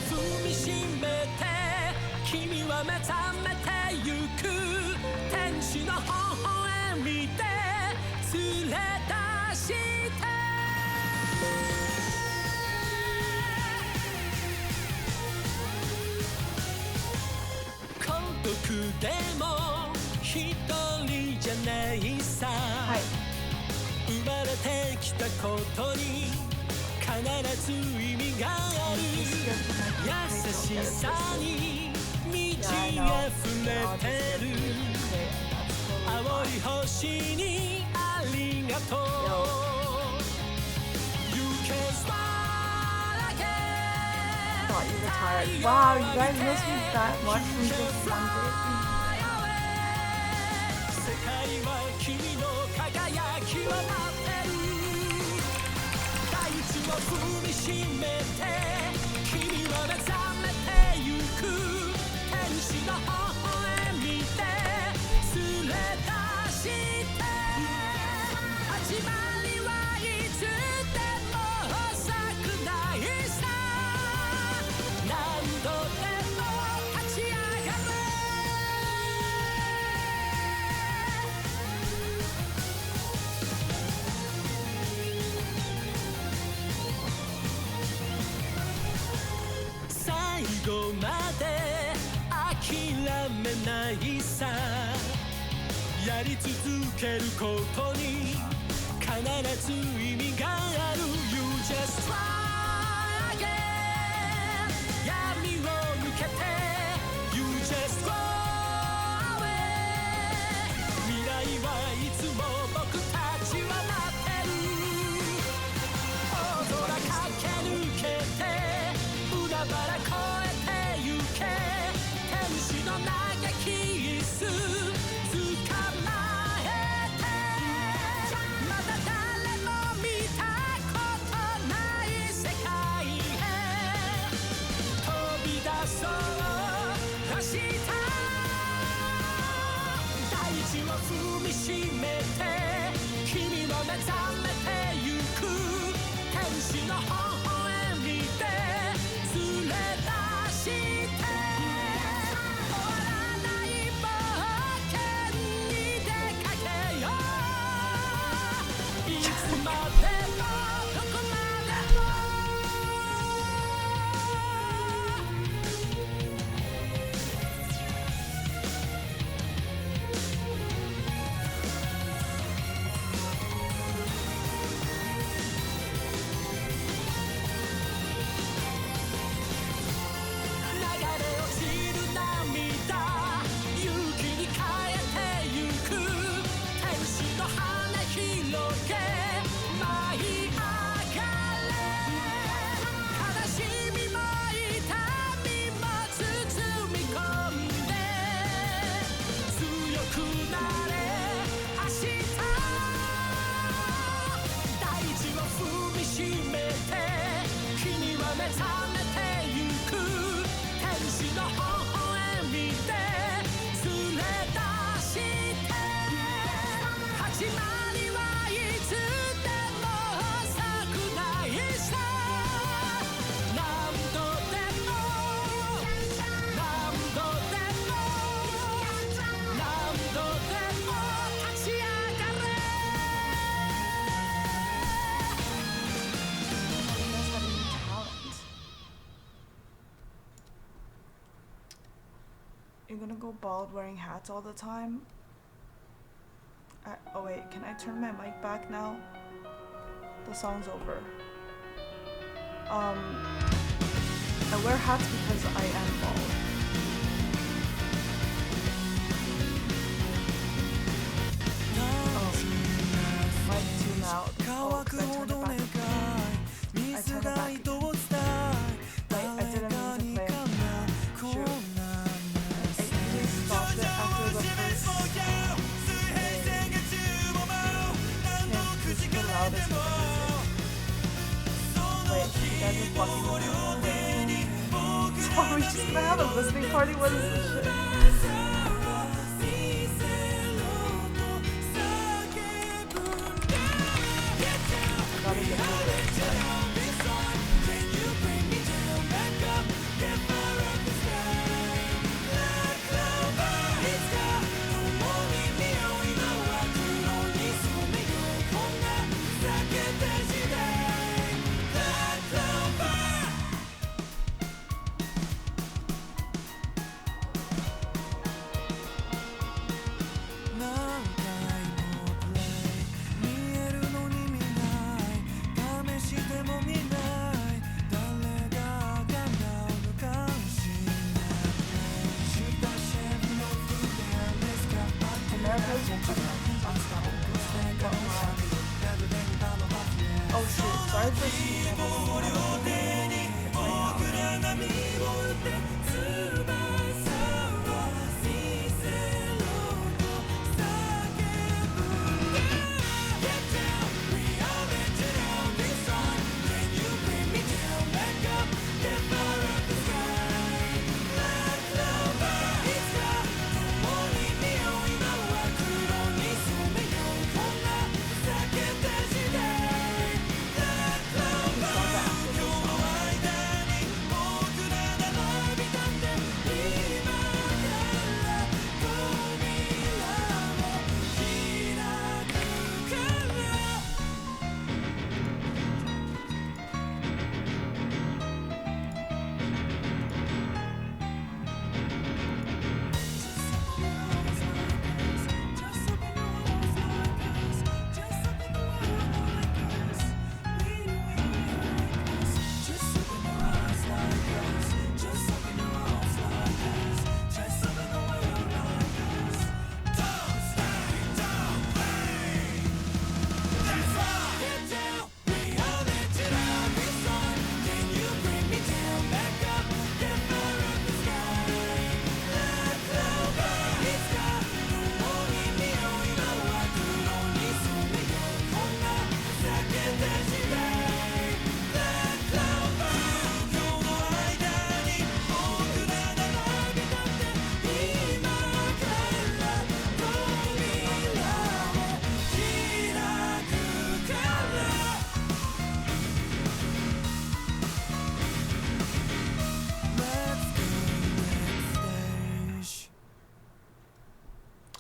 踏みしめて君は目覚めてゆく天使の微笑みで連れ出して孤独でも一人じゃないさ、生まれてきたことに必ず意味がある優しさに満ち溢れてる青い星にありがとう You can smile again Thought you retired. Wow, you guys miss me that much from just Sunday. 世界は君の輝きを待ってる大地を踏みしめて君は目覚めてゆく天使の微笑みで連れ出して始まりはいつでも遅くないさ何度でも立ち上がる最後まで諦めないさやり続けることに必ず意味がある You just try again 闇を抜けて You just go away 未来はいつも僕たちは待ってる大空駆け抜けて海原越えてゆけ天使の嘆きす捕まえてまだ誰も見たことない世界へ飛び出そう明日大地を踏みしめて君は目覚めてゆく天使の微笑みで連れ出して終わらない冒険に出かけよういつまでもどこまでも流れ落ちる涙勇気に変えてゆく天使の羽広げ舞い上がれ悲しみも痛みも包み込んで強くなれ明日大地を踏みしめて君は目覚めてゆく天使の微笑みで連れ出して始まりはいつでも遅くないさ何度でも何度でも何度でも立ち上がれ You guys have any talent. You're gonna go bald wearing hats all the time? Oh wait, can I turn my mic back now? The song's over. I wear hats because I am bald. Oh, mic too loud. Oh, 'cause I turned it back. I turned it back again. I didn't mean to play. Shoot. I usually stopped it after the first. Who's the loudest music? Wait, you guys are blocking me. So we're just gonna have a listening party? What is this shit? I gotta get over it. Oh shoot, sorry for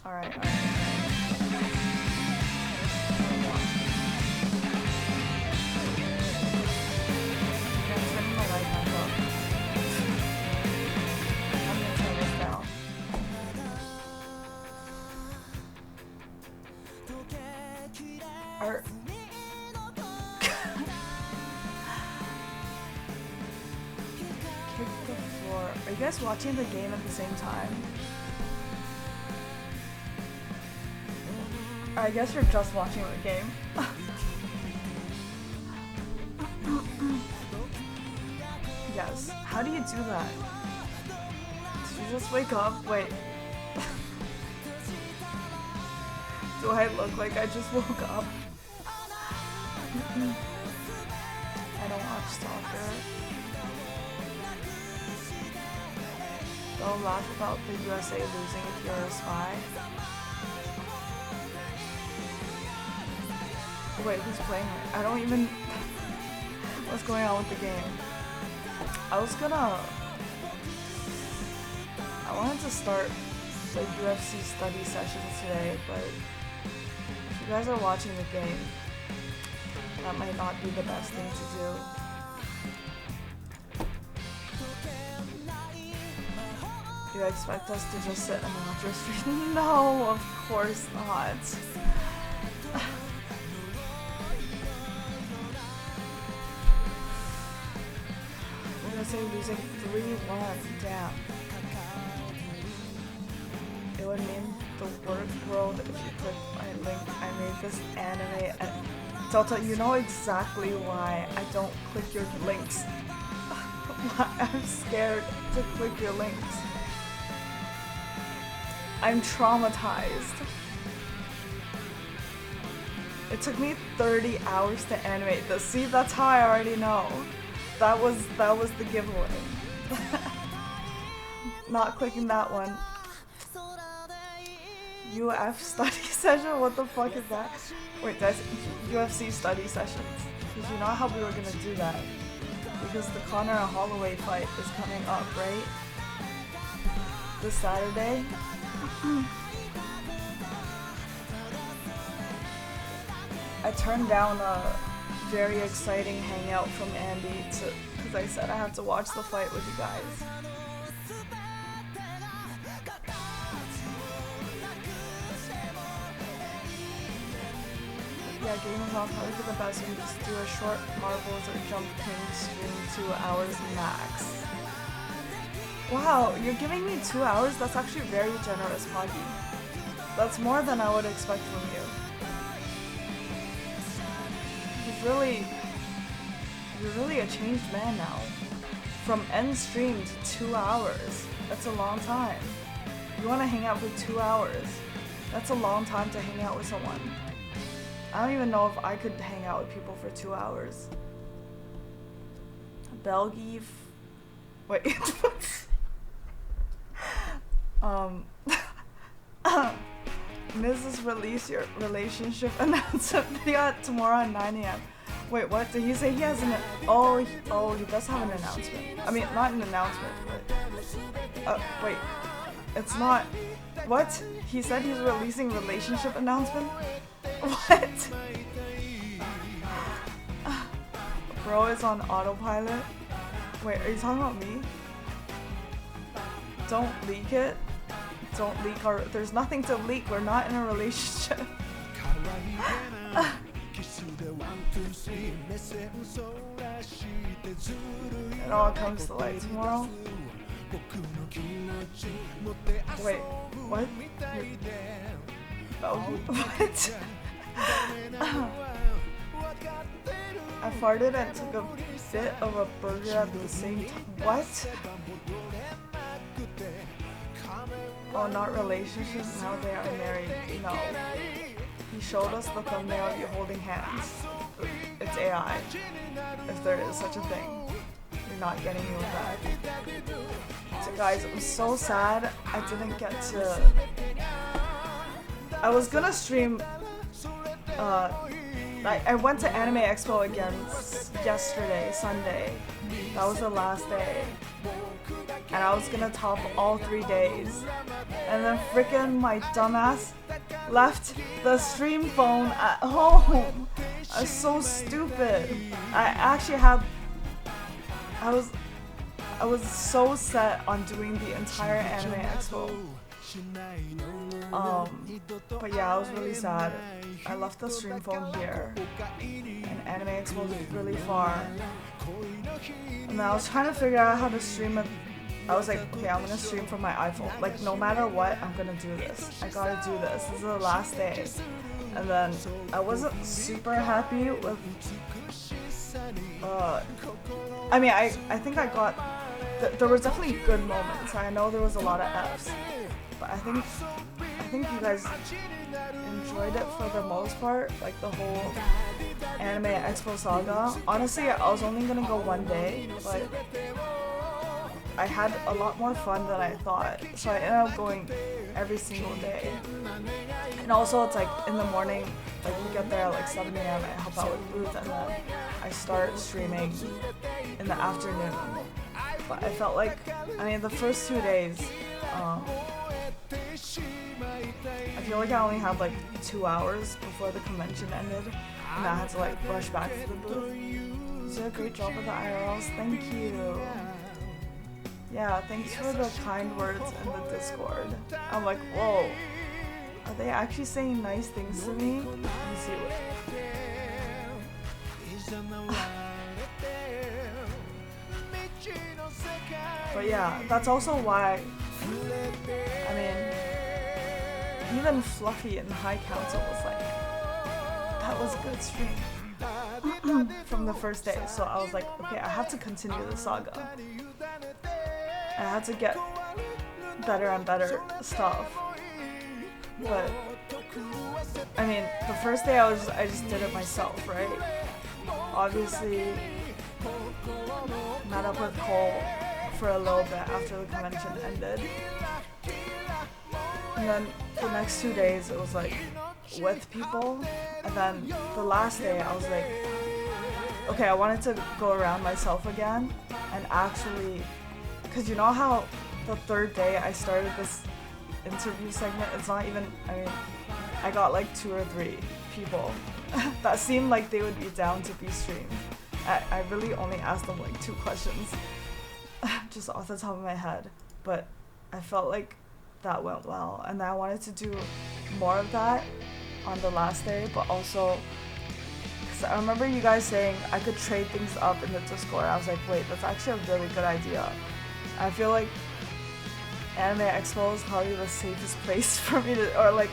Alright. Yeah, I'm turning my light back up. I'm gonna turn this down. Kick the floor. Are you guys watching the game at the same time? I guess you're just watching the game. Yes. How do you do that? Did you just wake up? Wait. Do I look like I just woke up? I don't watch soccer. Don't laugh about the USA losing if you're a spy. Wait, who's playing it? I don't even... What's going on with the game? I wanted to start the UFC study sessions today, but if you guys are watching the game, that might not be the best thing to do. Do you expect us to just sit and watch your stream? No, of course not. Say losing 3-1, damn. It would mean the world if you click my link. I made this anime and Delta, you know exactly why I don't click your links. I'm scared to click your links. I'm traumatized. It took me 30 hours to animate this. See, that's how I already know. That was the giveaway. Not clicking that one. UF study session? What the fuck is that? Wait, that's UFC study sessions. Because you know how we were gonna do that? Because the Connor and Holloway fight is coming up, right? This Saturday. I turned down a very exciting hangout from Andy because I said I have to watch the fight with you guys. Yeah, Game of Thrones probably for the best when you just do a short Marvels or Jump King stream 2 hours max. Wow, you're giving me 2 hours? That's actually very generous, Poggy. That's more than I would expect from you. You're really a changed man now. From end stream to 2 hours. That's a long time. You want to hang out for 2 hours. That's a long time to hang out with someone. I don't even know if I could hang out with people for 2 hours. Bellxyn. Wait. Mrs. Release your relationship announcement video tomorrow at 9 a.m. Wait, what? Did he say he has an... Oh, he does have an announcement. I mean, not an announcement, but... wait. It's not... What? He said he's releasing relationship announcement? What? Bro is on autopilot? Wait, are you talking about me? Don't leak it? Don't leak our... There's nothing to leak. We're not in a relationship. It all comes to light tomorrow. Wait, what? Oh, what? I farted and took a bit of a burger at the same time. What? Oh, not relationship. Now they are married. No. He showed us the thumbnail of you holding hands. It's AI. If there is such a thing. You're not getting me with that. So guys, I'm so sad I didn't get to... I was gonna stream... I went to Anime Expo again yesterday, Sunday. That was the last day. And I was gonna top all 3 days. And then frickin' my dumbass left the stream phone at home. I was so stupid. I actually had... I was so set on doing the entire Anime Expo. But yeah, I was really sad. I left the stream phone here, and Anime Expo was really far. And I was trying to figure out how to stream it. I was like, okay, I'm gonna stream from my iPhone. Like, no matter what, I'm gonna do this. I gotta do this. This is the last day. And then I wasn't super happy with. I mean, I think I got. There was definitely good moments. I know there was a lot of Fs, but I think you guys enjoyed it for the most part, like the whole Anime Expo saga. Honestly, I was only gonna go 1 day, but I had a lot more fun than I thought, so I ended up going every single day. And also, it's like in the morning, like we get there at like 7 a.m. I help out with booth, and then I start streaming in the afternoon. But I felt like, I mean, the first 2 days, I feel like I only had like 2 hours before the convention ended, and I had to like rush back to the booth. You did a great job with the IRLs, thank you. Yeah, thanks for the kind words in the Discord. I'm like, whoa, are they actually saying nice things to me? Let me see what. But yeah, that's also why, I mean, even Fluffy in High Council was like, that was a good stream from the first day. So I was like, okay, I have to continue the saga. I had to get better and better stuff. But I mean, the first day I just did it myself, right? Obviously, met up with Cole for a little bit after the convention ended. And then the next 2 days it was like with people. And then the last day I was like, okay, I wanted to go around myself again and actually, because you know how the 3rd day I started this interview segment, it's not even, I mean, I got like 2 or 3 people that seemed like they would be down to be streamed. I really only asked them like 2 questions just off the top of my head, but I felt like that went well, and I wanted to do more of that on the last day, but also because I remember you guys saying I could trade things up in the Discord. I was like, wait, that's actually a really good idea. I feel like Anime Expo is probably the safest place for me to, or like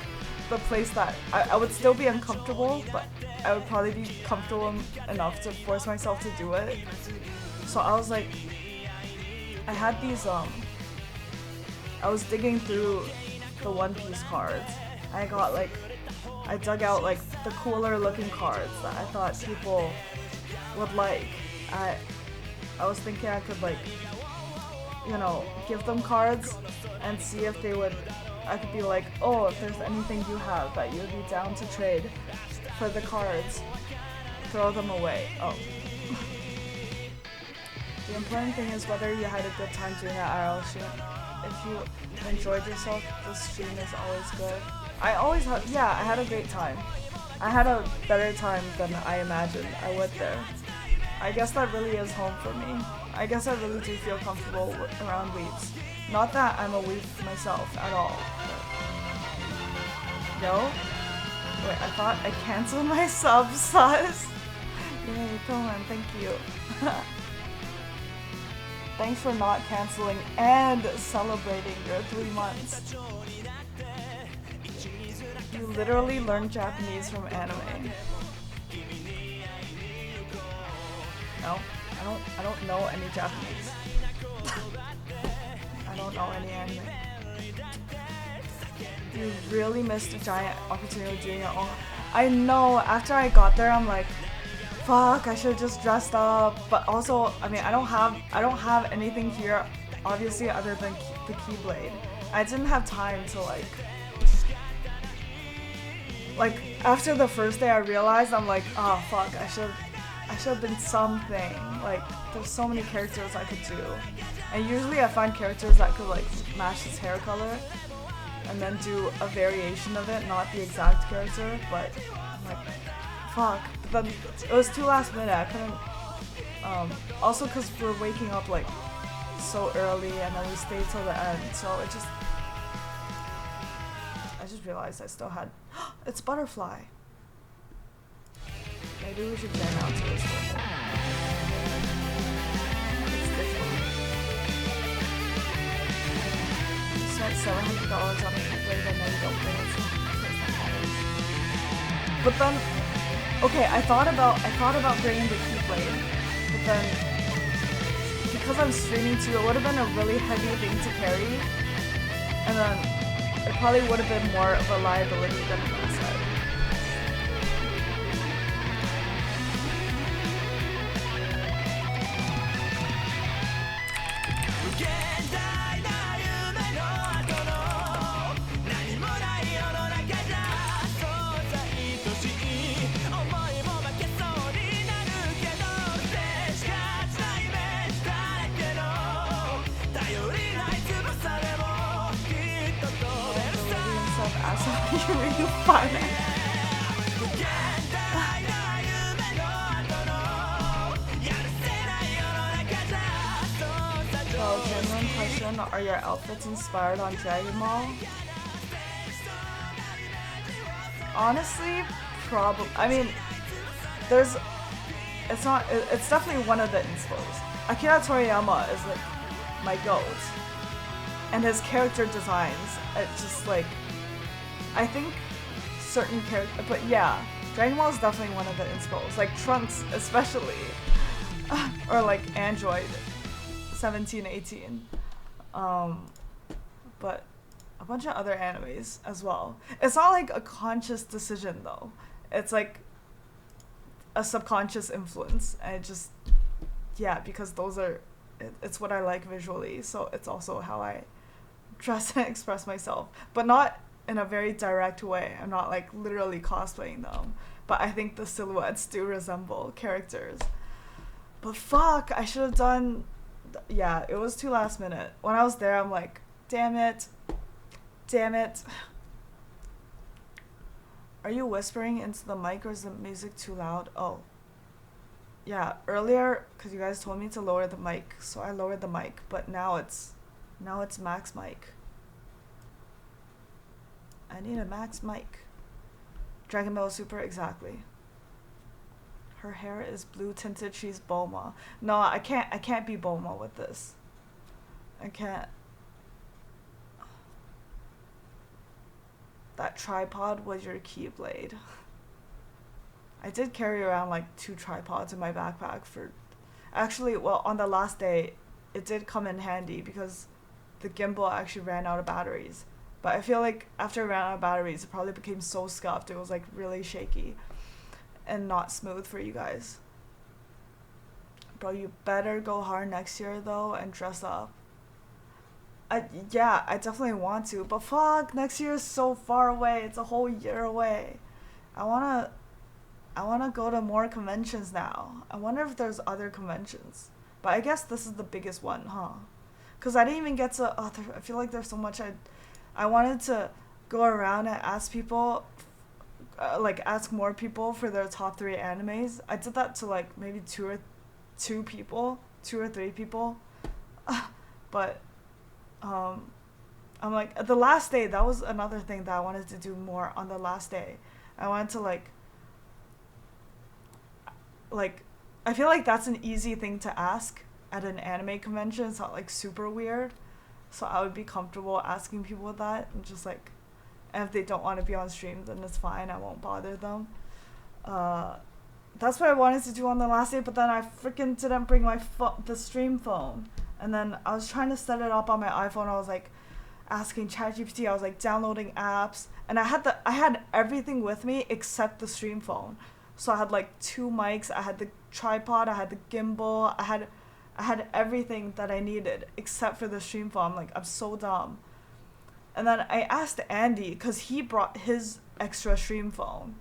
the place that I would still be uncomfortable, but I would probably be comfortable enough to force myself to do it. So I was like, I had these, I was digging through the One Piece cards. I got like, I dug out like the cooler looking cards that I thought people would like. I was thinking I could like, you know, give them cards and see if they would, I could be like, oh, if there's anything you have that you'd be down to trade for the cards, throw them away. Oh. The important thing is whether you had a good time doing that IRL stream. If you enjoyed yourself, the stream is always good. I always had, yeah, I had a great time. I had a better time than I imagined I would there. I guess that really is home for me. I guess I really do feel comfortable around weebs. Not that I'm a weeb myself at all. No? Wait, I thought I canceled my sub sus. Yay, Coleman, thank you. Thanks for not canceling and celebrating your 3 months. You literally learned Japanese from anime. No, I don't know any Japanese. I don't know any anime. You really missed a giant opportunity of doing it all. I know, after I got there I'm like, fuck, I should have just dressed up. But also, I mean, I don't have anything here, obviously, other than the Keyblade. I didn't have time to like after the first day I realized, I'm like, oh fuck, I should have been something. Like, there's so many characters I could do. And usually I find characters that could like match his hair color and then do a variation of it, not the exact character, but I'm like, fuck. But then it was too last minute, I couldn't, also because we're waking up like so early and then we stayed till the end, so I just realized I still had, it's Butterfly. Maybe we should get out to this one. It's digital. You spent $700 on a Keyblade and then you don't play it. But then, okay, I thought about bringing the Keyblade, but then because I'm streaming too, it would have been a really heavy thing to carry, and then it probably would have been more of a liability than an asset. You find it. So, genuine question, are your outfits inspired on Dragon Ball? Honestly, probably. I mean, it's definitely one of the inspos. Akira Toriyama is like my goat. And his character designs, it's just like, I think certain characters, but yeah, Dragon Ball is definitely one of the inspos, like Trunks especially, or like Android 17, 18, but a bunch of other animes as well. It's not like a conscious decision though, it's like a subconscious influence, and it just, yeah, because those are, it's what I like visually, so it's also how I dress and express myself, but not in a very direct way. I'm not like literally cosplaying them, but I think the silhouettes do resemble characters. But fuck, I should have done, yeah, it was too last minute. When I was there, I'm like, damn it. Are you whispering into the mic or is the music too loud? Oh, yeah, earlier, because you guys told me to lower the mic, so I lowered the mic, but now it's max mic. I need a max mic. Dragon Ball Super, exactly. Her hair is blue tinted, she's Bulma. No, I can't be Bulma with this. I can't. that tripod was your keyblade. I did carry around like 2 tripods in my backpack for... Actually, well, on the last day, it did come in handy because the gimbal actually ran out of batteries. But I feel like after it ran out of batteries, it probably became so scuffed. It was like really shaky and not smooth for you guys. Bro, you better go hard next year though and dress up. Yeah, I definitely want to, but fuck, next year is so far away. It's a whole year away. I wanna go to more conventions now. I wonder if there's other conventions. But I guess this is the biggest one, huh? Because I didn't even get to... I feel like there's so much I wanted to go around and ask people... ask more people for their top 3 animes. I did that to like maybe 2 or 3 people. But... I'm like... The last day, that was another thing that I wanted to do more on the last day. I wanted to like... I feel like that's an easy thing to ask at an anime convention. It's not like super weird, so I would be comfortable asking people that, and just like, and if they don't want to be on stream, then it's fine, I won't bother them. That's what I wanted to do on the last day, but then I freaking didn't bring my the stream phone, and then I was trying to set it up on my iPhone. I was like asking ChatGPT, I was like downloading apps, and I had everything with me except the stream phone. So I had like 2 mics, I had the tripod, I had the gimbal, I had everything that I needed except for the stream phone. I'm so dumb. And then I asked Andy, because he brought his extra stream phone.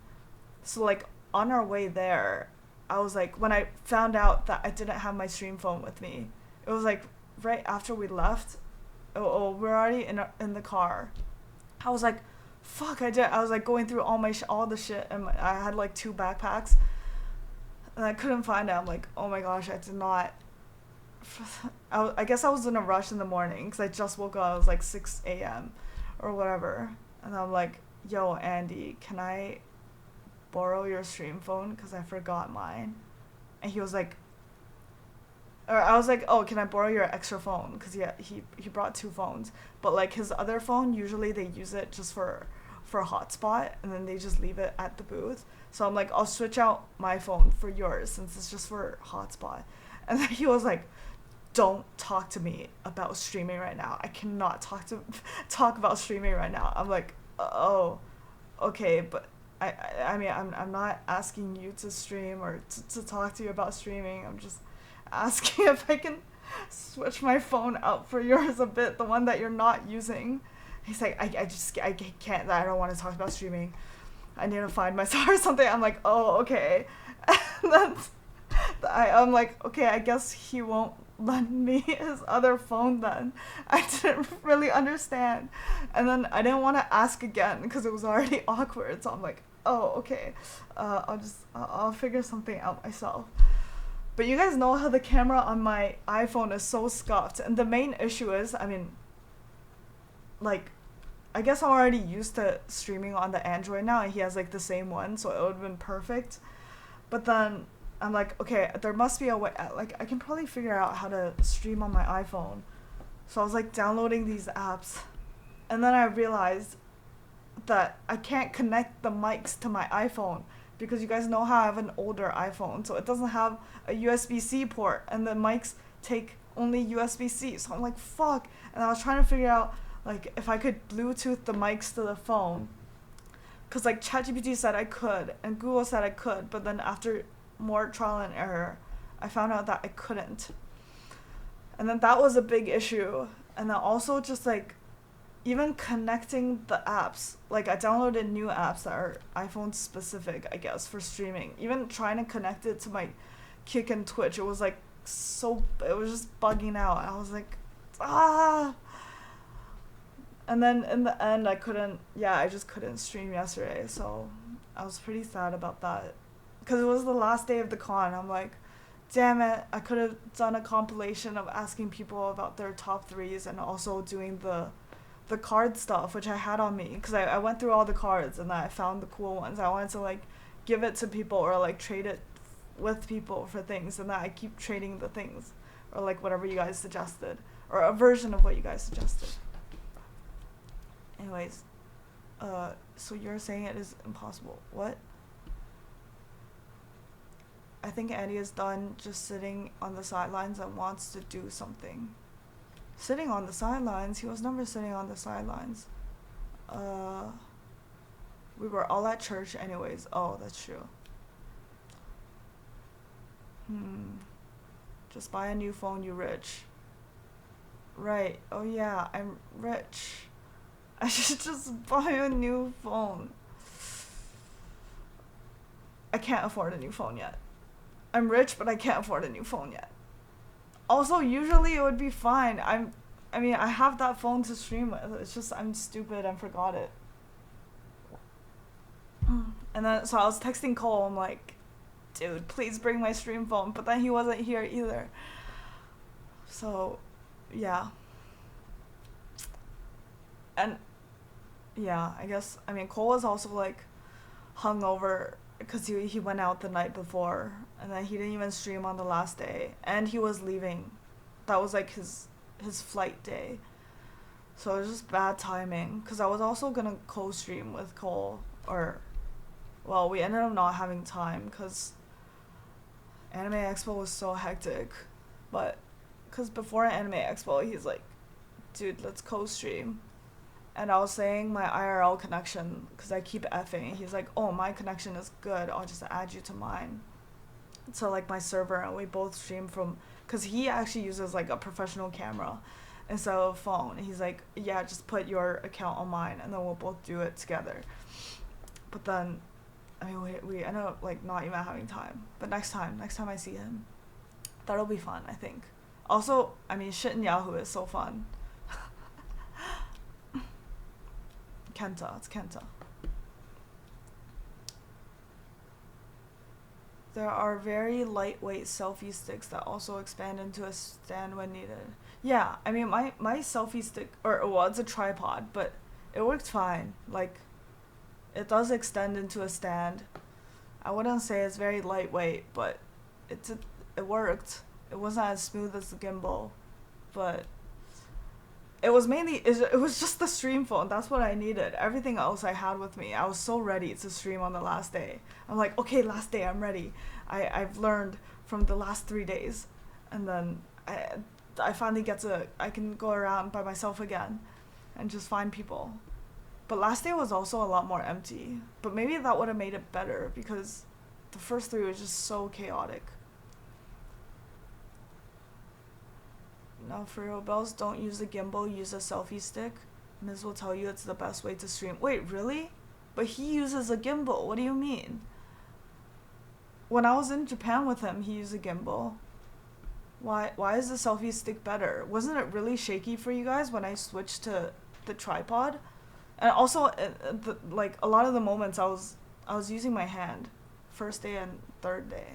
So like on our way there, I was like, when I found out that I didn't have my stream phone with me, it was like right after we left. We're already in the car. I was like, fuck, I was like going through all the shit, and I had like 2 backpacks, and I couldn't find it. I'm like, oh my gosh, I did not. I guess I was in a rush in the morning because I just woke up. It was like 6 a.m. or whatever, and I'm like, yo, Andy, can I borrow your stream phone because I forgot mine? And he was like, or I was like, oh, can I borrow your extra phone? Because yeah, he brought 2 phones, but like his other phone, usually they use it just for a hotspot, and then they just leave it at the booth. So I'm like, I'll switch out my phone for yours since it's just for hotspot. And then he was like, don't talk to me about streaming right now. I cannot talk about streaming right now. I'm like, oh, okay, but I mean, I'm not asking you to stream or to talk to you about streaming. I'm just asking if I can switch my phone out for yours a bit, the one that you're not using. He's like, I can't, I don't want to talk about streaming. I need to find myself or something. I'm like, oh, okay. And then I'm like, okay, I guess he won't lend me his other phone then. I didn't really understand. And then I didn't want to ask again because it was already awkward. So I'm like, oh, okay. I'll figure something out myself. But you guys know how the camera on my iPhone is so scuffed. And the main issue is, I mean, like, I guess I'm already used to streaming on the Android now, and he has like the same one, so it would have been perfect. But then I'm like, okay, there must be a way, like I can probably figure out how to stream on my iPhone. So I was like downloading these apps, and then I realized that I can't connect the mics to my iPhone because you guys know how I have an older iPhone, so it doesn't have a USB-C port, and the mics take only USB-C. So I'm like, fuck. And I was trying to figure out like if I could Bluetooth the mics to the phone, because like ChatGPT said I could and Google said I could, but then after more trial and error I found out that I couldn't. And then that was a big issue. And then also just like even connecting the apps, like I downloaded new apps that are iPhone specific, I guess, for streaming. Even trying to connect it to my Kick and Twitch, it was like it was just bugging out. I was like, and then in the end I just couldn't stream yesterday, so I was pretty sad about that because it was the last day of the con. I'm like, damn it, I could have done a compilation of asking people about their top 3s and also doing the card stuff, which I had on me because I went through all the cards and then I found the cool ones. I wanted to like give it to people or like trade it with people for things, and that I keep trading the things or like whatever you guys suggested or a version of what you guys suggested. Anyways, So you're saying it is impossible. What? I think Andy is done just sitting on the sidelines and wants to do something. Sitting on the sidelines? He was never sitting on the sidelines. We were all at church anyways. Oh, that's true. Just buy a new phone, you rich. Right. Oh yeah, I'm rich. I should just buy a new phone. I can't afford a new phone yet. I'm rich, but I can't afford a new phone yet. Also, usually it would be fine. I mean, I have that phone to stream with. It's just I'm stupid and forgot it. And then, so I was texting Cole. I'm like, dude, please bring my stream phone. But then he wasn't here either. So, yeah. And, yeah, I guess, I mean, Cole was also, like, hungover because he went out the night before. And then he didn't even stream on the last day. And he was leaving. That was, like, his flight day. So it was just bad timing. Because I was also going to co-stream with Cole. Well, we ended up not having time because Anime Expo was so hectic. But, because before Anime Expo, he's like, dude, let's co-stream. And I was saying my IRL connection, because I keep effing. He's like, oh, my connection is good. I'll just add you to mine. So, like, my server, and we both stream from, because he actually uses, like, a professional camera instead of a phone. And he's like, yeah, just put your account on mine, and then we'll both do it together. But then, I mean, we ended up, like, not even having time. But next time I see him, that'll be fun, I think. Also, I mean, shit in Yahoo is so fun. Kenta, it's Kenta. There are very lightweight selfie sticks that also expand into a stand when needed. Yeah, I mean, my selfie stick, well, it's a tripod, but it worked fine. Like, it does extend into a stand. I wouldn't say it's very lightweight, but it worked. It wasn't as smooth as the gimbal, but it was mainly, it was just the stream phone. That's what I needed. Everything else I had with me. I was so ready to stream on the last day. I'm like, okay, last day, I'm ready. I've learned from the last 3 days. And then I finally I can go around by myself again and just find people. But last day was also a lot more empty. But maybe that would have made it better because the first 3 was just so chaotic. No, for real, Bells, don't use the gimbal, use a selfie stick. Miz will tell you it's the best way to stream. Wait, really? But he uses a gimbal. What do you mean? When I was in Japan with him, he used a gimbal. Why is the selfie stick better? Wasn't it really shaky for you guys when I switched to the tripod? And also, like, a lot of the moments I was using my hand. First day and third day.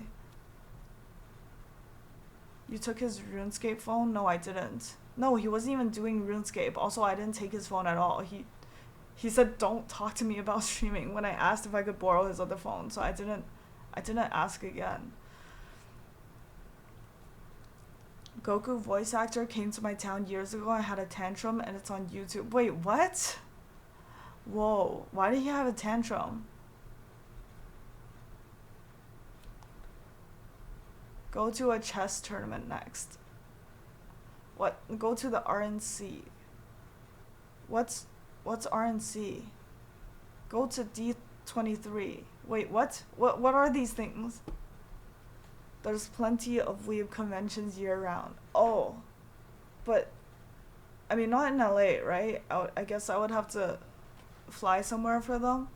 You took his RuneScape phone? No, I didn't. No, he wasn't even doing RuneScape. Also, I didn't take his phone at all. He said, don't talk to me about streaming when I asked if I could borrow his other phone. So I didn't ask again. Goku voice actor came to my town years ago and had a tantrum and it's on YouTube. Wait, what? Whoa, why did he have a tantrum? Go to a chess tournament next. What? Go to the RNC. What's RNC? Go to D23. Wait, what? What are these things? There's plenty of weeb conventions year-round. Oh. But, I mean, not in LA, right? I guess I would have to fly somewhere for them.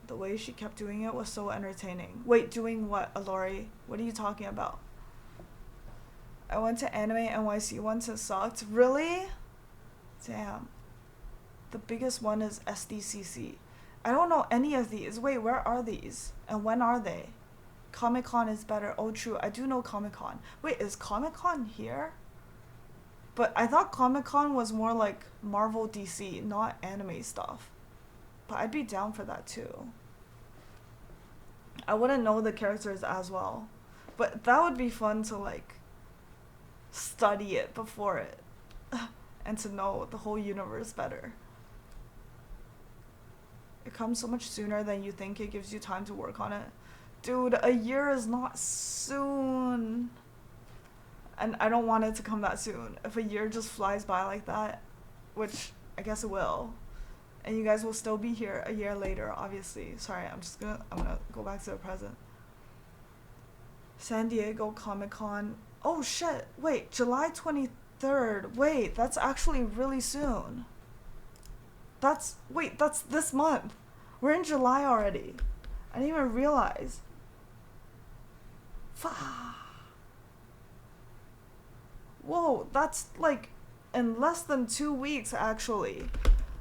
The way she kept doing it was so entertaining. Wait, doing what, Alori? What are you talking about? I went to Anime NYC once, it sucked. Really? Damn. The biggest one is SDCC. I don't know any of these. Wait, where are these? And when are they? Comic-Con is better. Oh, true. I do know Comic-Con. Wait, is Comic-Con here? But I thought Comic-Con was more like Marvel DC, not anime stuff. But I'd be down for that too. I wouldn't know the characters as well. But that would be fun to, like, study it before it and to know the whole universe better. It comes so much sooner than you think. It gives you time to work on it. Dude, a year is not soon. And I don't want it to come that soon. If a year just flies by like that, which I guess it will, and you guys will still be here a year later, obviously. Sorry, I'm gonna go back to the present. San Diego Comic-Con. Oh shit, wait, July 23rd. Wait, that's actually really soon. That's this month. We're in July already. I didn't even realize. Whoa, that's like in less than 2 weeks actually.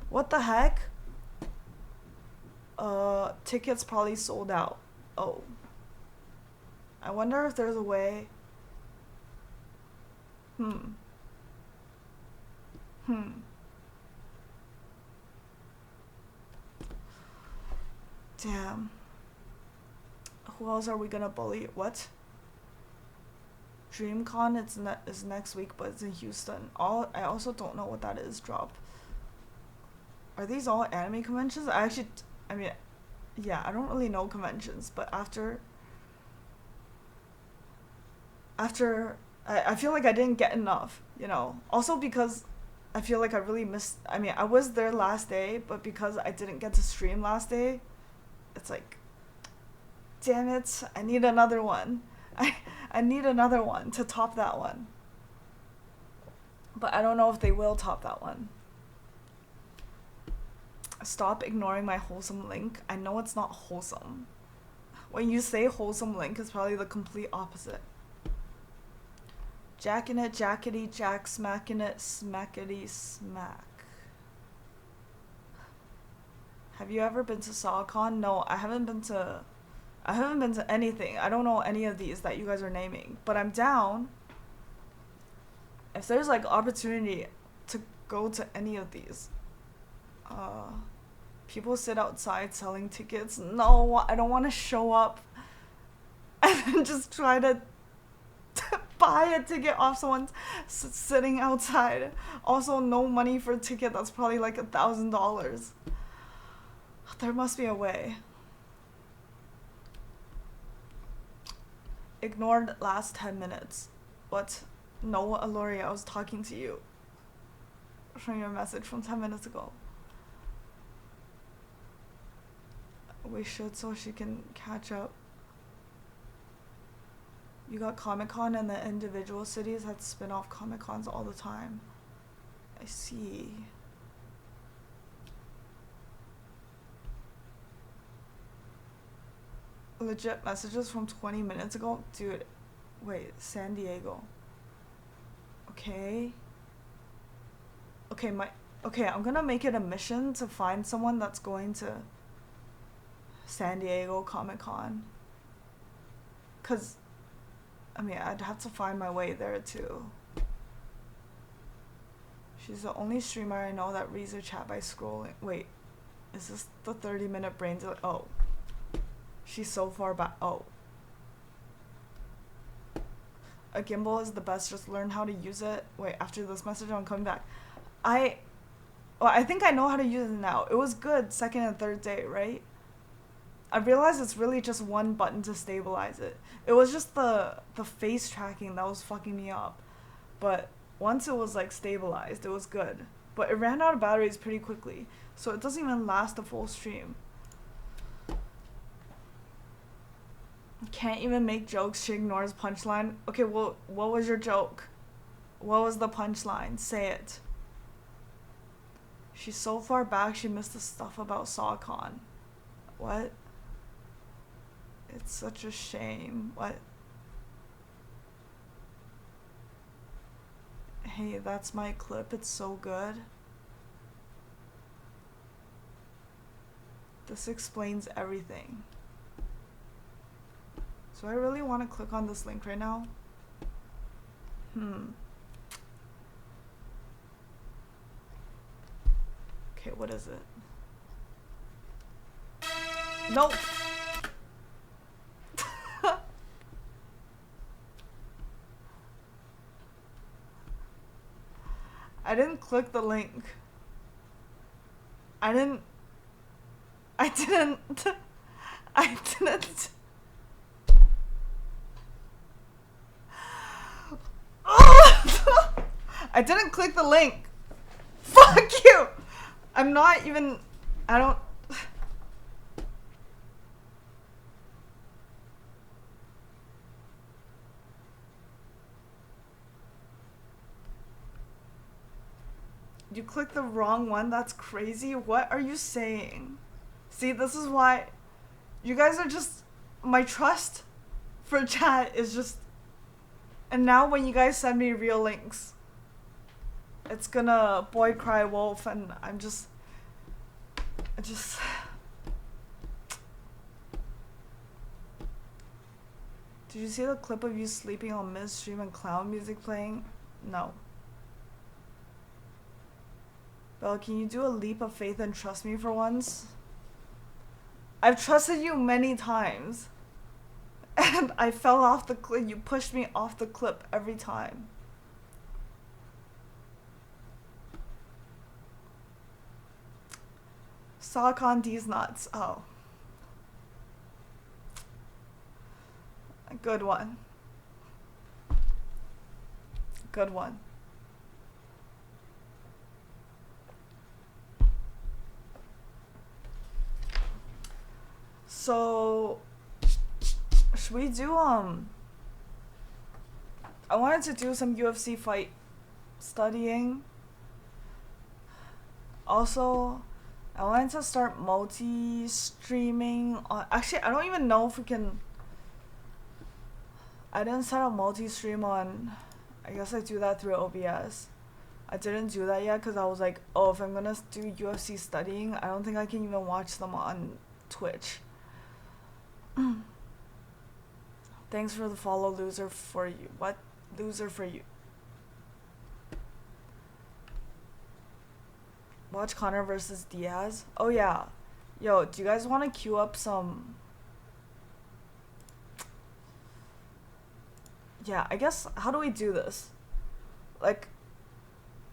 What the heck? Tickets probably sold out. Oh. I wonder if there's a way. Damn. Who else are we gonna bully? What? DreamCon is next week, but it's in Houston. I also don't know what that is. Drop. Are these all anime conventions? I mean, yeah, I don't really know conventions, but after I feel like I didn't get enough, you know. Also because I feel like I really missed. I mean, I was there last day, but because I didn't get to stream last day, it's like, damn it, I need another one. I need another one to top that one. But I don't know if they will top that one. Stop ignoring my wholesome link. I know it's not wholesome. When you say wholesome link, it's probably the complete opposite. Jacking it, jackety, jack, smacking it, smackety, smack. Have you ever been to SawCon? No, I haven't been to anything. I don't know any of these that you guys are naming, but I'm down. If there's like opportunity to go to any of these. People sit outside selling tickets. No, I don't want to show up and just try to buy a ticket off someone sitting outside. Also, no money for a ticket. That's probably like $1,000. There must be a way. Ignored last 10 minutes. What? No, Aloria, I was talking to you. From your message from 10 minutes ago. We should so she can catch up. You got Comic-Con and the individual cities had spin-off Comic-Cons all the time. I see. Legit messages from 20 minutes ago? Dude, wait, San Diego. Okay. Okay, I'm gonna make it a mission to find someone that's going to San Diego Comic-Con. 'Cause, I mean, I'd have to find my way there too. She's the only streamer I know that reads her chat by scrolling. Wait, is this the 30-minute brain delay? Oh. She's so far back. Oh. A gimbal is the best. Just learn how to use it. Wait, after this message, I'm coming back. I think I know how to use it now. It was good second and third day, right? I realized it's really just one button to stabilize it. It was just the face tracking that was fucking me up. But once it was like stabilized, it was good. But it ran out of batteries pretty quickly. So it doesn't even last a full stream. Can't even make jokes. She ignores punchline. Okay, well, what was your joke? What was the punchline? Say it. She's so far back, she missed the stuff about SawCon. What? It's such a shame. What? Hey, that's my clip. It's so good. This explains everything. So I really want to click on this link right now. Okay, what is it? Nope. I didn't click the link. I didn't. I I didn't click the link. Fuck you! I'm not even. I don't. You clicked the wrong one? That's crazy. What are you saying? See, this is why you guys are just. My trust for chat is just. And now when you guys send me real links, it's gonna boy cry wolf, and I just. Did you see the clip of you sleeping on midstream and clown music playing? No. Belle, can you do a leap of faith and trust me for once? I've trusted you many times. And I fell off the cliff. You pushed me off the cliff every time. Sock on these nuts. Oh. A good one. Good one. So, should we do, I wanted to do some UFC fight studying. Also, I wanted to start multi-streaming on, actually, I don't even know if we can, I didn't set up multi-stream on, I guess I do that through OBS. I didn't do that yet because I was like, oh, if I'm gonna do UFC studying, I don't think I can even watch them on Twitch. Thanks for the follow, loser for you. What? Loser for you. Watch Conor versus Diaz. Oh yeah. Yo, do you guys want to queue up some... Yeah, I guess, how do we do this? Like,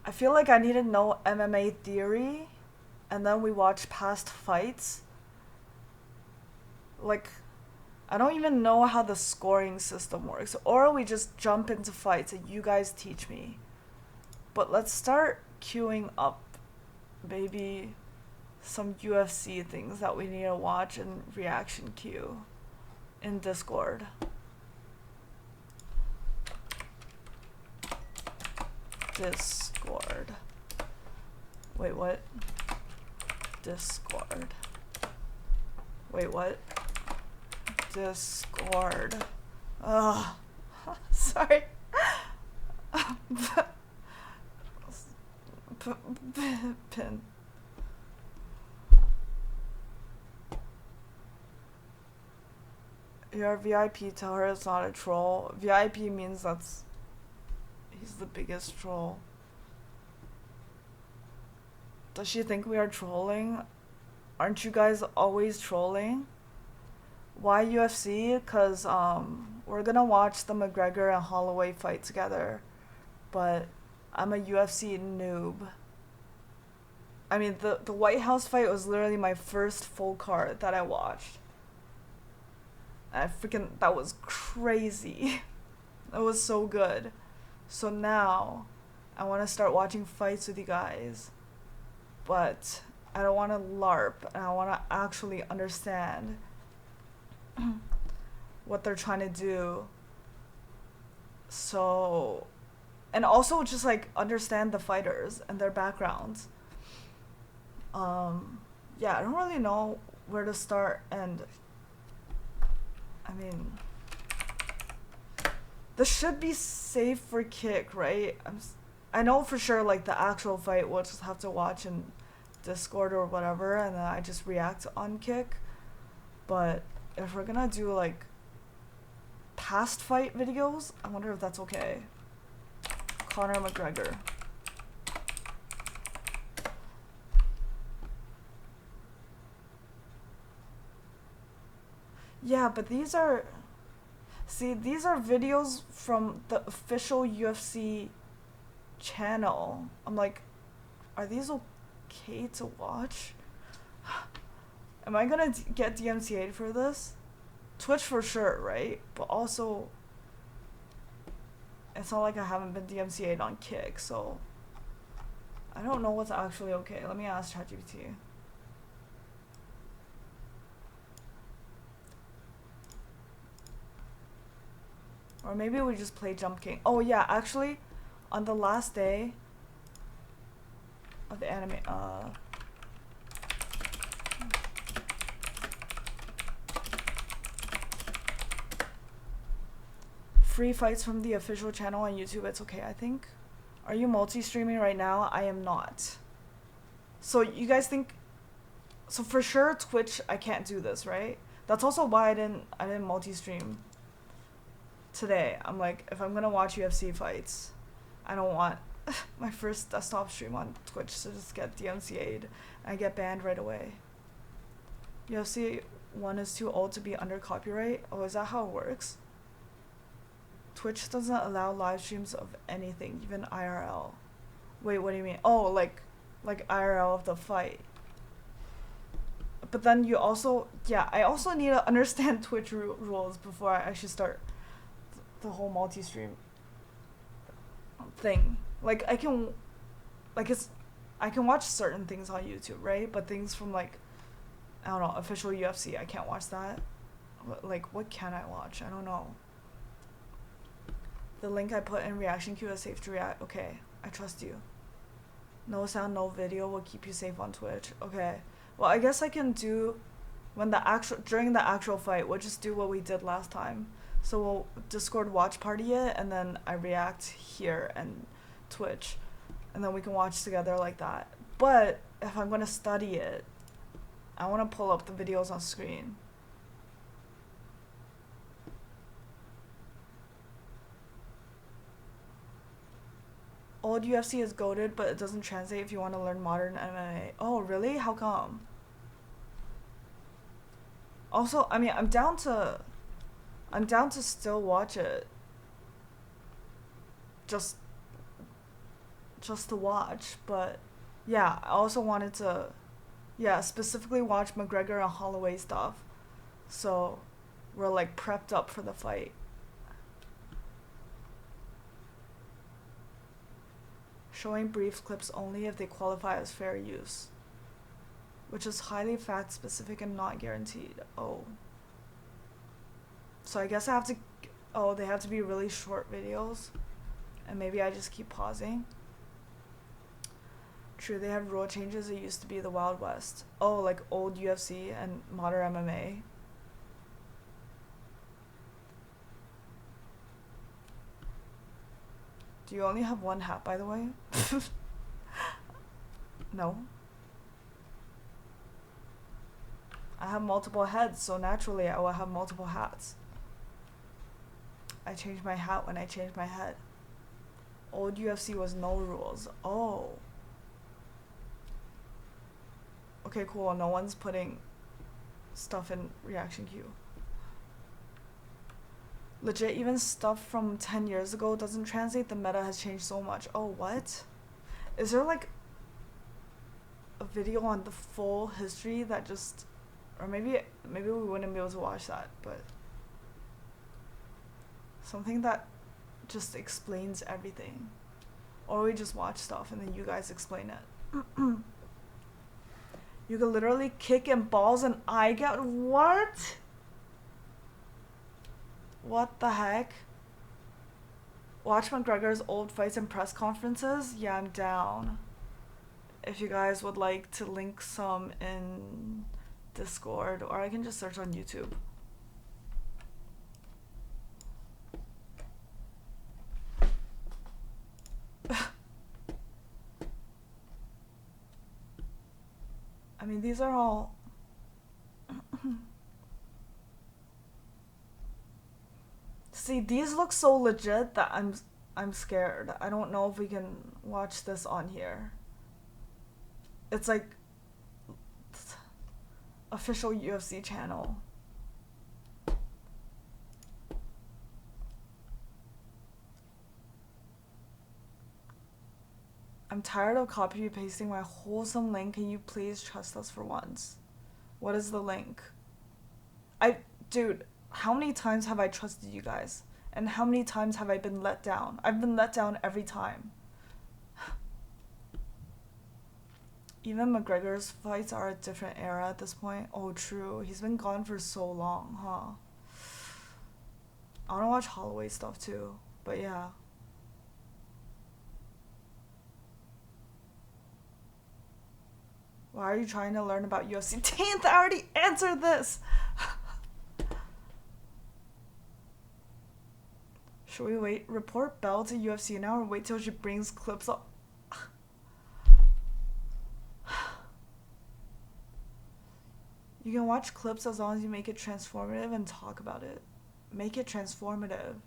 I feel like I need to know MMA theory, and then we watch past fights. Like, I don't even know how the scoring system works. Or we just jump into fights and you guys teach me. But let's start queuing up maybe some UFC things that we need to watch and reaction queue in Discord. Discord. Wait, what? Discord. Wait, what? Discord. Ugh. Sorry. Pin. Your VIP, tell her it's not a troll. VIP means that's... He's the biggest troll. Does she think we are trolling? Aren't you guys always trolling? Why UFC? Because we're gonna watch the McGregor and Holloway fight together. But I'm a UFC noob. I mean, the White House fight was literally my first full card that I watched. And that was crazy. That was so good. So now, I want to start watching fights with you guys. But I don't want to LARP, and I want to actually understand what they're trying to do. So, and also just like understand the fighters and their backgrounds. Yeah, I don't really know where to start, and I mean, this should be safe for kick, right? I know for sure, like, the actual fight we'll just have to watch in Discord or whatever, and then I just react on kick. But if we're gonna do, like, past fight videos, I wonder if that's okay. Conor McGregor. Yeah, but these are... See, these are videos from the official UFC channel. I'm like, are these okay to watch? Am I gonna get DMCA'd for this? Twitch for sure, right? But also, it's not like I haven't been DMCA'd on Kick, so I don't know what's actually okay. Let me ask ChatGPT. Or maybe we just play Jump King. Oh yeah, actually, on the last day of the anime, free fights from the official channel on YouTube, it's okay, I think. Are you multi-streaming right now? I am not. So you guys think, so for sure Twitch, I can't do this, right? That's also why I didn't multi-stream today. I'm like, if I'm gonna watch UFC fights, I don't want my first desktop stream on Twitch to just get DMCA'd. I get banned right away. UFC 1 is too old to be under copyright? Oh, is that how it works? Twitch doesn't allow live streams of anything, even IRL. Wait, what do you mean? Oh, like IRL of the fight. But then you also, yeah, I also need to understand Twitch rules before I actually start the whole multi-stream thing. Like I can watch certain things on YouTube, right? But things from like, I don't know, official UFC, I can't watch that. Like, what can I watch? I don't know. The link I put in reaction queue is safe to react. Okay, I trust you. No sound, no video will keep you safe on Twitch. Okay. Well, I guess I can do during the actual fight, we'll just do what we did last time. So we'll Discord watch party it, and then I react here and Twitch. And then we can watch together like that. But if I'm gonna study it, I wanna pull up the videos on screen. Old UFC is goated, but it doesn't translate if you want to learn modern MMA. Oh, really? How come? Also, I mean, I'm down to still watch it. Just to watch, but yeah, I also wanted to, yeah, specifically watch McGregor and Holloway stuff. So we're like prepped up for the fight. Showing brief clips only if they qualify as fair use, which is highly fact specific and not guaranteed. Oh. So I guess I have to, oh, they have to be really short videos, and maybe I just keep pausing. True, they have rule changes. It used to be the Wild West. Oh, like old UFC and modern MMA. Do you only have one hat, by the way? No. I have multiple heads, so naturally I will have multiple hats. I changed my hat when I changed my head. Old UFC was no rules. Oh. Okay, cool. No one's putting stuff in reaction queue. Legit, even stuff from 10 years ago doesn't translate. The meta has changed so much. Oh, what? Is there like a video on the full history that just, or maybe we wouldn't be able to watch that, but something that just explains everything. Or we just watch stuff and then you guys explain it. You can literally kick in balls and I get what? What the heck? Watch McGregor's old fights and press conferences? Yeah, I'm down. If you guys would like to link some in Discord, or I can just search on YouTube. I mean, these are all see, these look so legit that I'm scared. I don't know if we can watch this on here. It's like official UFC channel. I'm tired of copy pasting my wholesome link. Can you please trust us for once? What is the link? Dude, how many times have I trusted you guys? And how many times have I been let down? I've been let down every time. Even McGregor's fights are a different era at this point. Oh, true. He's been gone for so long, huh? I want to watch Holloway stuff too. But yeah. Why are you trying to learn about UFC? Teenth, I already answered this! Should we wait? Report Bell to UFC now or wait till she brings clips up? You can watch clips as long as you make it transformative and talk about it. Make it transformative.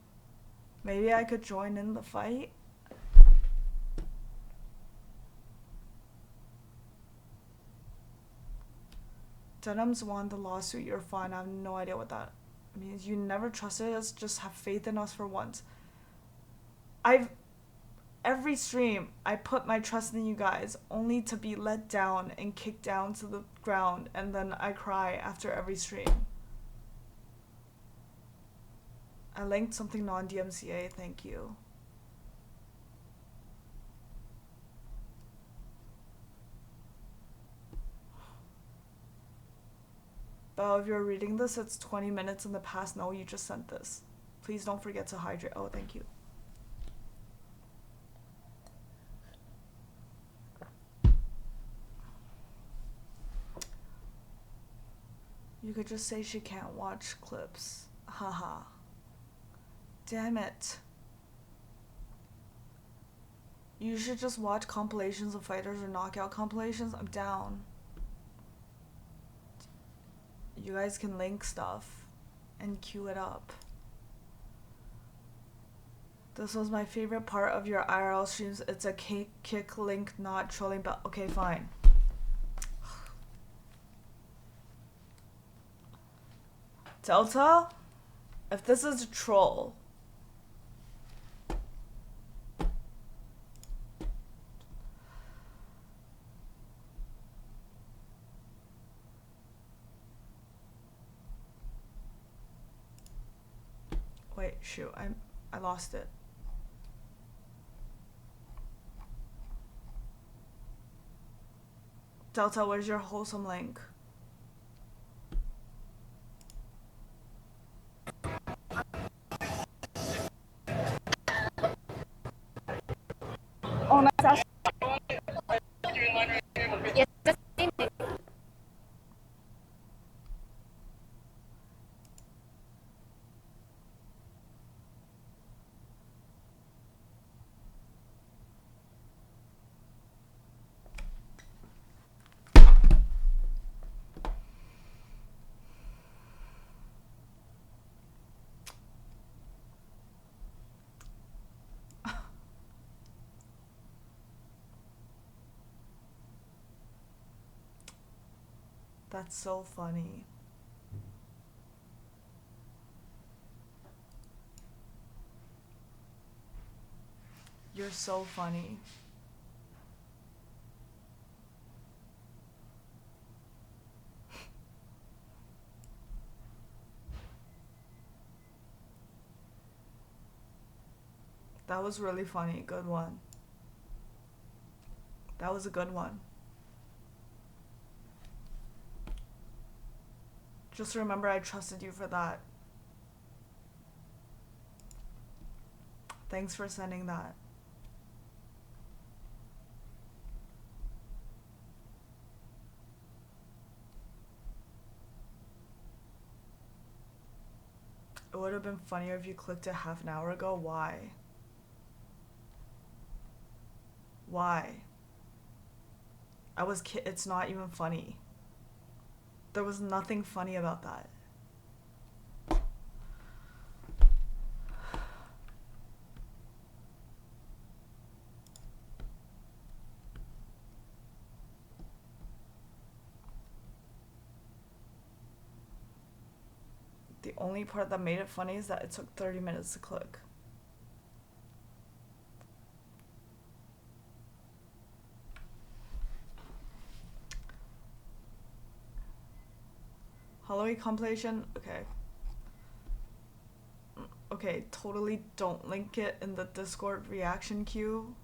Maybe I could join in the fight? Denham's won the lawsuit, you're fine. I have no idea what that means. You never trusted us, just have faith in us for once. Every stream, I put my trust in you guys, only to be let down and kicked down to the ground, and then I cry after every stream. I linked something non-DMCA, thank you. Belle, if you're reading this, it's 20 minutes in the past. No, you just sent this. Please don't forget to hydrate. Oh, thank you. You could just say she can't watch clips. Haha. Damn it. You should just watch compilations of fighters or knockout compilations. I'm down. You guys can link stuff and queue it up. This was my favorite part of your IRL streams. It's a kick link, not trolling, but okay, fine. Delta, if this is a troll, wait, shoot, I lost it. Delta, where's your wholesome link? Oh, nice. Yes, that's it. That's so funny. You're so funny. That was really funny. Good one. That was a good one. Just remember I trusted you for that. Thanks for sending that. It would have been funnier if you clicked it half an hour ago. Why? Why? It's not even funny. There was nothing funny about that. The only part that made it funny is that it took 30 minutes to click. Halloween compilation? Okay. Okay, totally don't link it in the Discord reaction queue.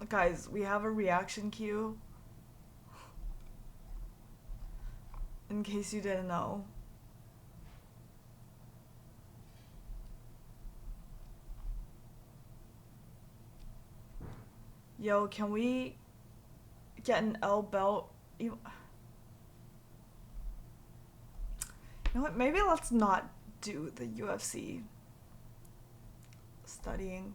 Guys, we have a reaction queue. In case you didn't know. Yo, can we get an L belt? You know what? Maybe let's not do the UFC studying.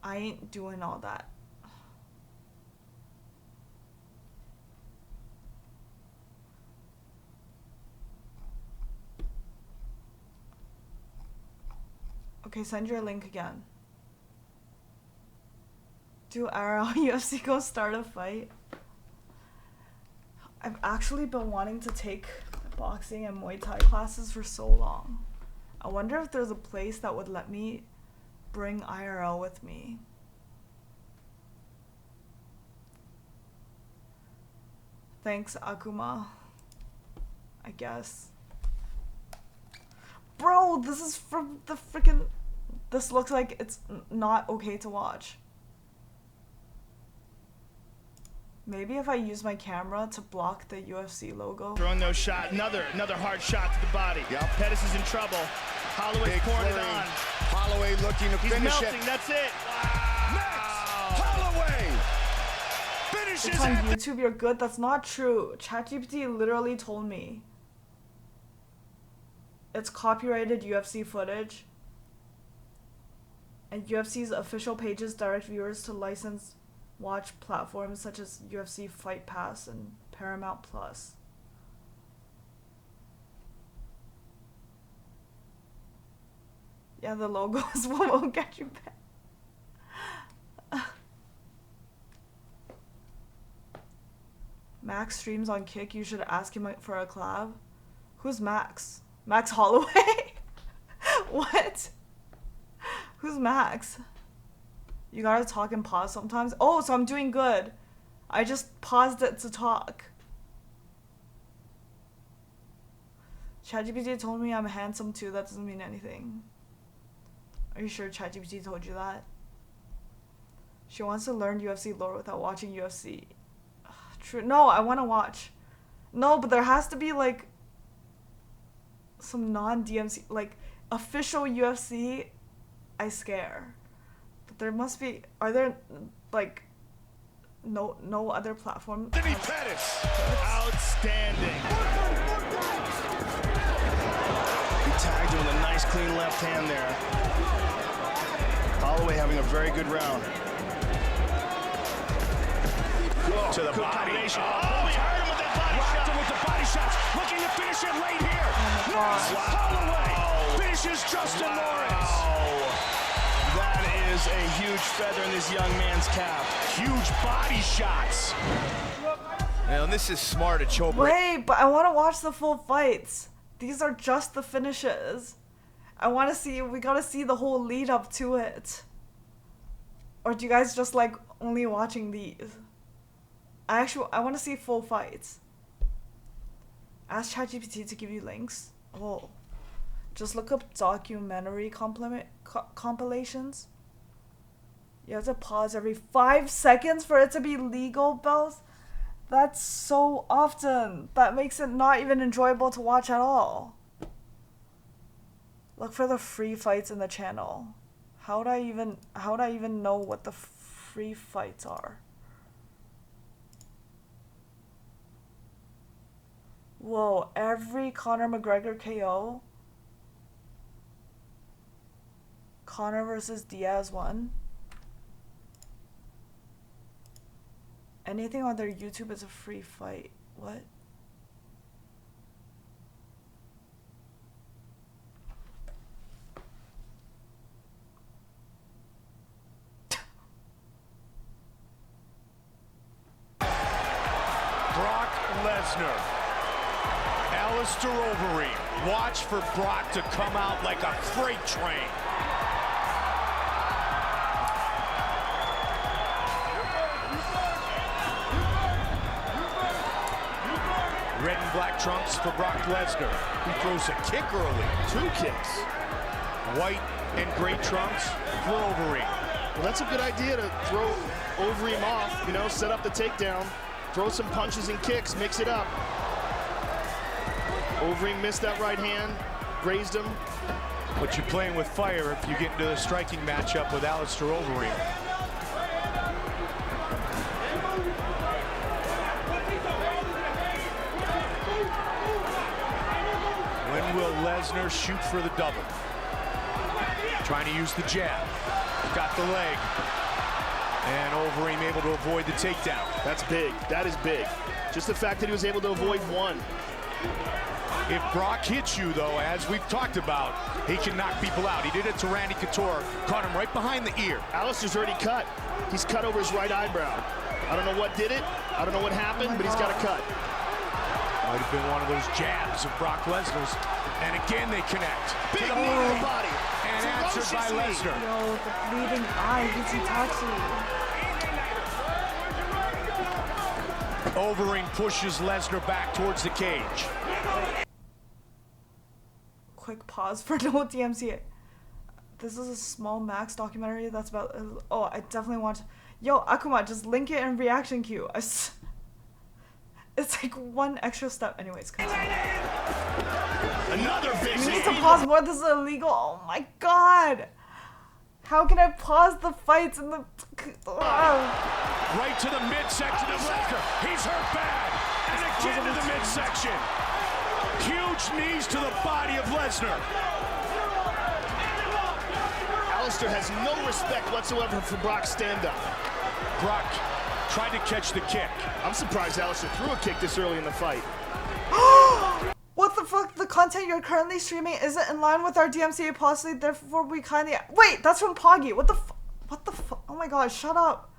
I ain't doing all that. Okay, send your link again. Do IRL UFC go start a fight? I've actually been wanting to take boxing and Muay Thai classes for so long. I wonder if there's a place that would let me bring IRL with me. Thanks, Akuma. I guess. Bro, this is from the freaking... This looks like it's not okay to watch. Maybe if I use my camera to block the UFC logo. Throwing those shots. Another hard shot to the body. Yep. Pettis is in trouble. Holloway's pouring it on. Holloway looking to finish melting. it. That's it. Wow. Next, Holloway finishes it's on YouTube, you're good. That's not true. ChatGPT literally told me. It's copyrighted UFC footage. And UFC's official pages direct viewers to licensed watch platforms such as UFC Fight Pass and Paramount Plus. Yeah, the logo is what won't get you back. Max streams on Kick. You should ask him for a collab. Who's Max? Max Holloway? What? Who's Max? You gotta talk and pause sometimes. Oh, so I'm doing good. I just paused it to talk. ChatGPT told me I'm handsome too. That doesn't mean anything. Are you sure ChatGPT told you that? She wants to learn UFC lore without watching UFC. Ugh, true. No, I want to watch. No, but there has to be like some non-DMC, like official UFC. I scare. But there must be. Are there like no other platform? Anthony Pettis. Outstanding. He tagged him with a nice clean left hand there. Holloway having a very good round. Whoa, To the good body. combination. Oh, he hurt him with that body Rocked shot. him with the body shots. Looking to finish it late here. Oh my Nice. God. Holloway finishes Justin Lawrence. That is a huge feather in this young man's cap. Huge body shots. Now this is smart at Chopra. Wait, but I want to watch the full fights. These are just the finishes. I want to see. We gotta see the whole lead up to it. Or do you guys just like only watching these? I want to see full fights. Ask ChatGPT to give you links. Oh, just look up documentary compilations. You have to pause every 5 seconds for it to be legal, Bells. That's so often. That makes it not even enjoyable to watch at all. Look for the free fights in the channel. How would I even know what the free fights are? Whoa, every Conor McGregor KO. Conor versus Diaz 1. Anything on their YouTube is a free fight. What? Brock Lesnar. Alistair Overeem. Watch for Brock to come out like a freight train. black trunks for Brock Lesnar. He throws a kick early. 2 kicks. White and gray trunks for Overeem. Well, that's a good idea to throw Overeem off, you know, set up the takedown, throw some punches and kicks, mix it up. Overeem missed that right hand, grazed him. But you're playing with fire if you get into a striking matchup with Alistair Overeem. When will Lesnar shoot for the double? Trying to use the jab. Got the leg. And Overeem able to avoid the takedown. That's big. That is big. Just the fact that he was able to avoid one. If Brock hits you, though, as we've talked about, he can knock people out. He did it to Randy Couture. Caught him right behind the ear. Alistair's already cut. He's cut over his right eyebrow. I don't know what did it. I don't know what happened, but he's got a cut. Might have been one of those jabs of Brock Lesnar's. And again, they connect. Big knee to the body. And answered by Lesnar. Yo, the bleeding eye, Hitachi. Overeem pushes Lesnar back towards the cage. Quick pause for no DMCA. This is a small Max documentary that's about. Oh, I definitely want. Yo, Akuma, just link it in reaction queue. It's like one extra step. Anyways, continue. Another big We need to pause more. This is illegal. Oh my god. How can I pause the fights in the? Right to the midsection of Lesnar. He's hurt bad. And again to the midsection. Huge knees to the body of Lesnar. Alistair has no respect whatsoever for Brock's stand-up. Brock tried to catch the kick. I'm surprised Alistair threw a kick this early in the fight. What the fuck? The content you're currently streaming isn't in line with our DMCA policy, therefore we kindly... Wait, that's from Poggy. What the fuck? Oh my god, shut up.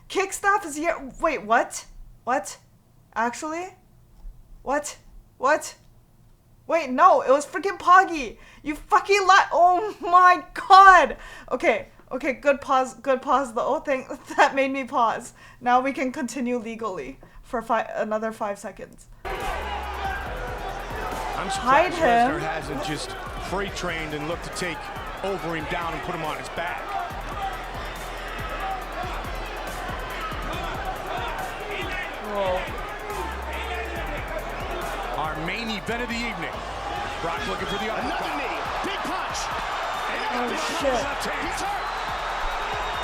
Kickstaff is here. Wait, what? What? Actually? What? What? Wait, no, it was freaking Poggy. You fucking oh my god. Okay, good pause. The whole thing that made me pause. Now we can continue legally for another 5 seconds. I'm Hide surprised him. Lesnar hasn't just freight trained and looked to take Overeem down and put him on his back. Whoa. Our main event of the evening. Brock looking for the Another uppercut. knee. Big punch. Oh shit. He's hurt.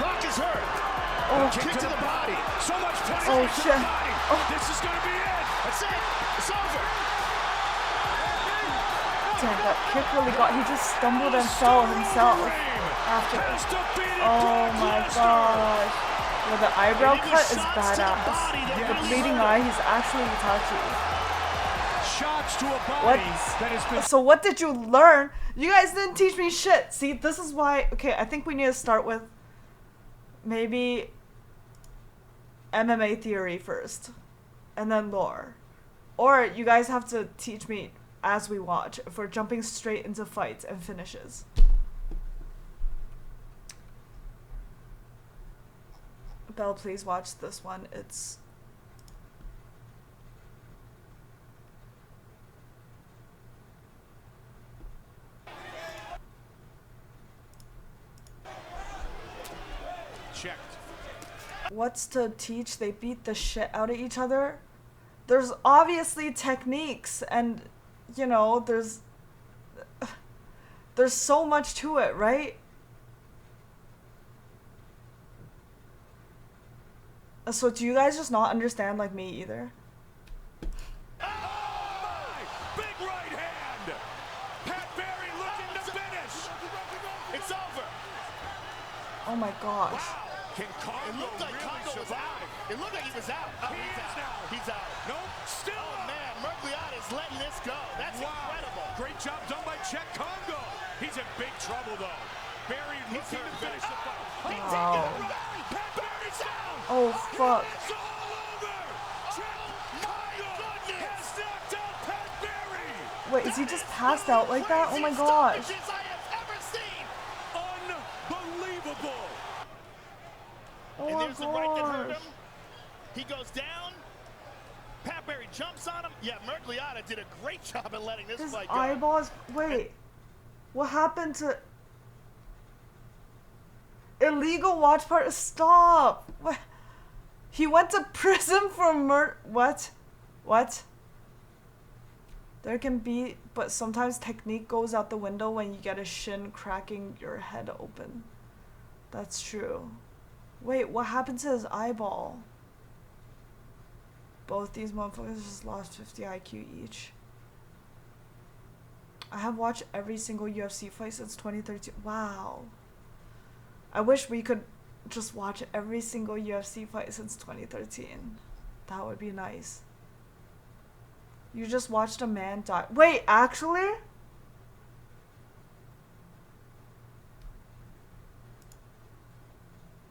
Brock is hurt. Oh, Kick to the body. So much punch Oh, to the shit. body. Oh. This is going to be it. That's it. It's over. damn, that kick really got. He just stumbled and fell himself after. Oh my gosh. Well, the eyebrow cut is badass. The bleeding eye, he's actually Itachi. Shots to a body What? that has been... So what did you learn? You guys didn't teach me shit. See, this is why. Okay, I think we need to start with maybe MMA theory first, and then lore. Or you guys have to teach me as we watch if we're jumping straight into fights and finishes. Belle, please watch this one. It's... checked. What's to teach? They beat the shit out of each other. There's obviously techniques, and you know, there's so much to it, right? So do you guys just not understand like me either? Oh my! Big right hand! Pat Barry looking to finish! It's over. Oh my gosh. Can It Congo looked like really Congo was out. survive? It looked like he was out. Oh, He is now. He's out. Nope, still Oh man, Mergliata's letting this go. That's incredible. Great job done by Czech Congo. He's in big trouble though. Barry looking to finish the fight. Wow. Pat Barry's down. Oh fuck. It's all over. Czech Congo has knocked out Pat Barry. Wait, is he just passed out like that? Oh my gosh. Stoppages I have ever seen. Unbelievable. Oh And my there's the right that hurt gosh. him. He goes down. Pat Barry jumps on him. Yeah, Mergliata did a great job at letting this His fight go. eyeballs. Wait, what happened to illegal watch party? Stop. What? He went to prison for murder. What? What? There can be, but sometimes technique goes out the window when you get a shin cracking your head open. That's true. Wait, what happened to his eyeball? Both these motherfuckers just lost 50 IQ each. I have watched every single UFC fight since 2013. Wow. I wish we could just watch every single UFC fight since 2013. That would be nice. You just watched a man die. Wait, actually?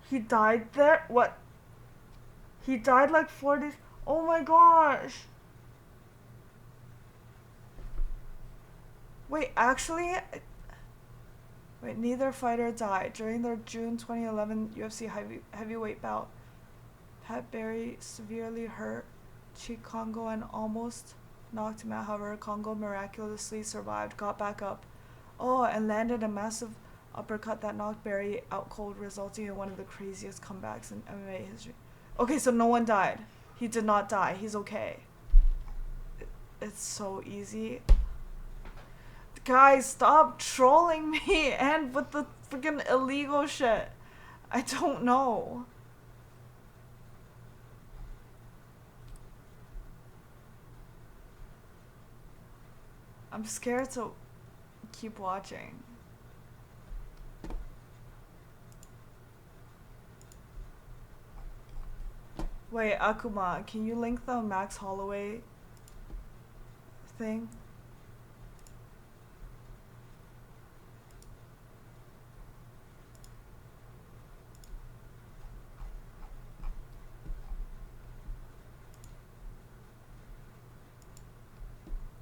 He died there? What? He died like 4 days. Oh my gosh. Wait, actually? Wait, neither fighter died. During their June 2011 UFC heavyweight bout, Pat Barry severely hurt Cheek Congo and almost knocked him out. However, Congo miraculously survived, got back up, and landed a massive uppercut that knocked Barry out cold, resulting in one of the craziest comebacks in MMA history. Okay, so no one died. He did not die. He's okay. It's so easy. Guys, stop trolling me and with the freaking illegal shit. I don't know. I'm scared to keep watching. Wait, Akuma, can you link the Max Holloway thing?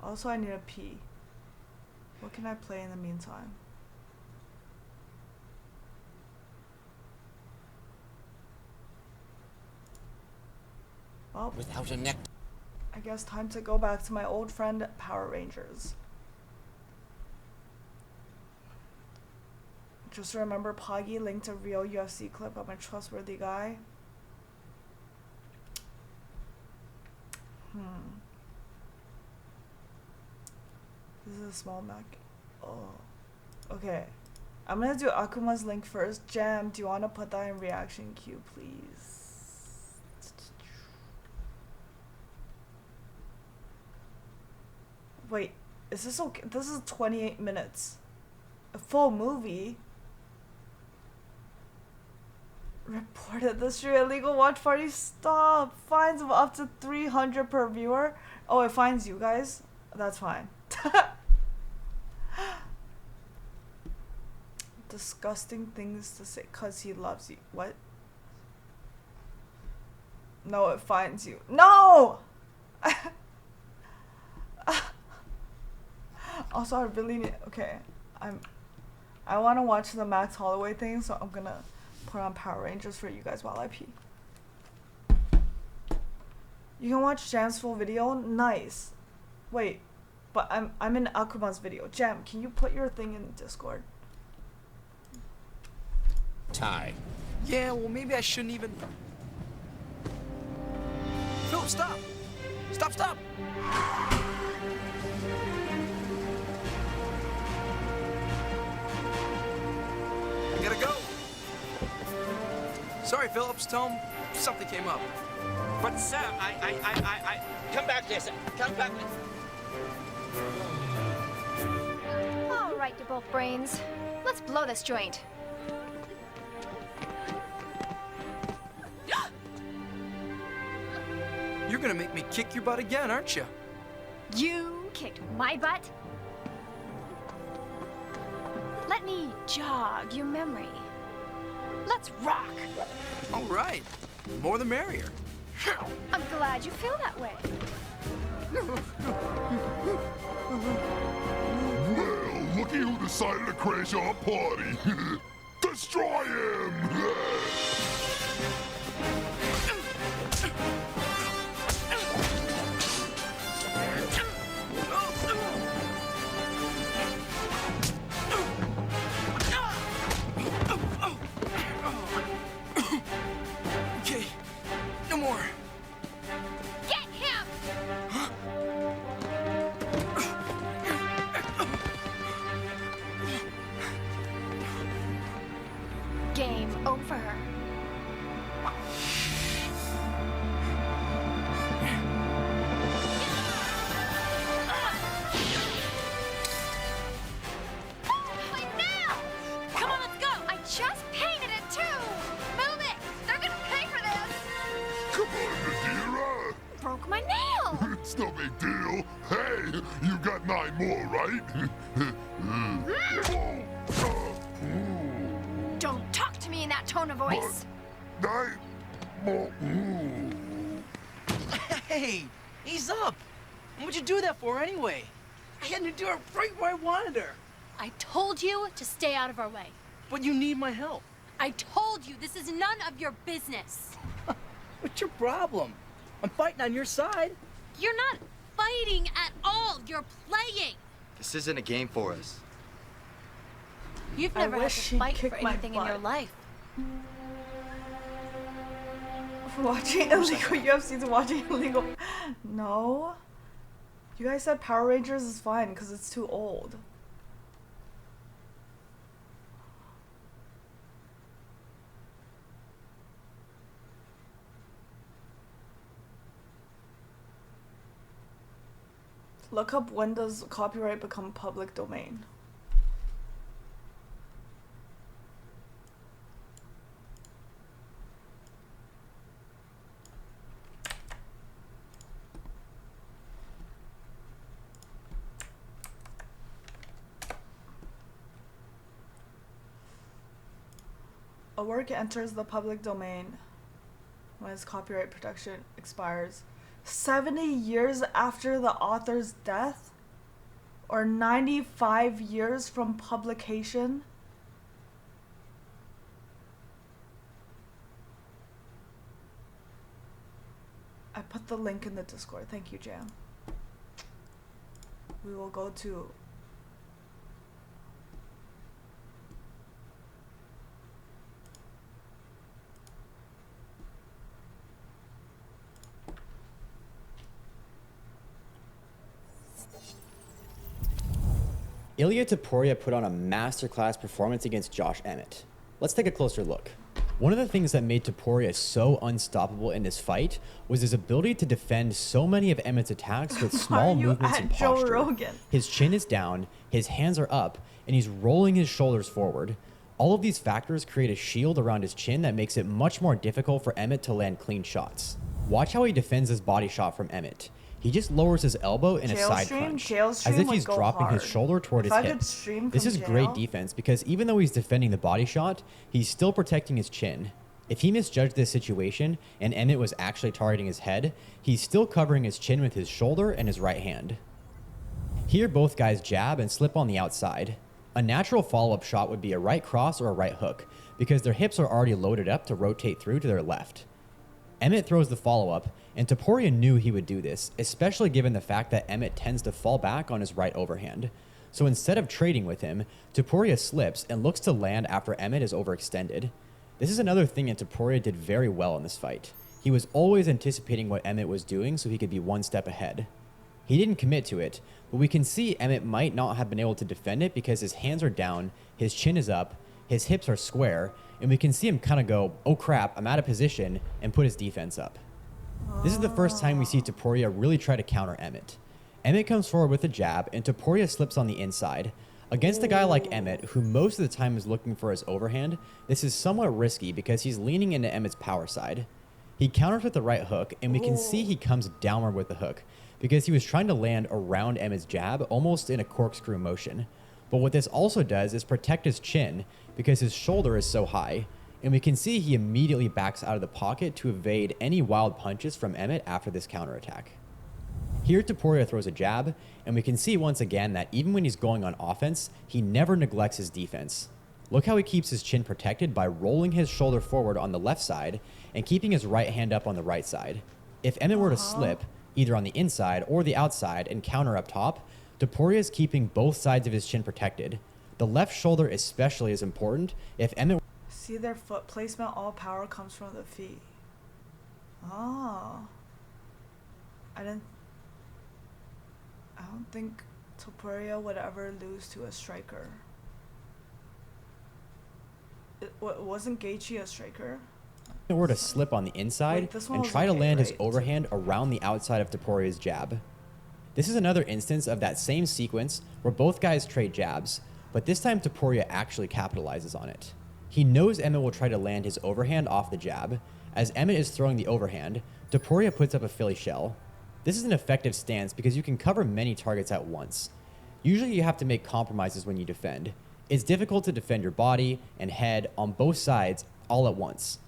Also, I need a pee. What can I play in the meantime? Well, Without a neck. I guess time to go back to my old friend Power Rangers. Just remember, Poggy linked a real UFC clip of a trustworthy guy. This is a small Mac. Oh. Okay. I'm gonna do Akuma's link first. Jam, do you wanna put that in reaction queue, please? Wait, is this okay? This is 28 minutes. A full movie? Reported this year illegal watch party. Stop. Fines of up to 300 per viewer. Oh, it fines you guys? That's fine. Disgusting things to say, cause he loves you. What? No, it fines you. No! Also, I really need, okay, I want to watch the Max Holloway thing, so I'm gonna put on Power Rangers for you guys while I pee. You can watch Jam's full video. Nice. Wait, but I'm in Akuma's video. Jam, can you put your thing in Discord? Tie. Yeah, well, maybe I shouldn't even... Philip, stop! Stop, stop! I gotta go. Sorry, Phillips. Tell him something came up. But sir, I come back here, sir. Come back. All right, you both brains. Let's blow this joint. You're gonna make me kick your butt again, aren't you? You kicked my butt? Let me jog your memory. Let's rock. All right. More the merrier. I'm glad you feel that way. Well, looky who decided to crash our party. Destroy him! Game over. My nail! Come on, let's go! I just painted it too! Move it! They're gonna pay for this! Come on, Nadira. Broke my nail! It's no big deal. Hey, you got 9 more, right? Don't talk to me in that tone of voice! 9 more. Hey, ease up. What'd you do that for anyway? I had to do her right where I wanted her. I told you to stay out of our way. But you need my help. I told you this is none of your business. What's your problem? I'm fighting on your side. You're not fighting at all. You're playing. This isn't a game for us. You've I never had wish to he'd fight kick for my anything in your butt. life. Watching illegal UFC to watching illegal. No. You guys said Power Rangers is fine because it's too old. Look up when does copyright become public domain. A work enters the public domain when its copyright protection expires 70 years after the author's death or 95 years from publication. I put the link in the Discord. Thank you, Jam. We will go to Ilia Topuria put on a masterclass performance against Josh Emmett. Let's take a closer look. One of the things that made Topuria so unstoppable in this fight was his ability to defend so many of Emmett's attacks with small movements and Joe posture. Rogan? His chin is down, his hands are up, and he's rolling his shoulders forward. All of these factors create a shield around his chin that makes it much more difficult for Emmett to land clean shots. Watch how he defends his body shot from Emmett. He just lowers his elbow in a side crunch, as if he's dropping his shoulder toward his hip. This is great defense because even though he's defending the body shot, he's still protecting his chin. If he misjudged this situation and Emmett was actually targeting his head, he's still covering his chin with his shoulder and his right hand. Here both guys jab and slip on the outside. A natural follow-up shot would be a right cross or a right hook because their hips are already loaded up to rotate through to their left. Emmett throws the follow-up, and Topuria knew he would do this, especially given the fact that Emmett tends to fall back on his right overhand. So instead of trading with him, Topuria slips and looks to land after Emmett is overextended. This is another thing that Topuria did very well in this fight. He was always anticipating what Emmett was doing so he could be one step ahead. He didn't commit to it, but we can see Emmett might not have been able to defend it because his hands are down, his chin is up, his hips are square, and we can see him kind of go, oh crap, I'm out of position, and put his defense up. This is the first time we see Topuria really try to counter Emmett. Emmett comes forward with a jab, and Topuria slips on the inside. Against a guy like Emmett, who most of the time is looking for his overhand, this is somewhat risky because he's leaning into Emmett's power side. He counters with the right hook, and we can see he comes downward with the hook because he was trying to land around Emmett's jab almost in a corkscrew motion. But what this also does is protect his chin because his shoulder is so high, and we can see he immediately backs out of the pocket to evade any wild punches from Emmett after this counterattack. Here Topuria throws a jab, and we can see once again that even when he's going on offense, he never neglects his defense. Look how he keeps his chin protected by rolling his shoulder forward on the left side and keeping his right hand up on the right side. If Emmett were to slip, either on the inside or the outside and counter up top, Topuria is keeping both sides of his chin protected. The left shoulder especially is important if Emmett... See their foot placement, all power comes from the feet. Oh. I didn't... I don't think Topuria would ever lose to a striker. Wasn't Gaethje a striker? Or to slip on the inside and try to land his overhand around the outside of Topuria's jab. This is another instance of that same sequence where both guys trade jabs, but this time Topuria actually capitalizes on it. He knows Emmett will try to land his overhand off the jab. As Emmett is throwing the overhand, Topuria puts up a Philly shell. This is an effective stance because you can cover many targets at once. Usually you have to make compromises when you defend. It's difficult to defend your body and head on both sides all at once.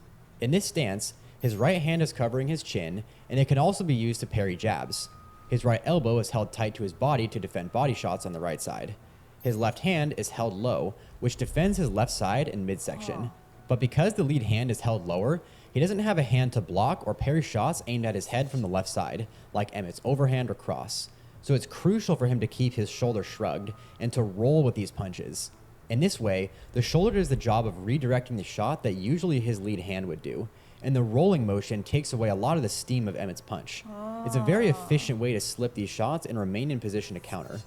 In this stance, his right hand is covering his chin, and it can also be used to parry jabs. His right elbow is held tight to his body to defend body shots on the right side. His left hand is held low, which defends his left side and midsection. But because the lead hand is held lower, he doesn't have a hand to block or parry shots aimed at his head from the left side, like Emmett's overhand or cross. So it's crucial for him to keep his shoulder shrugged and to roll with these punches. In this way, the shoulder does the job of redirecting the shot that usually his lead hand would do, and the rolling motion takes away a lot of the steam of Emmett's punch. It's a very efficient way to slip these shots and remain in position to counter.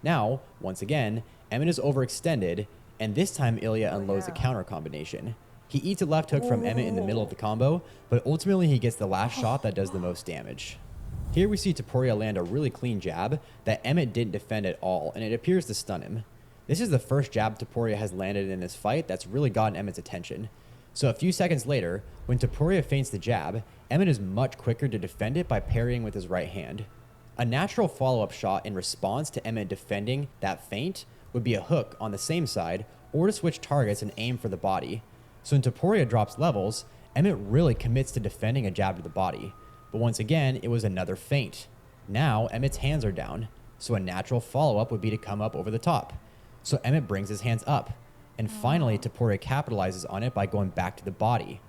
Now, once again, Emmett is overextended, and this time Ilya unloads a counter combination. He eats a left hook from Emmett in the middle of the combo, but ultimately he gets the last shot that does the most damage. Here we see Topuria land a really clean jab that Emmett didn't defend at all, and it appears to stun him. This is the first jab Topuria has landed in this fight that's really gotten Emmett's attention. So a few seconds later, when Topuria feints the jab, Emmett is much quicker to defend it by parrying with his right hand. A natural follow-up shot in response to Emmett defending that feint would be a hook on the same side, or to switch targets and aim for the body. So when Topuria drops levels, Emmett really commits to defending a jab to the body. But once again, it was another feint. Now Emmett's hands are down, so a natural follow-up would be to come up over the top. So Emmett brings his hands up, and finally Topuria capitalizes on it by going back to the body.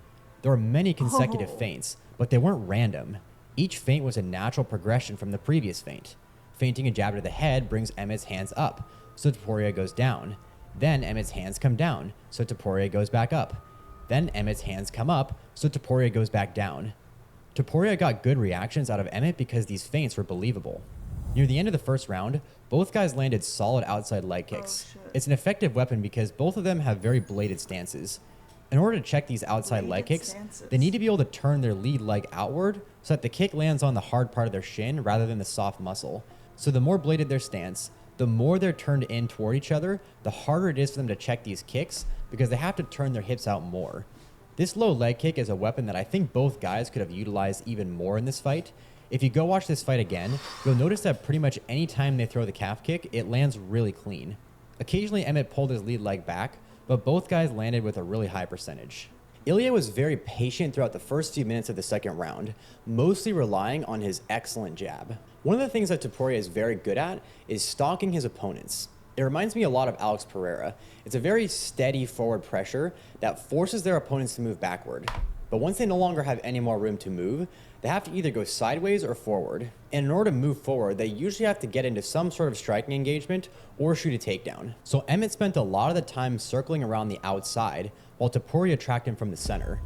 There were many consecutive feints, but they weren't random. Each feint was a natural progression from the previous feint. Feinting a jab to the head brings Emmett's hands up, so Topuria goes down. Then Emmett's hands come down, so Topuria goes back up. Then Emmett's hands come up, so Topuria goes back down. Topuria got good reactions out of Emmett because these feints were believable. Near the end of the first round, both guys landed solid outside leg kicks. It's an effective weapon because both of them have very bladed stances. In order to check these outside leg kicks, they need to be able to turn their lead leg outward so that the kick lands on the hard part of their shin rather than the soft muscle. So the more bladed their stance, the more they're turned in toward each other, the harder it is for them to check these kicks because they have to turn their hips out more. This low leg kick is a weapon that I think both guys could have utilized even more in this fight. If you go watch this fight again, you'll notice that pretty much any time they throw the calf kick, it lands really clean. Occasionally Emmett pulled his lead leg back, but both guys landed with a really high percentage. Ilya was very patient throughout the first few minutes of the second round, mostly relying on his excellent jab. One of the things that Topuria is very good at is stalking his opponents. It reminds me a lot of Alex Pereira. It's a very steady forward pressure that forces their opponents to move backward. But once they no longer have any more room to move, they have to either go sideways or forward. And in order to move forward, they usually have to get into some sort of striking engagement or shoot a takedown. So Emmett spent a lot of the time circling around the outside while Topuria tracked him from the center.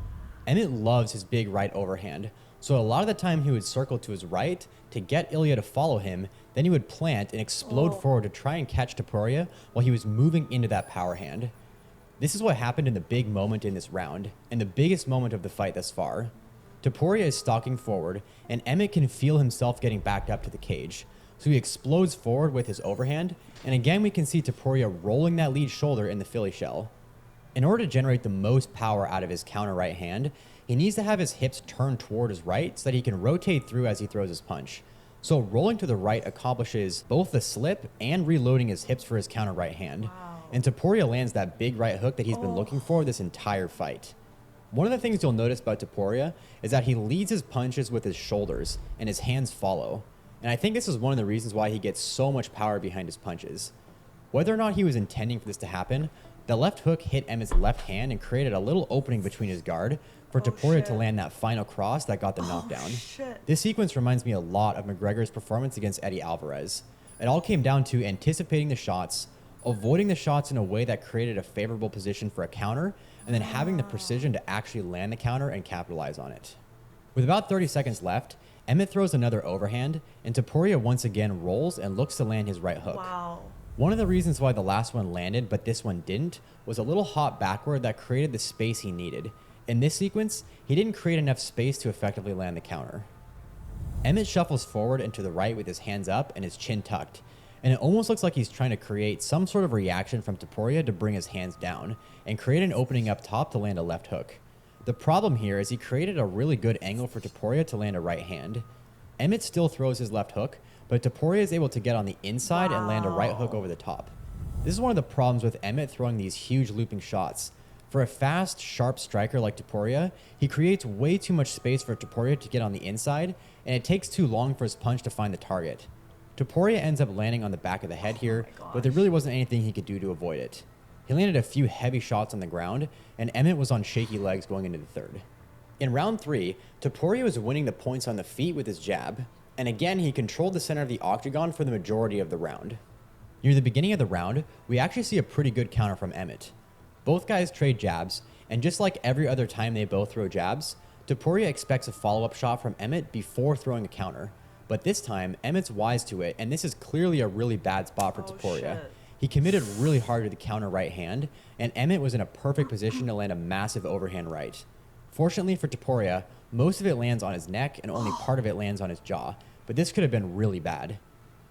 Emmett loves his big right overhand, so a lot of the time he would circle to his right to get Ilya to follow him, then he would plant and explode forward to try and catch Topuria while he was moving into that power hand. This is what happened in the big moment in this round, and the biggest moment of the fight thus far. Topuria is stalking forward, and Emmett can feel himself getting backed up to the cage, so he explodes forward with his overhand, and again we can see Topuria rolling that lead shoulder in the Philly shell. In order to generate the most power out of his counter right hand, he needs to have his hips turned toward his right so that he can rotate through as he throws his punch. So rolling to the right accomplishes both the slip and reloading his hips for his counter right hand. And Topuria lands that big right hook that he's been looking for this entire fight. One of the things you'll notice about Topuria is that he leads his punches with his shoulders and his hands follow. And I think this is one of the reasons why he gets so much power behind his punches. Whether or not he was intending for this to happen, the left hook hit Emmett's left hand and created a little opening between his guard for Topuria to land that final cross that got the knockdown. This sequence reminds me a lot of McGregor's performance against Eddie Alvarez. It all came down to anticipating the shots, avoiding the shots in a way that created a favorable position for a counter, and then having the precision to actually land the counter and capitalize on it. With about 30 seconds left, Emmett throws another overhand, and Topuria once again rolls and looks to land his right hook. Wow. One of the reasons why the last one landed but this one didn't was a little hop backward that created the space he needed. In this sequence, he didn't create enough space to effectively land the counter. Emmett shuffles forward and to the right with his hands up and his chin tucked, and it almost looks like he's trying to create some sort of reaction from Topuria to bring his hands down and create an opening up top to land a left hook. The problem here is he created a really good angle for Topuria to land a right hand. Emmett still throws his left hook, but Topuria is able to get on the inside and land a right hook over the top. This is one of the problems with Emmett throwing these huge looping shots. For a fast, sharp striker like Topuria, he creates way too much space for Topuria to get on the inside, and it takes too long for his punch to find the target. Topuria ends up landing on the back of the head here, but there really wasn't anything he could do to avoid it. He landed a few heavy shots on the ground, and Emmett was on shaky legs going into the third. In round 3, Topuria was winning the points on the feet with his jab, and again he controlled the center of the octagon for the majority of the round. Near the beginning of the round, we actually see a pretty good counter from Emmett. Both guys trade jabs, and just like every other time they both throw jabs, Topuria expects a follow-up shot from Emmett before throwing a counter. But this time, Emmett's wise to it, and this is clearly a really bad spot for Topuria. He committed really hard to the counter right hand, and Emmett was in a perfect position to land a massive overhand right. Fortunately for Topuria, most of it lands on his neck and only part of it lands on his jaw, but this could have been really bad.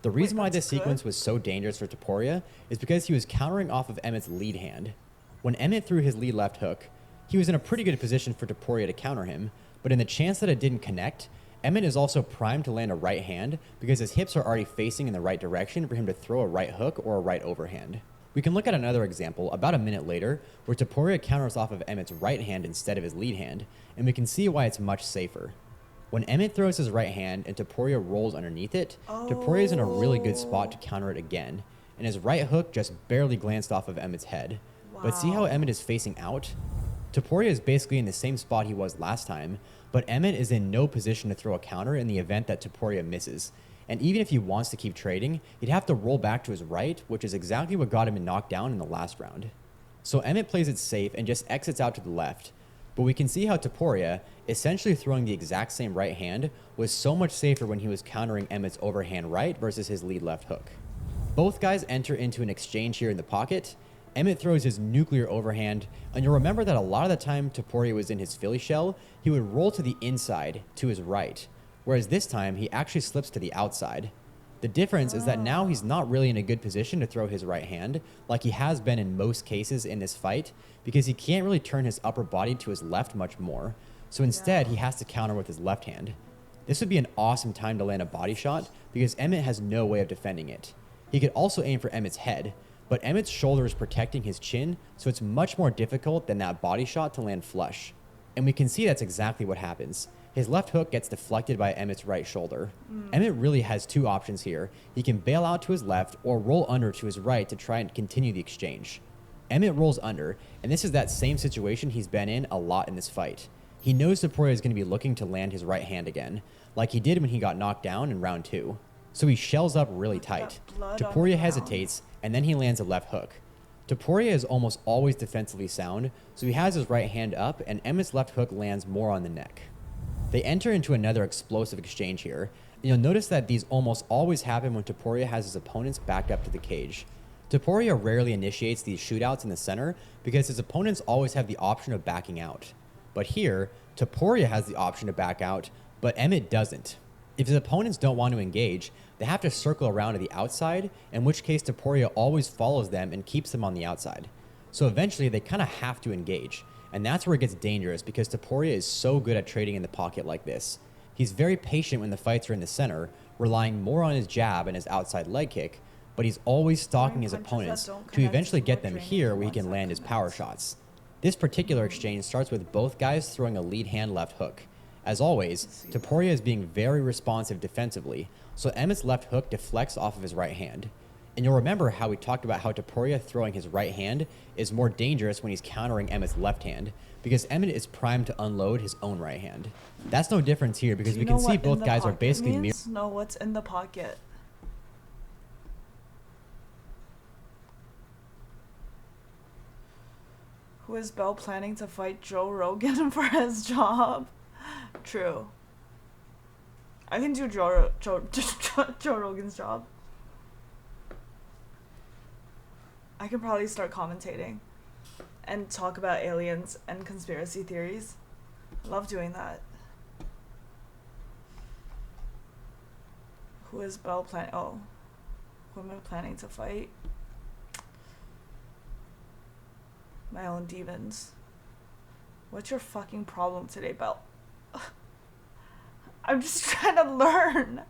The reason why this sequence was so dangerous for Topuria is because he was countering off of Emmett's lead hand. When Emmett threw his lead left hook, he was in a pretty good position for Topuria to counter him, but in the chance that it didn't connect, Emmett is also primed to land a right hand because his hips are already facing in the right direction for him to throw a right hook or a right overhand. We can look at another example about a minute later where Topuria counters off of Emmett's right hand instead of his lead hand, and we can see why it's much safer. When Emmett throws his right hand and Topuria rolls underneath it, Topuria is in a really good spot to counter it again, and his right hook just barely glanced off of Emmett's head. But see how Emmett is facing out? Topuria is basically in the same spot he was last time, but Emmett is in no position to throw a counter in the event that Topuria misses. And even if he wants to keep trading, he'd have to roll back to his right, which is exactly what got him knocked down in the last round. So Emmett plays it safe and just exits out to the left. But we can see how Topuria, essentially throwing the exact same right hand, was so much safer when he was countering Emmett's overhand right versus his lead left hook. Both guys enter into an exchange here in the pocket. Emmett throws his nuclear overhand, and you'll remember that a lot of the time Topuria was in his Philly shell, he would roll to the inside, to his right, whereas this time he actually slips to the outside. The difference is that now he's not really in a good position to throw his right hand, like he has been in most cases in this fight, because he can't really turn his upper body to his left much more, so instead he has to counter with his left hand. This would be an awesome time to land a body shot, because Emmett has no way of defending it. He could also aim for Emmett's head, but Emmett's shoulder is protecting his chin, so it's much more difficult than that body shot to land flush. And we can see that's exactly what happens. His left hook gets deflected by Emmett's right shoulder. Emmett really has two options here. He can bail out to his left or roll under to his right to try and continue the exchange. Emmett rolls under, and this is that same situation he's been in a lot in this fight. He knows Topuria is going to be looking to land his right hand again, like he did when he got knocked down in round 2. So he shells up really tight. Topuria hesitates, and then he lands a left hook. Topuria is almost always defensively sound, so he has his right hand up, and Emmett's left hook lands more on the neck. They enter into another explosive exchange here, and you'll notice that these almost always happen when Topuria has his opponents backed up to the cage. Topuria rarely initiates these shootouts in the center because his opponents always have the option of backing out. But here, Topuria has the option to back out, but Emmett doesn't. If his opponents don't want to engage, they have to circle around to the outside, in which case Topuria always follows them and keeps them on the outside. So eventually they kind of have to engage, and that's where it gets dangerous because Topuria is so good at trading in the pocket like this. He's very patient when the fights are in the center, relying more on his jab and his outside leg kick, but he's always stalking his opponents to eventually get them here where he can land his power shots. This particular exchange starts with both guys throwing a lead hand left hook. As always, Topuria is being very responsive defensively, so Emmett's left hook deflects off of his right hand. And you'll remember how we talked about how Topuria throwing his right hand is more dangerous when he's countering Emmett's left hand, because Emmett is primed to unload his own right hand. That's no difference here because we can see both guys are basically know what's in the pocket. Who is Bell planning to fight Joe Rogan for his job? True. I can do Joe Rogan's job. I can probably start commentating and talk about aliens and conspiracy theories. I love doing that. Who is Bell planning? Oh, who am I planning to fight? My own demons. What's your fucking problem today, Bell? I'm just trying to learn.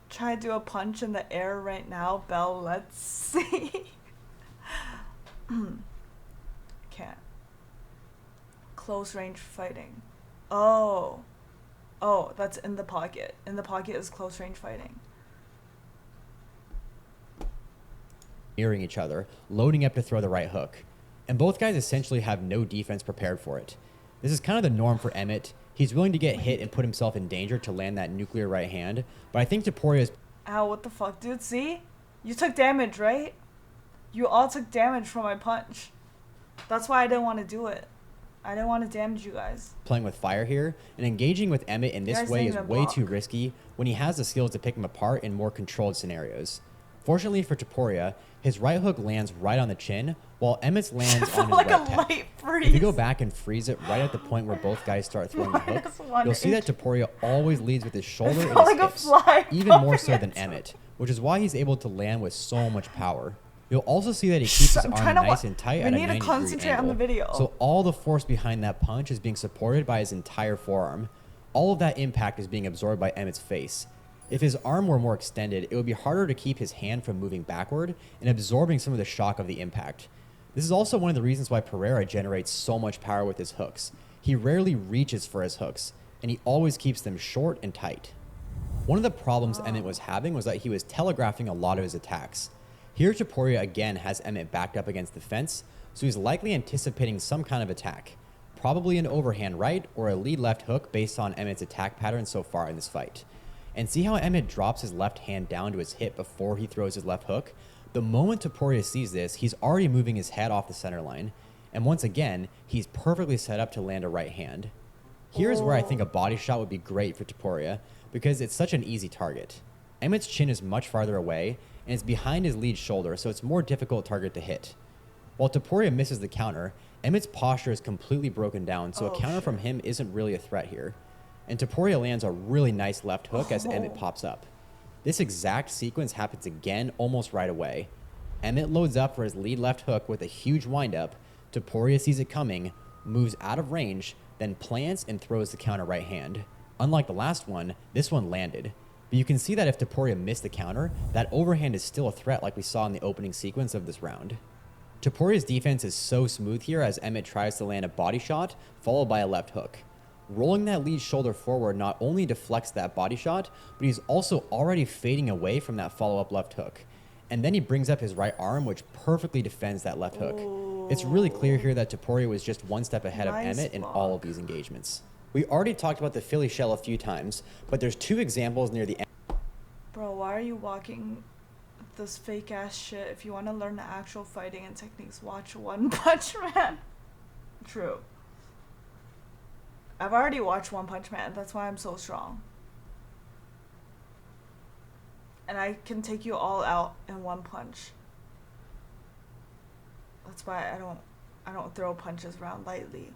Try to do a punch in the air right now, Bell. Let's see. Can't. Close range fighting. Oh. Oh, that's in the pocket. In the pocket is close range fighting. Nearing each other, loading up to throw the right hook. And both guys essentially have no defense prepared for it. This is kind of the norm for Emmett. He's willing to get hit and put himself in danger to land that nuclear right hand, but I think Topuria's... Ow, what the fuck, dude? See? You took damage, right? You all took damage from my punch. That's why I didn't want to do it. I didn't want to damage you guys. Playing with fire here, and engaging with Emmett in this way is way too risky when he has the skills to pick him apart in more controlled scenarios. Fortunately for Topuria, his right hook lands right on the chin, while Emmett's lands on his like right a pec. light freeze. If you go back and freeze it right at the point where both guys start throwing the hook, you'll see that Topuria always leads with his shoulder and his like hips, even more so than Emmett, which is why he's able to land with so much power. You'll also see that he keeps his arm nice and tight at a 90-degree angle. On the video. So all the force behind that punch is being supported by his entire forearm. All of that impact is being absorbed by Emmett's face. If his arm were more extended, it would be harder to keep his hand from moving backward and absorbing some of the shock of the impact. This is also one of the reasons why Pereira generates so much power with his hooks. He rarely reaches for his hooks, and he always keeps them short and tight. One of the problems Emmett was having was that he was telegraphing a lot of his attacks. Here Topuria again has Emmett backed up against the fence, so he's likely anticipating some kind of attack. Probably an overhand right or a lead left hook based on Emmett's attack pattern so far in this fight. And see how Emmett drops his left hand down to his hip before he throws his left hook? The moment Topuria sees this, he's already moving his head off the center line. And once again, he's perfectly set up to land a right hand. Here's where I think a body shot would be great for Topuria, because it's such an easy target. Emmett's chin is much farther away, and it's behind his lead shoulder, so it's a more difficult target to hit. While Topuria misses the counter, Emmett's posture is completely broken down, so a counter from him isn't really a threat here. And Topuria lands a really nice left hook as Emmett pops up. This exact sequence happens again almost right away. Emmett loads up for his lead left hook with a huge windup. Topuria sees it coming, moves out of range, then plants and throws the counter right hand. Unlike the last one, this one landed. But you can see that if Topuria missed the counter, that overhand is still a threat like we saw in the opening sequence of this round. Topuria's defense is so smooth here as Emmett tries to land a body shot, followed by a left hook. Rolling that lead shoulder forward not only deflects that body shot, but he's also already fading away from that follow-up left hook. And then he brings up his right arm, which perfectly defends that left hook. It's really clear here that Topuria was just one step ahead of Emmett in all of these engagements. We already talked about the Philly shell a few times, but there's two examples near the end. Bro, why are you walking this fake ass shit? If you want to learn the actual fighting and techniques, watch One Punch Man. True. I've already watched One Punch Man. That's why I'm so strong. And I can take you all out in one punch. That's why I don't throw punches around lightly.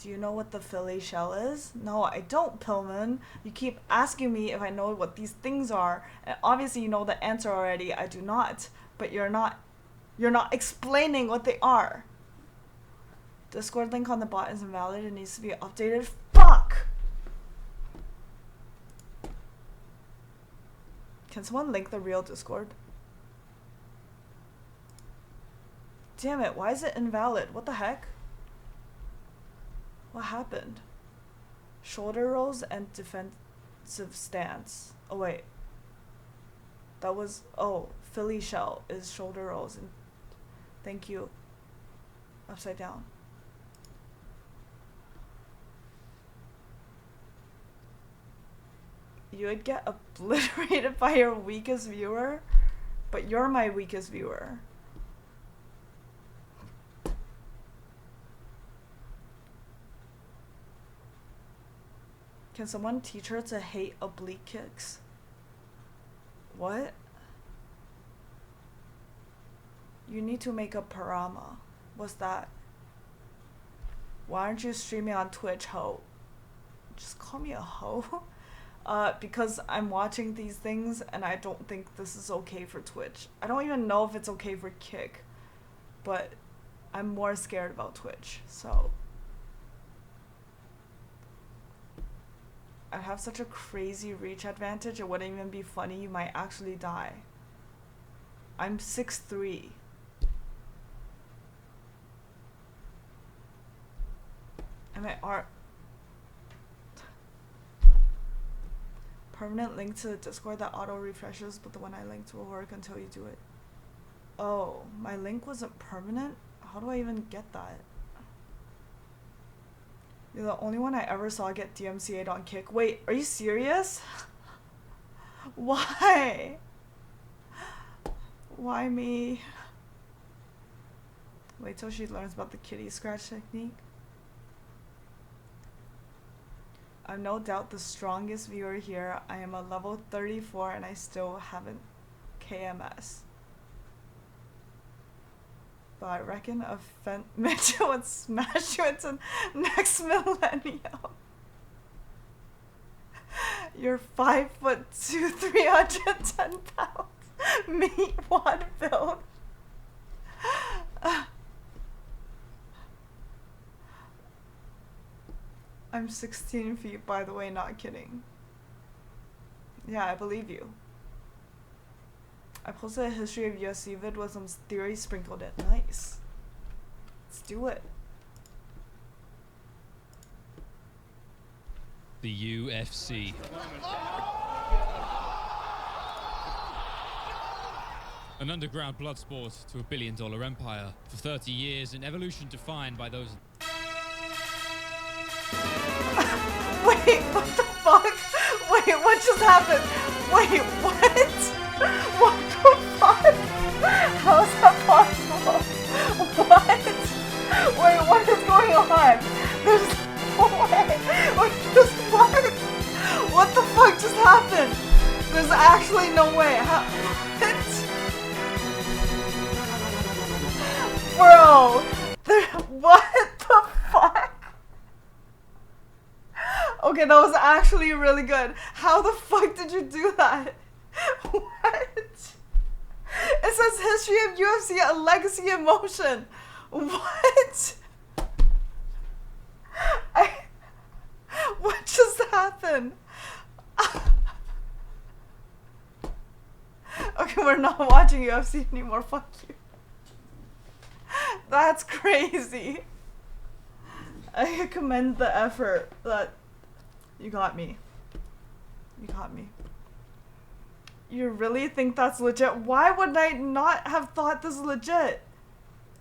Do you know what the Philly shell is? No, I don't, Pillman. You keep asking me if I know what these things are, and obviously you know the answer already. I do not, but you're not explaining what they are. Discord link on the bot is invalid. It needs to be updated. Fuck! Can someone link the real Discord? Damn it, why is it invalid? What the heck? What happened? Shoulder rolls and defensive stance. Oh wait. That was, oh, Philly shell is shoulder rolls and thank you. Upside down. You would get obliterated by your weakest viewer, but you're my weakest viewer. Can someone teach her to hate oblique kicks? What? You need to make a parama. What's that? Why aren't you streaming on Twitch, ho? Just call me a ho. Because I'm watching these things and I don't think this is okay for Twitch. I don't even know if it's okay for Kick, but I'm more scared about Twitch, so. I have such a crazy reach advantage, it wouldn't even be funny, you might actually die. I'm 6'3". And my art. Permanent link to the Discord that auto refreshes, but the one I linked will work until you do it. Oh, my link wasn't permanent? How do I even get that? You're the only one I ever saw get DMCA'd on Kick. Wait, are you serious? Why? Why me? Wait till she learns about the kitty scratch technique. I'm no doubt the strongest viewer here. I am a level 34 and I still haven't KMS. But I reckon a Mitchell would smash you into next millennium. You're 5'2", 310 pounds. Meat wad build. I'm 16 feet, by the way, not kidding. Yeah, I believe you. I posted a history of UFC vid with some theory sprinkled in. Nice. Let's do it. The UFC. An underground blood sport to $1 billion empire. For 30 years, an evolution defined by those... Wait, what the fuck? Wait, what just happened? Wait, what? What the fuck? How is that possible? What? Wait, what is going on? There's no way. What the fuck? What the fuck just happened? There's actually no way. How? Bro, what the fuck? Okay, that was actually really good. How the fuck did you do that? What? It says history of UFC, a legacy in motion. What? What just happened? Okay, we're not watching UFC anymore. Fuck you. That's crazy. I commend the effort. That you got me. You got me. You really think that's legit? Why would I not have thought this is legit?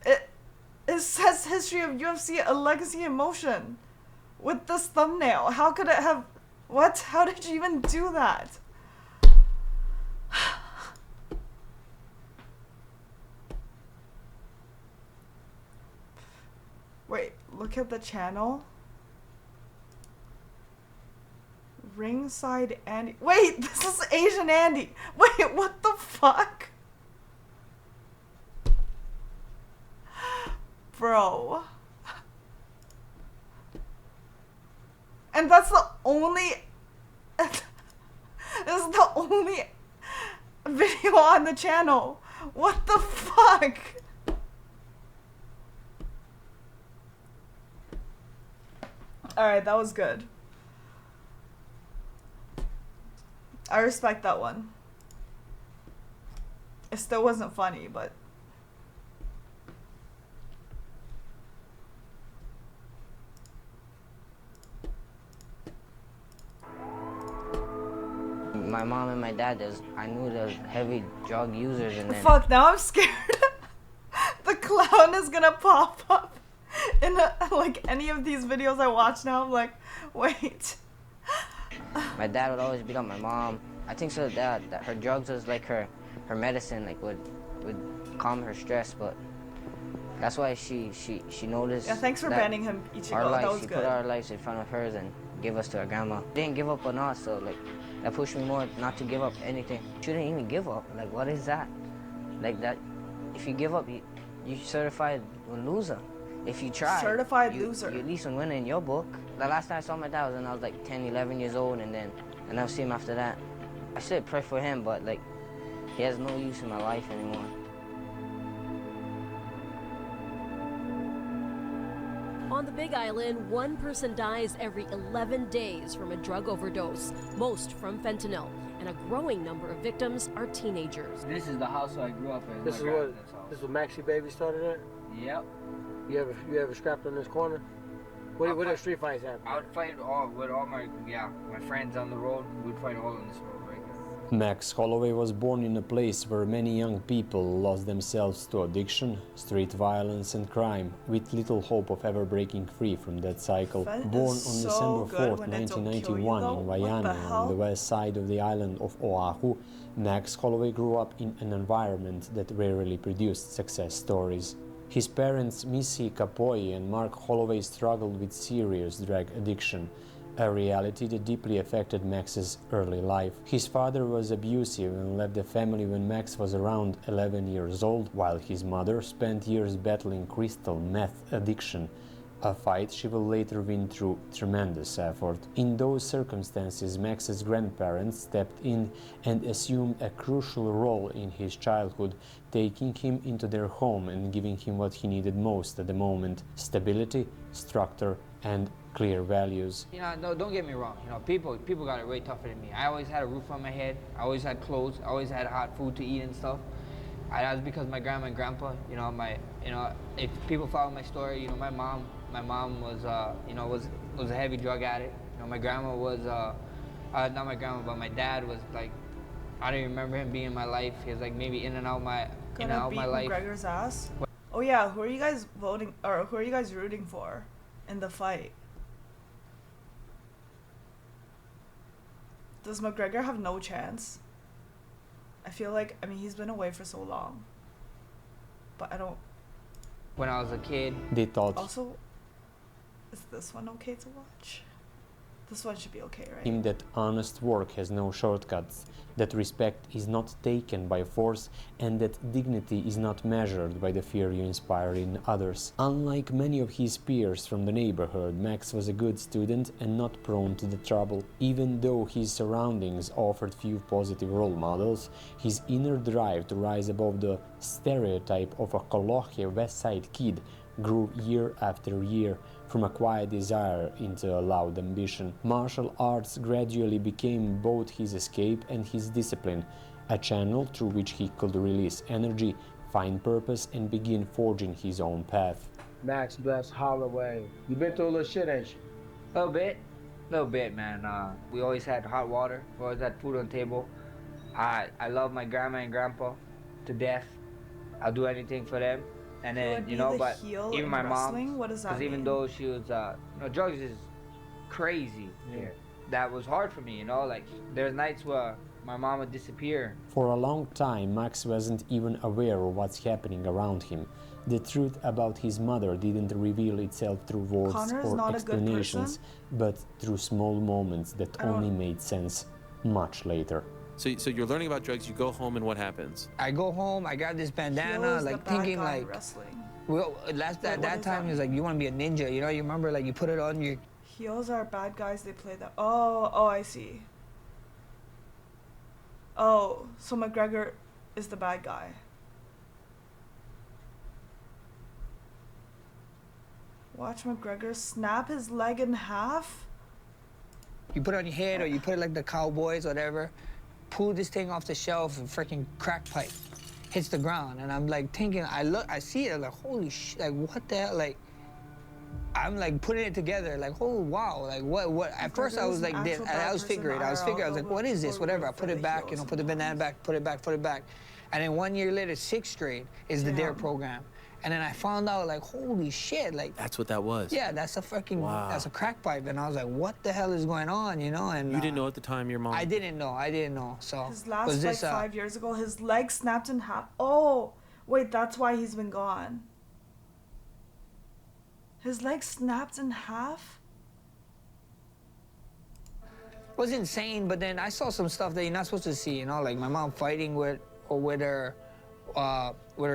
It says history of UFC, a legacy in motion. With this thumbnail. How could it have... What? How did you even do that? Wait, look at the channel. Ringside Andy. Wait, this is Asian Andy. Wait, what the fuck? Bro. And that's the only... This is the only video on the channel. What the fuck? Alright, that was good. I respect that one. It still wasn't funny, but... My mom and my dad, I knew there was heavy drug users, and then... Fuck, now I'm scared. The clown is gonna pop up in like any of these videos I watch now. I'm like, wait. My dad would always beat up my mom. I think so that her drugs was like her medicine, like would calm her stress, but that's why she noticed. Yeah, thanks for banning him, Ichigo. Our lives, that was she good. put our lives in front of hers, and give us to our grandma. They didn't give up on us, so like that pushed me more not to give up anything. Shouldn't even give up. Like, what is that? Like that, if you give up, you certified a loser. If you try, certified loser. You at least win in your book. The last time I saw my dad was when I was like 10, 11 years old, and then I never see him after that. I still pray for him, but like he has no use in my life anymore. On the Big Island, one person dies every 11 days from a drug overdose, most from fentanyl, and a growing number of victims are teenagers. This is the house I grew up in. This is what Maxie Baby started at? Yep. You ever scrapped on this corner? What are street fights happen? I would fight with all my friends on the road. We'd fight all on this road right here. Max Holloway was born in a place where many young people lost themselves to addiction, street violence and crime, with little hope of ever breaking free from that cycle. Born on December 4th, 1991 in Waianae on the west side of the island of Oahu, Max Holloway grew up in an environment that rarely produced success stories. His parents, Missy Kapoi and Mark Holloway, struggled with serious drug addiction, a reality that deeply affected Max's early life. His father was abusive and left the family when Max was around 11 years old, while his mother spent years battling crystal meth addiction, a fight she will later win through tremendous effort. In those circumstances, Max's grandparents stepped in and assumed a crucial role in his childhood, taking him into their home and giving him what he needed most at the moment: stability, structure, and clear values. You know, no, don't get me wrong. You know, people got it way tougher than me. I always had a roof on my head. I always had clothes. I always had hot food to eat and stuff. That was because my grandma and grandpa. If people follow my story, you know, my mom was was a heavy drug addict. You know, my grandma was not my grandma, but my dad was like, I don't even remember him being in my life. He was like maybe in and out my life. McGregor's ass. Oh yeah, who are you guys voting or who are you guys rooting for in the fight? Does McGregor have no chance? I feel like, I mean, he's been away for so long, but I don't. When I was a kid, they thought. Also, is this one okay to watch? This one should be okay, right? Him that honest work has no shortcuts, that respect is not taken by force, and that dignity is not measured by the fear you inspire in others. Unlike many of his peers from the neighborhood, Max was a good student and not prone to the trouble. Even though his surroundings offered few positive role models, his inner drive to rise above the stereotype of a Kolohe West Side kid grew year after year, from a quiet desire into a loud ambition. Martial arts gradually became both his escape and his discipline, a channel through which he could release energy, find purpose, and begin forging his own path. Max bless Holloway. You been through a little shit, ain't you? Little bit, man. We always had hot water. We always had food on the table. I love my grandma and grandpa to death. I'll do anything for them. And then, you know, but even my mom, what does that because even though she was, drugs is crazy. Yeah. That was hard for me, you know, like there's nights where my mom would disappear. For a long time, Max wasn't even aware of what's happening around him. The truth about his mother didn't reveal itself through words or explanations, but through small moments that only made sense much later. So you're learning about drugs, you go home, and what happens? I go home, I got this bandana, like thinking like, well, that time he was like, you want to be a ninja, you know, you remember like you put it on your... Heels are bad guys, they play that. Oh, I see. Oh, so McGregor is the bad guy. Watch McGregor snap his leg in half. You put it on your head or you put it like the cowboys, whatever. Pull this thing off the shelf and freaking crack pipe hits the ground, and I'm like thinking, I see it, I'm like, holy shit, like what the hell, like I'm like putting it together, like, oh wow, like what? At first I was like this, and I was figuring, I was like, what is this? Whatever. I put it back, you know, put the bandana back, put it back, and then 1 year later, 6th grade is the DARE program. And then I found out, like, holy shit, like... That's what that was? Yeah, that's a fucking... Wow. That's a crack pipe. And I was like, what the hell is going on, you know? And you didn't know at the time, your mom? I didn't know, so... His last fight 5 years ago, his leg snapped in half. Oh, wait, that's why he's been gone. His leg snapped in half? was insane, but then I saw some stuff that you're not supposed to see, you know, like my mom fighting with her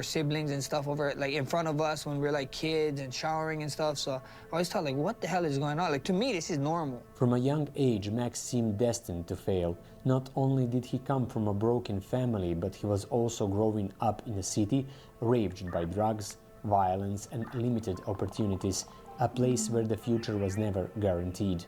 siblings and stuff over, like, in front of us when we were, like, kids and showering and stuff. So I always thought, like, what the hell is going on? Like, to me, this is normal. From a young age, Max seemed destined to fail. Not only did he come from a broken family, but he was also growing up in a city ravaged by drugs, violence, and limited opportunities, a place where the future was never guaranteed.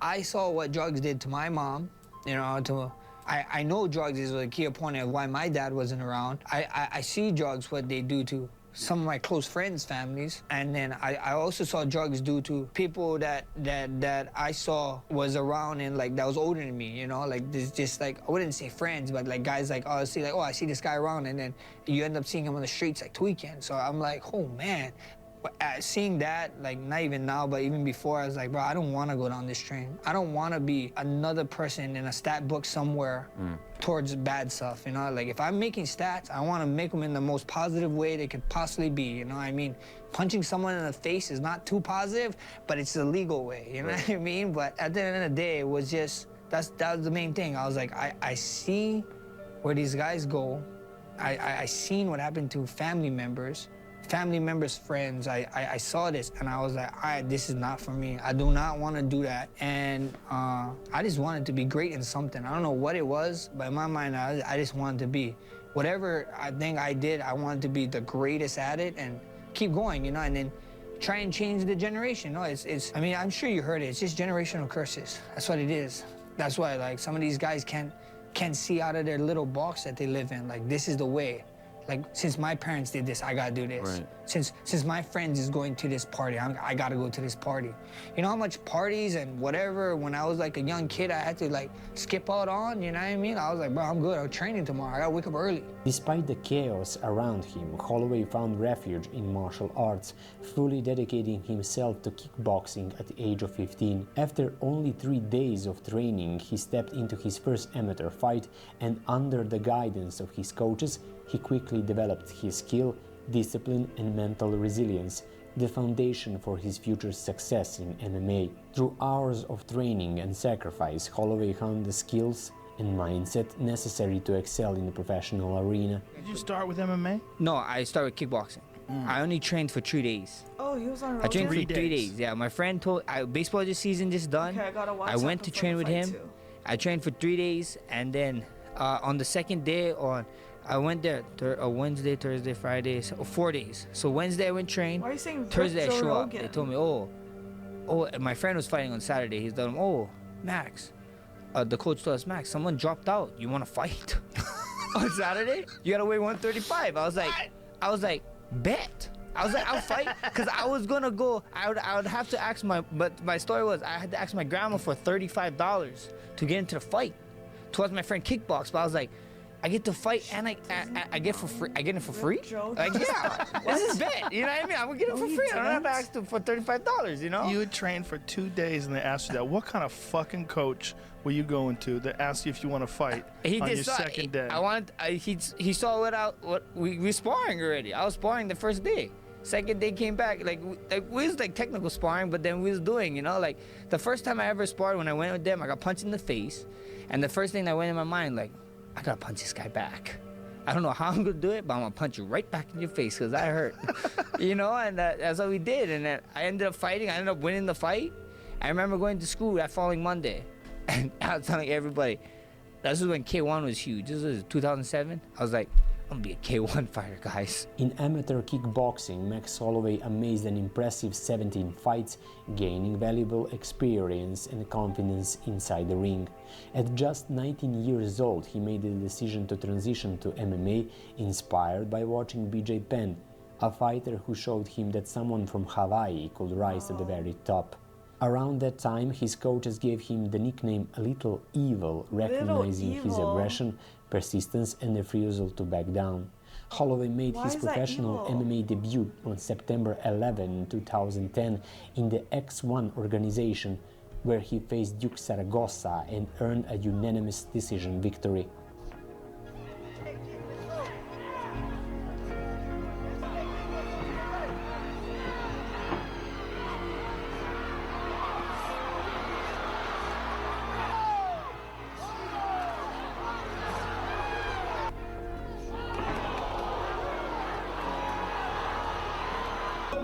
I saw what drugs did to my mom, you know, I know drugs is a key point of why my dad wasn't around. I see drugs, what they do to some of my close friends' families. And then I also saw drugs do to people that I saw was around and, like, that was older than me, you know? Like, this just, like, I wouldn't say friends, but, like, guys, like, I see this guy around, and then you end up seeing him on the streets, like, tweaking. So I'm like, oh, man. Seeing that, like, not even now, but even before, I was like, bro, I don't want to go down this train. I don't want to be another person in a stat book somewhere towards bad stuff, you know? Like, if I'm making stats, I want to make them in the most positive way they could possibly be, you know what I mean? Punching someone in the face is not too positive, but it's the legal way, you know what I mean? But at the end of the day, it was just, that was the main thing. I was like, I see where these guys go. I seen what happened to family members' friends. I saw this, and I was like, this is not for me. I do not want to do that. And I just wanted to be great in something. I don't know what it was, but in my mind, I just wanted to be. Whatever I think I did, I wanted to be the greatest at it and keep going, you know, and then try and change the generation. You know, I mean, I'm sure you heard it. It's just generational curses. That's what it is. That's why, like, some of these guys can't see out of their little box that they live in. Like, this is the way. Like, since my parents did this, I gotta do this. Right. Since my friends is going to this party, I gotta go to this party. You know how much parties and whatever, when I was like a young kid, I had to, like, skip out on, you know what I mean? I was like, bro, I'm good, I'm training tomorrow, I gotta wake up early. Despite the chaos around him, Holloway found refuge in martial arts, fully dedicating himself to kickboxing at the age of 15. After only 3 days of training, he stepped into his first amateur fight, and under the guidance of his coaches, he quickly developed his skill, discipline, and mental resilience, the foundation for his future success in MMA. Through hours of training and sacrifice, Holloway honed the skills and mindset necessary to excel in the professional arena. Did you start with MMA? No, I started with kickboxing. I only trained for 3 days. Oh, he was on road. I trained for 3 days. Yeah, my friend told baseball this season just done. Okay, I gotta watch I went to train with him. Too. I trained for 3 days, and then on the second day, I went there Wednesday, Thursday, Friday, so 4 days. So Wednesday I went train. Why are you saying Thursday I Joe show up. Rogan? They told me, my friend was fighting on Saturday. He's telling him, Max, the coach told us, Max, someone dropped out. You want to fight on Saturday? You gotta weigh 135. I was like, bet. I was like, I'll fight, because I was gonna go. I would have to ask but my story was I had to ask my grandma for $35 to get into the fight towards my friend kickbox. But I was like, I get to fight and I get for free. I get it for free. Like, yeah, this is bet. You know what I mean? I'm gonna get it for free. I don't have to ask them for $35. You know? You would train for 2 days and they asked you that. What kind of fucking coach were you going to that asked you if you want to fight on your second day? He saw what we were sparring already. I was sparring the first day. Second day came back, like we was like technical sparring, but then we was doing, you know, like the first time I ever sparred, when I went with them, I got punched in the face, and the first thing that went in my mind, like, I gotta punch this guy back. I don't know how I'm gonna do it, but I'm gonna punch you right back in your face because I hurt. You know, and that's what we did. And then I ended up fighting. I ended up winning the fight. I remember going to school that following Monday, and I was telling everybody, this is when K1 was huge. This was 2007. I was like, I'm gonna be a K1 fighter, guys. In amateur kickboxing, Max Holloway amazed an impressive 17 fights, gaining valuable experience and confidence inside the ring. At just 19 years old, he made the decision to transition to MMA, inspired by watching BJ Penn, a fighter who showed him that someone from Hawaii could rise to the very top. Around that time, his coaches gave him the nickname Little Evil, recognizing his aggression, persistence, and refusal to back down. Holloway made his professional MMA debut on September 11, 2010 in the X1 organization, where he faced Duke Zaragoza and earned a unanimous decision victory.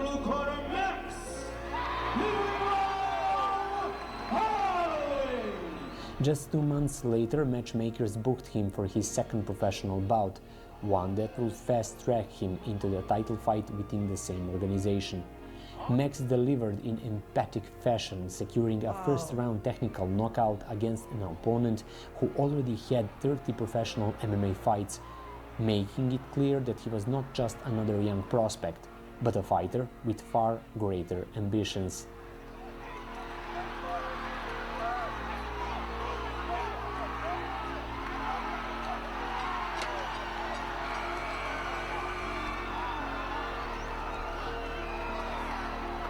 blue corner, Max. Just 2 months later, matchmakers booked him for his second professional bout, one that will fast-track him into the title fight within the same organization. Max delivered in emphatic fashion, securing a first-round technical knockout against an opponent who already had 30 professional MMA fights, making it clear that he was not just another young prospect, but a fighter with far greater ambitions.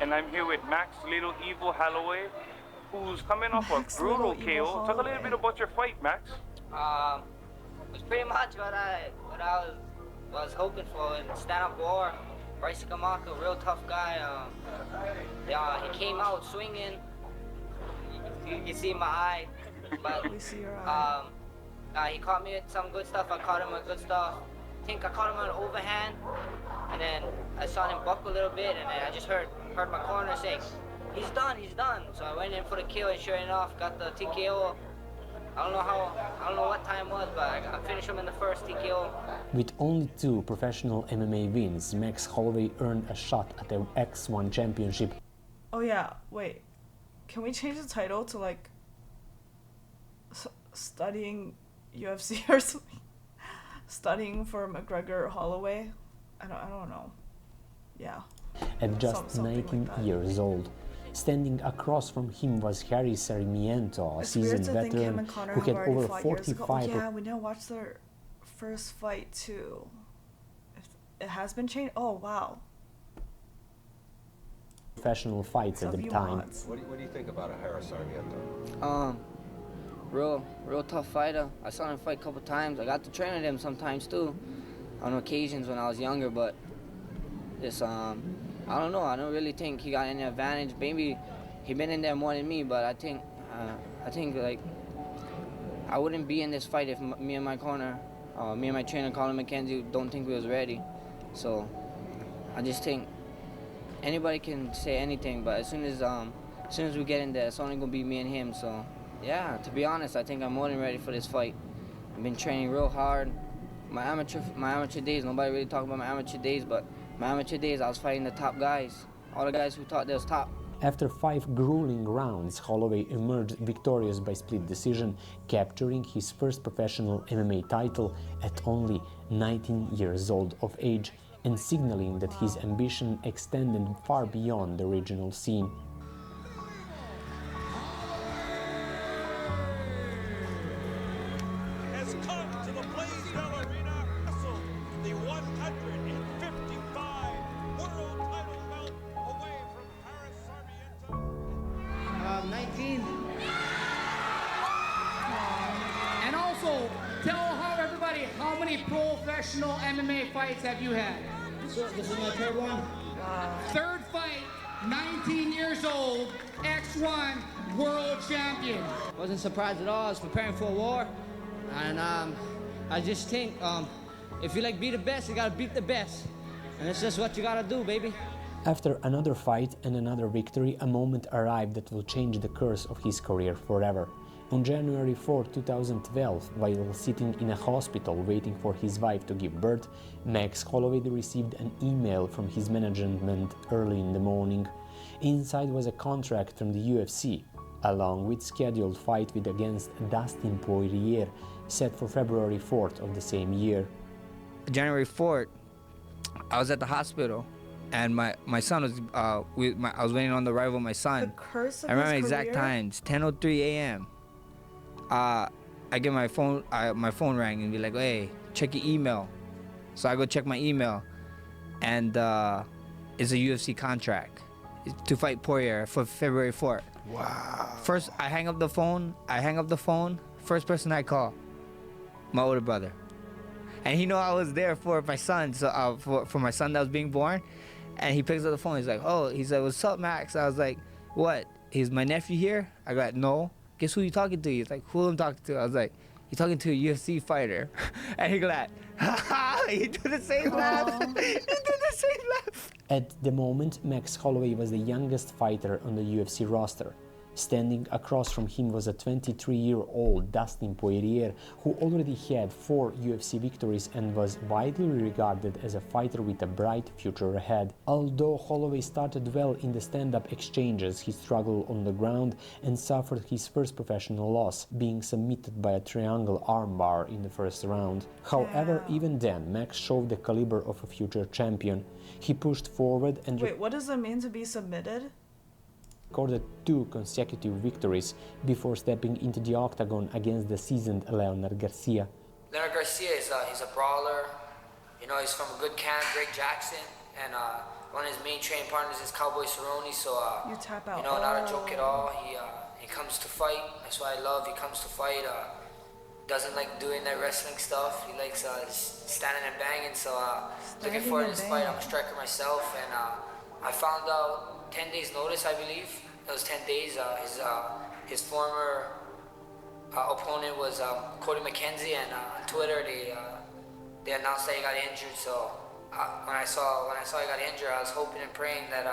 And I'm here with Max Little Evil Holloway, who's coming off a brutal KO. Talk a little bit about your fight, Max. It's pretty much what I was hoping for in stand-up war. Bryce Kamaka, real tough guy. He came out swinging. You can see my eye, but We see your eye. he caught me with some good stuff. I caught him with good stuff. I think I caught him on an overhand, and then I saw him buck a little bit, and then I just heard my corner say, he's done. So I went in for the kill, and sure enough, got the TKO. I don't know what time it was, but I finished him in the first TKO. With only 2 professional MMA wins, Max Holloway earned a shot at the X1 championship. Oh yeah, wait. Can we change the title to like studying UFC or something? Studying for McGregor Holloway? I don't know. Yeah. At just 19 years old. Standing across from him was Harry Sarmiento, a seasoned veteran who had over 45... Oh yeah, we didn't watch their first fight too. It has been changed? Oh wow. Professional fights at the time. What do you think about a Harry Sarmiento? Real tough fighter. I saw him fight a couple times. I got to train with him sometimes too, on occasions when I was younger. But this, I don't know. I don't really think he got any advantage. Maybe he been in there more than me, but I think like I wouldn't be in this fight if me and my trainer Colin McKenzie don't think we was ready. So I just think anybody can say anything, but as soon as we get in there, it's only gonna be me and him. So yeah, to be honest, I think I'm more than ready for this fight. I've been training real hard. My amateur days, nobody really talk about my amateur days, but my amateur days, I was fighting the top guys. All the guys who thought they was top. After 5 grueling rounds, Holloway emerged victorious by split decision, capturing his first professional MMA title at only 19 years old of age, and signaling that his ambition extended far beyond the regional scene. Has come to the Blaisdell Arena, wrestled the 155 world title belt away from Harris Sarmiento. 19. And also, tell everybody how many professional MMA fights have you had? This is my third one. Third fight, 19 years old, X1 world champion. Wasn't surprised at all. I was preparing for a war, and I just think if you like be the best, you gotta beat the best, and it's just what you gotta do, baby. After another fight and another victory, a moment arrived that will change the course of his career forever. On January 4, 2012, while sitting in a hospital waiting for his wife to give birth, Max Holloway received an email from his management early in the morning. Inside was a contract from the UFC, along with scheduled fight against Dustin Poirier, set for February 4th of the same year. January 4th, I was at the hospital, and my son was I was waiting on the arrival of my son. The curse of I remember his exact career? times, 10:03 a.m. I get my phone rang and be like, hey, check your email. So I go check my email, and it's a UFC contract to fight Poirier for February 4th. Wow. First, I hang up the phone. First person I call, my older brother. And he know I was there for my son, so for my son that was being born. And he picks up the phone. He's like, oh, he said, what's up, Max? I was like, what? Is my nephew here? I go, no. Guess who you talking to? He's like, who I'm talking to? I was like, you're talking to a UFC fighter. And he go, You do the same laugh. You do the same laugh. At the moment, Max Holloway was the youngest fighter on the UFC roster. Standing across from him was a 23-year-old Dustin Poirier, who already had 4 UFC victories and was widely regarded as a fighter with a bright future ahead. Although Holloway started well in the stand-up exchanges, he struggled on the ground and suffered his first professional loss, being submitted by a triangle armbar in the first round. However, even then, Max showed the caliber of a future champion. He pushed forward and... Wait, what does it mean to be submitted? Recorded 2 consecutive victories before stepping into the octagon against the seasoned Leonard Garcia. Leonard Garcia is he's a brawler. You know, he's from a good camp, Greg Jackson, and one of his main training partners is Cowboy Cerrone. So you tap out. You know, not a joke at all. He comes to fight. That's what I love. He comes to fight. Doesn't like doing that wrestling stuff. He likes standing and banging. So looking forward to this fight. I'm a striker myself, and I found out 10 days notice, I believe. It was 10 days. His former opponent was Cody McKenzie, and on Twitter they announced that he got injured. So when I saw he got injured, I was hoping and praying that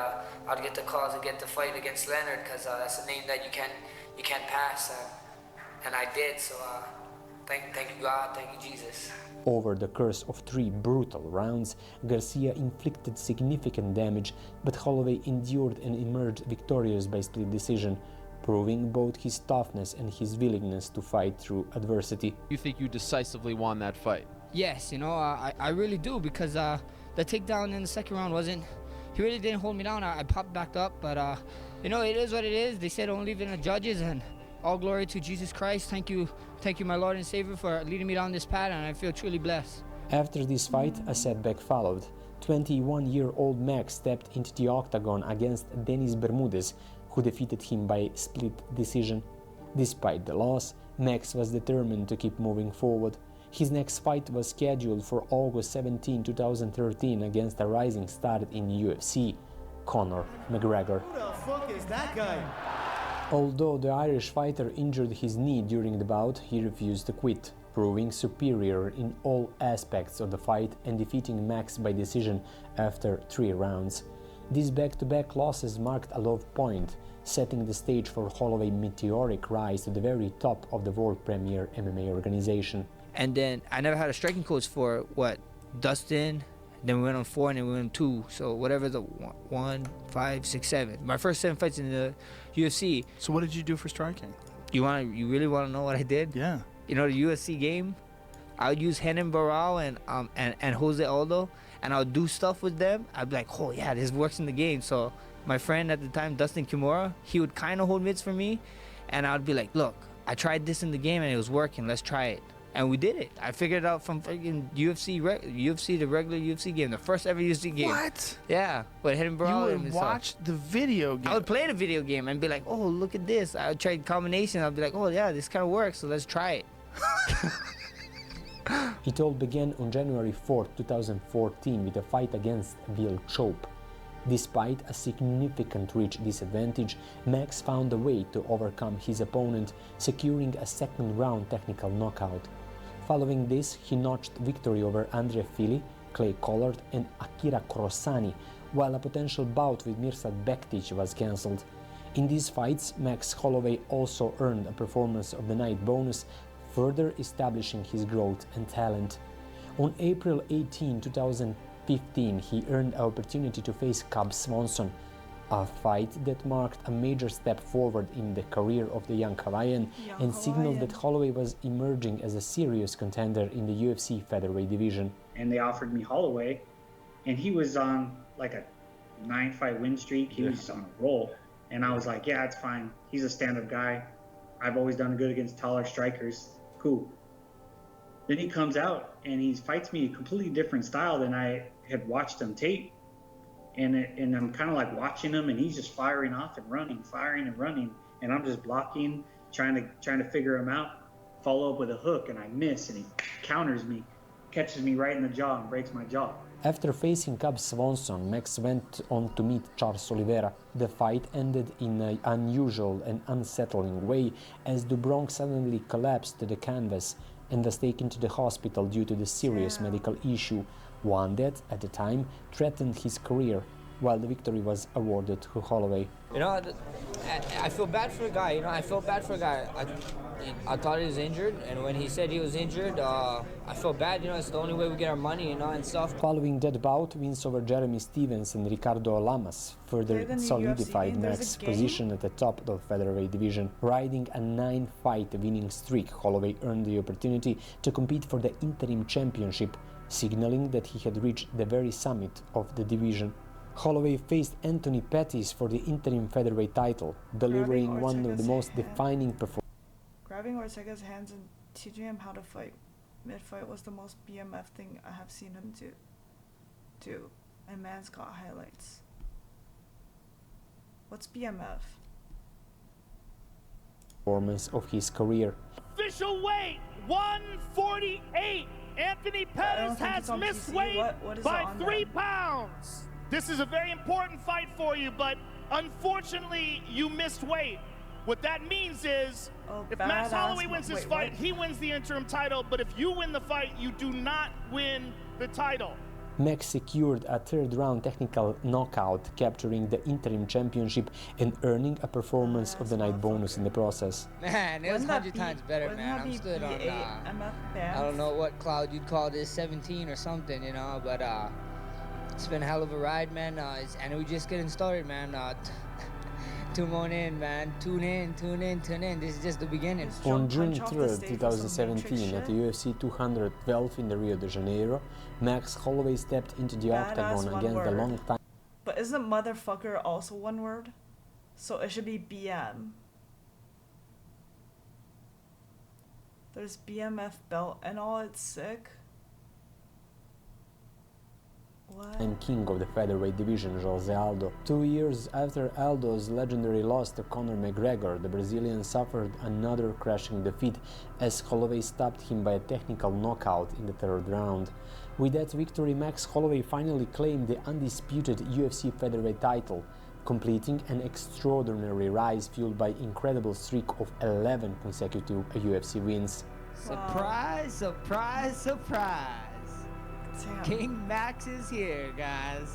I'd get the call to get the fight against Leonard, because that's a name that you can't pass, and I did. So thank you God, thank you Jesus. Over the course of 3 brutal rounds, Garcia inflicted significant damage, but Holloway endured and emerged victorious by split decision, proving both his toughness and his willingness to fight through adversity. You think you decisively won that fight? Yes, you know, I really do, because the takedown in the second round he really didn't hold me down. I popped back up, but you know, it is what it is. They said don't leave it in the judges, and all glory to Jesus Christ. Thank you, my Lord and Savior, for leading me down this path, and I feel truly blessed. After this fight, a setback followed. 21-year-old Max stepped into the octagon against Denis Bermudez, who defeated him by split decision. Despite the loss, Max was determined to keep moving forward. His next fight was scheduled for August 17, 2013 against a rising star in UFC, Conor McGregor. Who the fuck is that guy? Although the Irish fighter injured his knee during the bout, he refused to quit, proving superior in all aspects of the fight and defeating Max by decision after 3 rounds. These back-to-back losses marked a low point, setting the stage for Holloway's meteoric rise to the very top of the world premier MMA organization. And then I never had a striking coach for, Dustin, then we went on 4, and then we went on 2. So whatever the 1, 5, 6, 7. My first 7 fights in the UFC. So what did you do for striking? You really want to know what I did? Yeah. You know, the UFC game, I would use Renan Barao and Jose Aldo, and I would do stuff with them. I'd be like, oh yeah, this works in the game. So my friend at the time, Dustin Kimura, he would kind of hold mitts for me, and I'd be like, look, I tried this in the game and it was working. Let's try it. And we did it. I figured it out from freaking UFC, the regular UFC game, the first ever UFC game. What? Yeah, with Hidden Brawl. You would watch the video game. I would play the video game and be like, oh, look at this. I would try combinations. I'd be like, oh yeah, this kind of works, so let's try it. It all began on January 4, 2014 with a fight against Will Chope. Despite a significant reach disadvantage, Max found a way to overcome his opponent, securing a second-round technical knockout. Following this, he notched victory over Andre Fili, Clay Collard and Akira Kurosani, while a potential bout with Mirsad Bektic was cancelled. In these fights, Max Holloway also earned a Performance of the Night bonus, further establishing his growth and talent. On April 18, 2015, he earned an opportunity to face Cub Swanson, a fight that marked a major step forward in the career of the young Hawaiian and signaled that Holloway was emerging as a serious contender in the UFC featherweight division. And they offered me Holloway, and he was on like a 9-fight win streak. He was on a roll, and I was like, yeah, it's fine. He's a stand-up guy. I've always done good against taller strikers. Cool. Then he comes out and he fights me a completely different style than I had watched him tape. And I'm kind of like watching him, and he's just firing off and running, and I'm just blocking, trying to figure him out, follow up with a hook, and I miss, and he counters me, catches me right in the jaw and breaks my jaw. After facing Cub Swanson, Max went on to meet Charles Oliveira. The fight ended in an unusual and unsettling way as the Bronx suddenly collapsed to the canvas, and was taken to the hospital due to the serious medical issue, one that, at the time, threatened his career, while the victory was awarded to Holloway. You know, I feel bad for the guy. You know, I feel bad for the guy. I thought he was injured, and when he said he was injured, I feel bad. You know, it's the only way we get our money, you know, and stuff. Following that bout, wins over Jeremy Stevens and Ricardo Lamas further solidified Max's position at the top of the featherweight division. Riding a 9-fight winning streak, Holloway earned the opportunity to compete for the interim championship, signaling that he had reached the very summit of the division. Holloway faced Anthony Pettis for the interim featherweight title, delivering one of the most defining performances. Grabbing Ortega's hands and teaching him how to fight mid-fight was the most BMF thing I have seen him do. And man's got highlights. What's BMF? Performance of his career. Official weight 148. Anthony Pettis has missed weight by 3 pounds. This is a very important fight for you, but unfortunately, you missed weight. What that means is, if Max Holloway wins this fight, he wins the interim title, but if you win the fight, you do not win the title. Max secured a third-round technical knockout, capturing the interim championship and earning a performance of the night bonus in the process. Man, it was 100 times better, man. I'm stood on, I don't know what cloud you'd call this, 17 or something, you know, but it's been a hell of a ride, man, and we're just getting started, man. Tune in, man. Tune in. This is just the beginning. On June 3rd, 2017, at the UFC 200 Bellxyn in Rio de Janeiro, Max Holloway stepped into the octagon against the long-time... But isn't motherfucker also one word? So it should be BM. There's BMF belt and all, it's sick. And king of the featherweight division, Jose Aldo. 2 years after Aldo's legendary loss to Conor McGregor, the Brazilian suffered another crushing defeat as Holloway stopped him by a technical knockout in the third round. With that victory, Max Holloway finally claimed the undisputed UFC featherweight title, completing an extraordinary rise fueled by incredible streak of 11 consecutive UFC wins. Surprise, surprise, surprise! Damn. King Max is here, guys.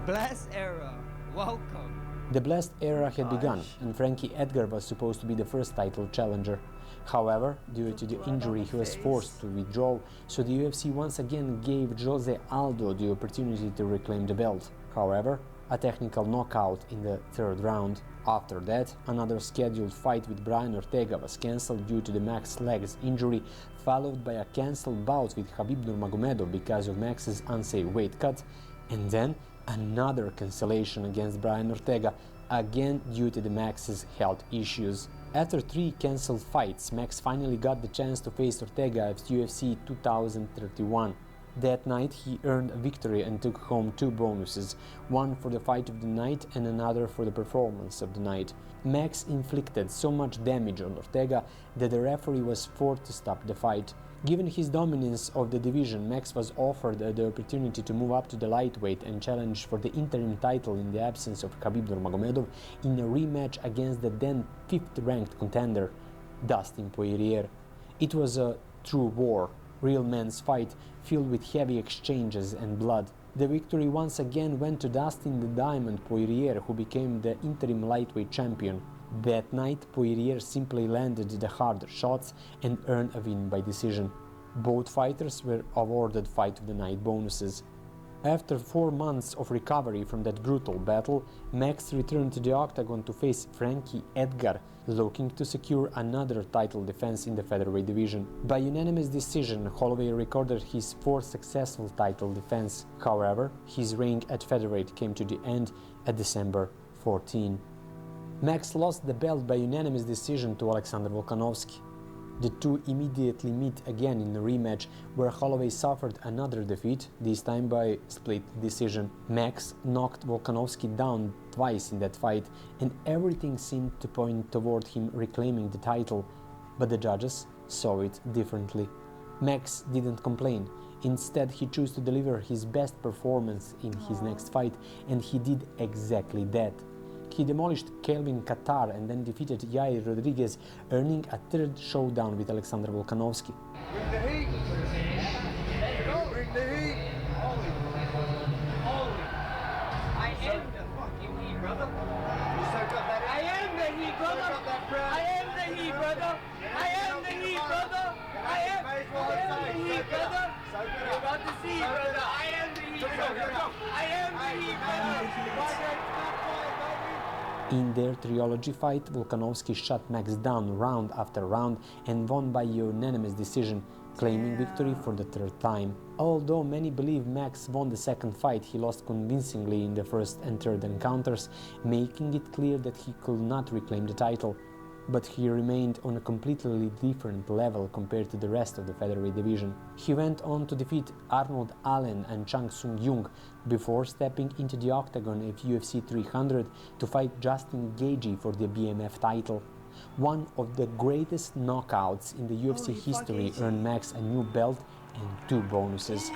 Blessed era, welcome. The blessed era had begun, and Frankie Edgar was supposed to be the first title challenger. However, due to the injury, he was forced to withdraw, so the UFC once again gave Jose Aldo the opportunity to reclaim the belt. However, a technical knockout in the third round. After that, another scheduled fight with Brian Ortega was cancelled due to the Max's legs injury, followed by a cancelled bout with Khabib Nurmagomedov because of Max's unsafe weight cut, and then another cancellation against Brian Ortega, again due to the Max's health issues. After 3 cancelled fights, Max finally got the chance to face Ortega at UFC 2031. That night he earned a victory and took home 2 bonuses, one for the fight of the night and another for the performance of the night. Max inflicted so much damage on Ortega that the referee was forced to stop the fight. Given his dominance of the division, Max was offered the opportunity to move up to the lightweight and challenge for the interim title in the absence of Khabib Nurmagomedov in a rematch against the then 5th-ranked contender, Dustin Poirier. It was a true war, real men's fight filled with heavy exchanges and blood. The victory once again went to Dustin the Diamond Poirier, who became the interim lightweight champion. That night, Poirier simply landed the harder shots and earned a win by decision. Both fighters were awarded Fight of the Night bonuses. After 4 months of recovery from that brutal battle, Max returned to the octagon to face Frankie Edgar, looking to secure another title defense in the featherweight division. By unanimous decision, Holloway recorded his 4th successful title defense. However, his reign at featherweight came to the end at December 14. Max lost the belt by unanimous decision to Alexander Volkanovski. The two immediately meet again in a rematch where Holloway suffered another defeat, this time by split decision. Max knocked Volkanovski down twice in that fight, and everything seemed to point toward him reclaiming the title, but the judges saw it differently. Max didn't complain. Instead, he chose to deliver his best performance in his next fight, and he did exactly that. He demolished Kelvin Kattar and then defeated Yair Rodriguez, earning a third showdown with Alexander Volkanovski. Bring the heat. Bring the heat. I am the fucking heat, brother. I am the heat, brother. I am the heat, brother. I am the heat, brother. I am the heat, brother. You're about to see, brother. I am the heat, brother. I am the heat, brother. In their trilogy fight, Volkanovski shut Max down round after round and won by unanimous decision, claiming victory for the third time. Although many believe Max won the second fight, he lost convincingly in the first and third encounters, making it clear that he could not reclaim the title. But he remained on a completely different level compared to the rest of the featherweight division. He went on to defeat Arnold Allen and Chang Sung Jung before stepping into the octagon at UFC 300 to fight Justin Gaethje for the BMF title. One of the greatest knockouts in the UFC history earned Max a new belt and 2 bonuses.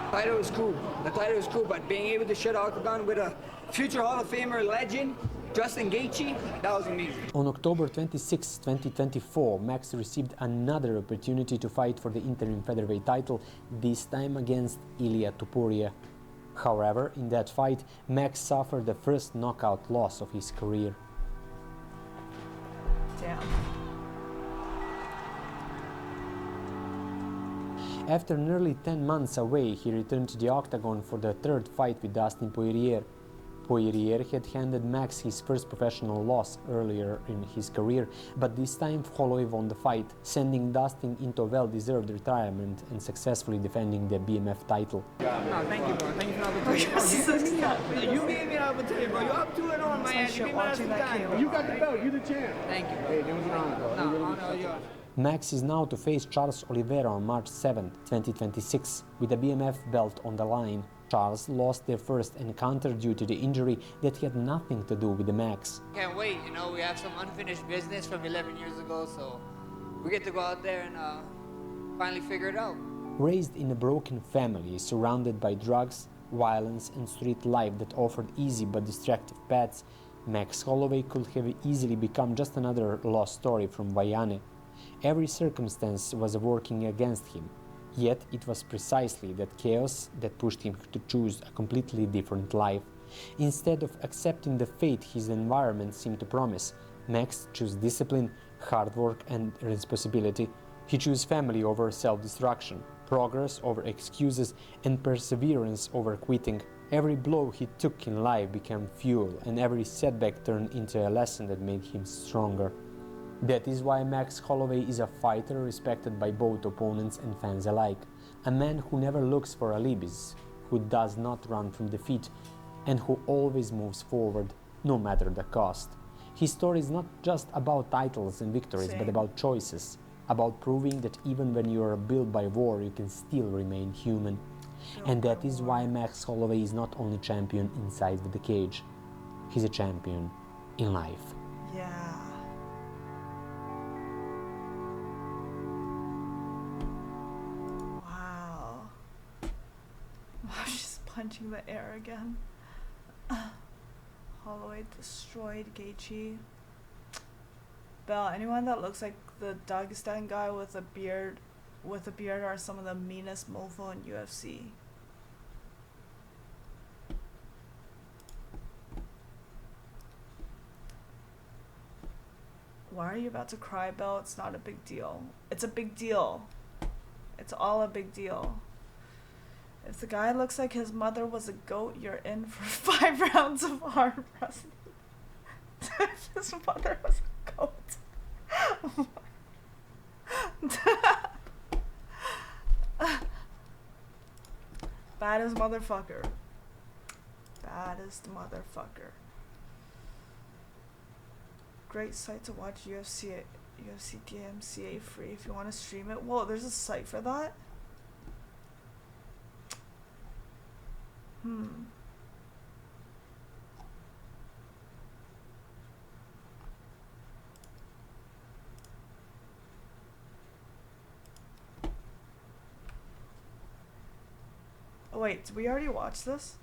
Title is cool. The title is cool, but being able to share the octagon with a future Hall of Famer legend, Justin Gaethje, that was amazing. On October 26, 2024, Max received another opportunity to fight for the interim featherweight title, this time against Ilia Topuria. However, in that fight, Max suffered the first knockout loss of his career. Damn. After nearly 10 months away, he returned to the octagon for the third fight with Dustin Poirier. Poirier had handed Max his first professional loss earlier in his career, but this time Holloway won the fight, sending Dustin into a well-deserved retirement and successfully defending the BMF title. No, thank you, bro. Thank you for the opportunity. You gave me the opportunity, bro. You're up 2-0 on my ass. You gave me that time. You got the belt. You're the champ. Thank you, bro. Hey, it was an honor, bro. No, honor yours. Max is now to face Charles Oliveira on March 7, 2026, with the BMF belt on the line. Charles lost their first encounter due to the injury that had nothing to do with the Max. Can't wait, you know, we have some unfinished business from 11 years ago, so we get to go out there and finally figure it out. Raised in a broken family, surrounded by drugs, violence and street life that offered easy but distractive paths, Max Holloway could have easily become just another lost story from Vaiane. Every circumstance was working against him, yet it was precisely that chaos that pushed him to choose a completely different life. Instead of accepting the fate his environment seemed to promise, Max chose discipline, hard work and responsibility. He chose family over self-destruction, progress over excuses and perseverance over quitting. Every blow he took in life became fuel, and every setback turned into a lesson that made him stronger. That is why Max Holloway is a fighter respected by both opponents and fans alike. A man who never looks for alibis, who does not run from defeat, and who always moves forward, no matter the cost. His story is not just about titles and victories, but about choices, about proving that even when you are built by war, you can still remain human. And that is why Max Holloway is not only champion inside the cage, he's a champion in life. Yeah. She's punching the air again. Holloway destroyed Gaethje. Bell, anyone that looks like the Dagestan guy with a beard are some of the meanest mofo in UFC. Why are you about to cry, Bell? It's not a big deal. It's a big deal. It's all a big deal. If the guy looks like his mother was a goat, you're in for 5 rounds of arm wrestling. If his mother was a goat. Baddest motherfucker. Baddest motherfucker. Great site to watch UFC DMCA free if you want to stream it. Whoa, there's a site for that? Oh, wait, did we already watch this?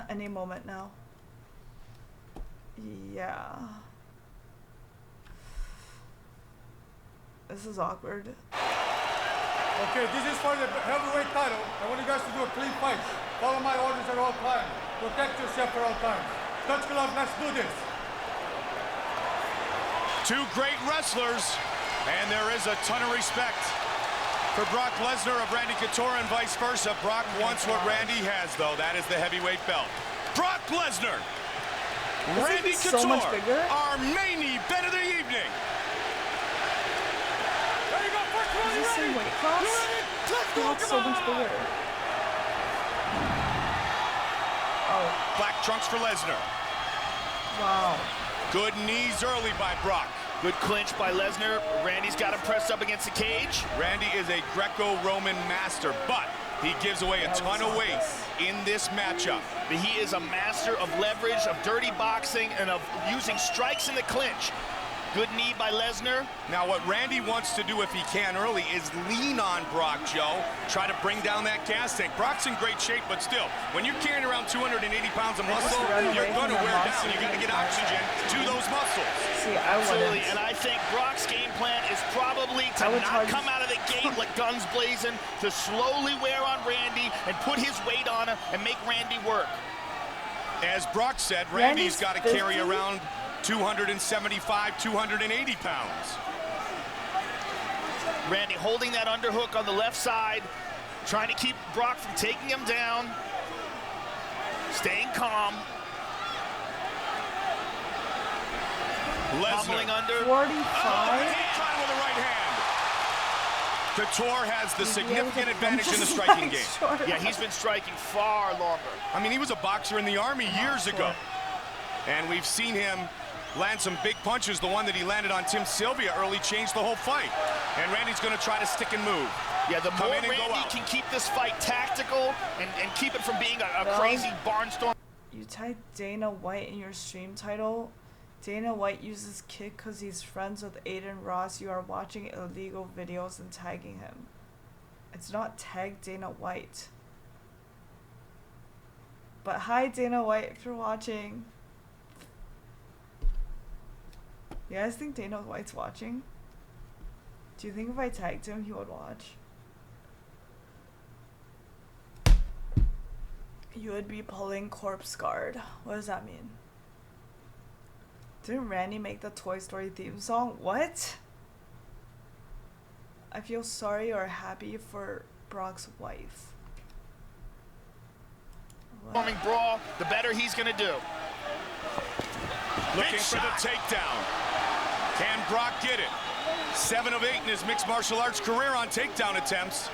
Any moment now. Yeah. This is awkward. Okay, this is for the heavyweight title. I want you guys to do a clean fight. Follow my orders at all times. Protect yourself at all times. Touch glove, let's do this. Two great wrestlers, and there is a ton of respect for Brock Lesnar of Randy Couture and vice versa. Brock wants what Randy has, though. That is the heavyweight belt. Brock Lesnar, Randy Couture, so much bigger? our main event of the evening. There you go, first one, Is you this ready? in weight class? You ready? Let's He go, looks come so much on. bigger. Oh. Black trunks for Lesnar. Wow. Good knees early by Brock. Good clinch by Lesnar. Randy's got him pressed up against the cage. Randy is a Greco-Roman master, but he gives away a ton of weight in this matchup. But he is a master of leverage, of dirty boxing, and of using strikes in the clinch. Good knee by Lesnar. Now, what Randy wants to do if he can early is lean on Brock, Joe. Try to bring down that gas tank. Brock's in great shape, but still, when you're carrying around 280 pounds of muscle, you're going to wear down. You got to get oxygen to those muscles. See, I Absolutely, wouldn't. and I think Brock's game plan is probably to not come out of the gate like guns blazing, to slowly wear on Randy and put his weight on him and make Randy work. As Brock said, Randy's got to carry around 275, 280 pounds. Randy holding that underhook on the left side, trying to keep Brock from taking him down, staying calm. Lesnar under. 45? Trying with a right hand. Couture has the significant advantage in the striking game. Yeah, he's been striking far longer. I mean, he was a boxer in the Army years ago. And we've seen him land some big punches. The one that he landed on Tim Sylvia early changed the whole fight. And Randy's going to try to stick and move. Yeah, the Come more in and go Randy out. can keep this fight tactical and keep it from being a crazy barnstorm. You type Dana White in your stream title. Dana White uses kick because he's friends with Aiden Ross. You are watching illegal videos and tagging him. It's not tag Dana White. But hi Dana White if you're watching. You guys think Dana White's watching? Do you think if I tagged him he would watch? You would be pulling corpse guard. What does that mean? Didn't Randy make the Toy Story theme song? What? I feel sorry or happy for Brock's wife. Forming brawl, the better he's going to do. Looking for the takedown. Can Brock get it? 7 of 8 in his mixed martial arts career on takedown attempts.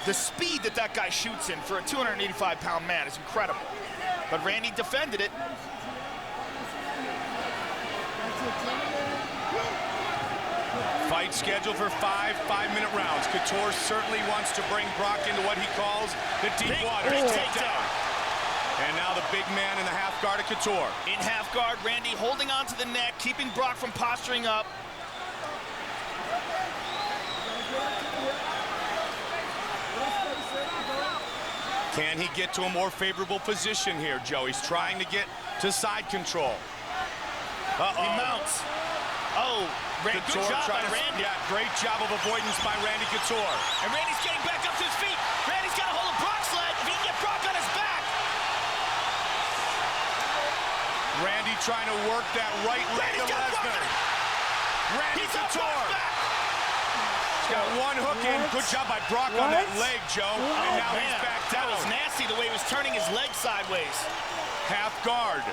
The speed that that guy shoots in for a 285-pound man is incredible. But Randy defended it. Fight scheduled for 5 5-minute rounds. Couture certainly wants to bring Brock into what he calls the deep water takedown. And now the big man in the half guard of Couture. In half guard, Randy holding on to the neck, keeping Brock from posturing up. Can he get to a more favorable position here, Joe? He's trying to get to side control. He mounts. Oh, good job by Randy. Yeah, great job of avoidance by Randy Couture. And Randy's getting back up to his feet. Randy's got a hold of Brock's leg. If he can get Brock on his back. Randy trying to work that right leg of Lesnar. Randy Couture. He's got one hook in. Good job by Brock on that leg, Joe. And now he's back down. That was nasty the way he was turning his leg sideways. Half guard.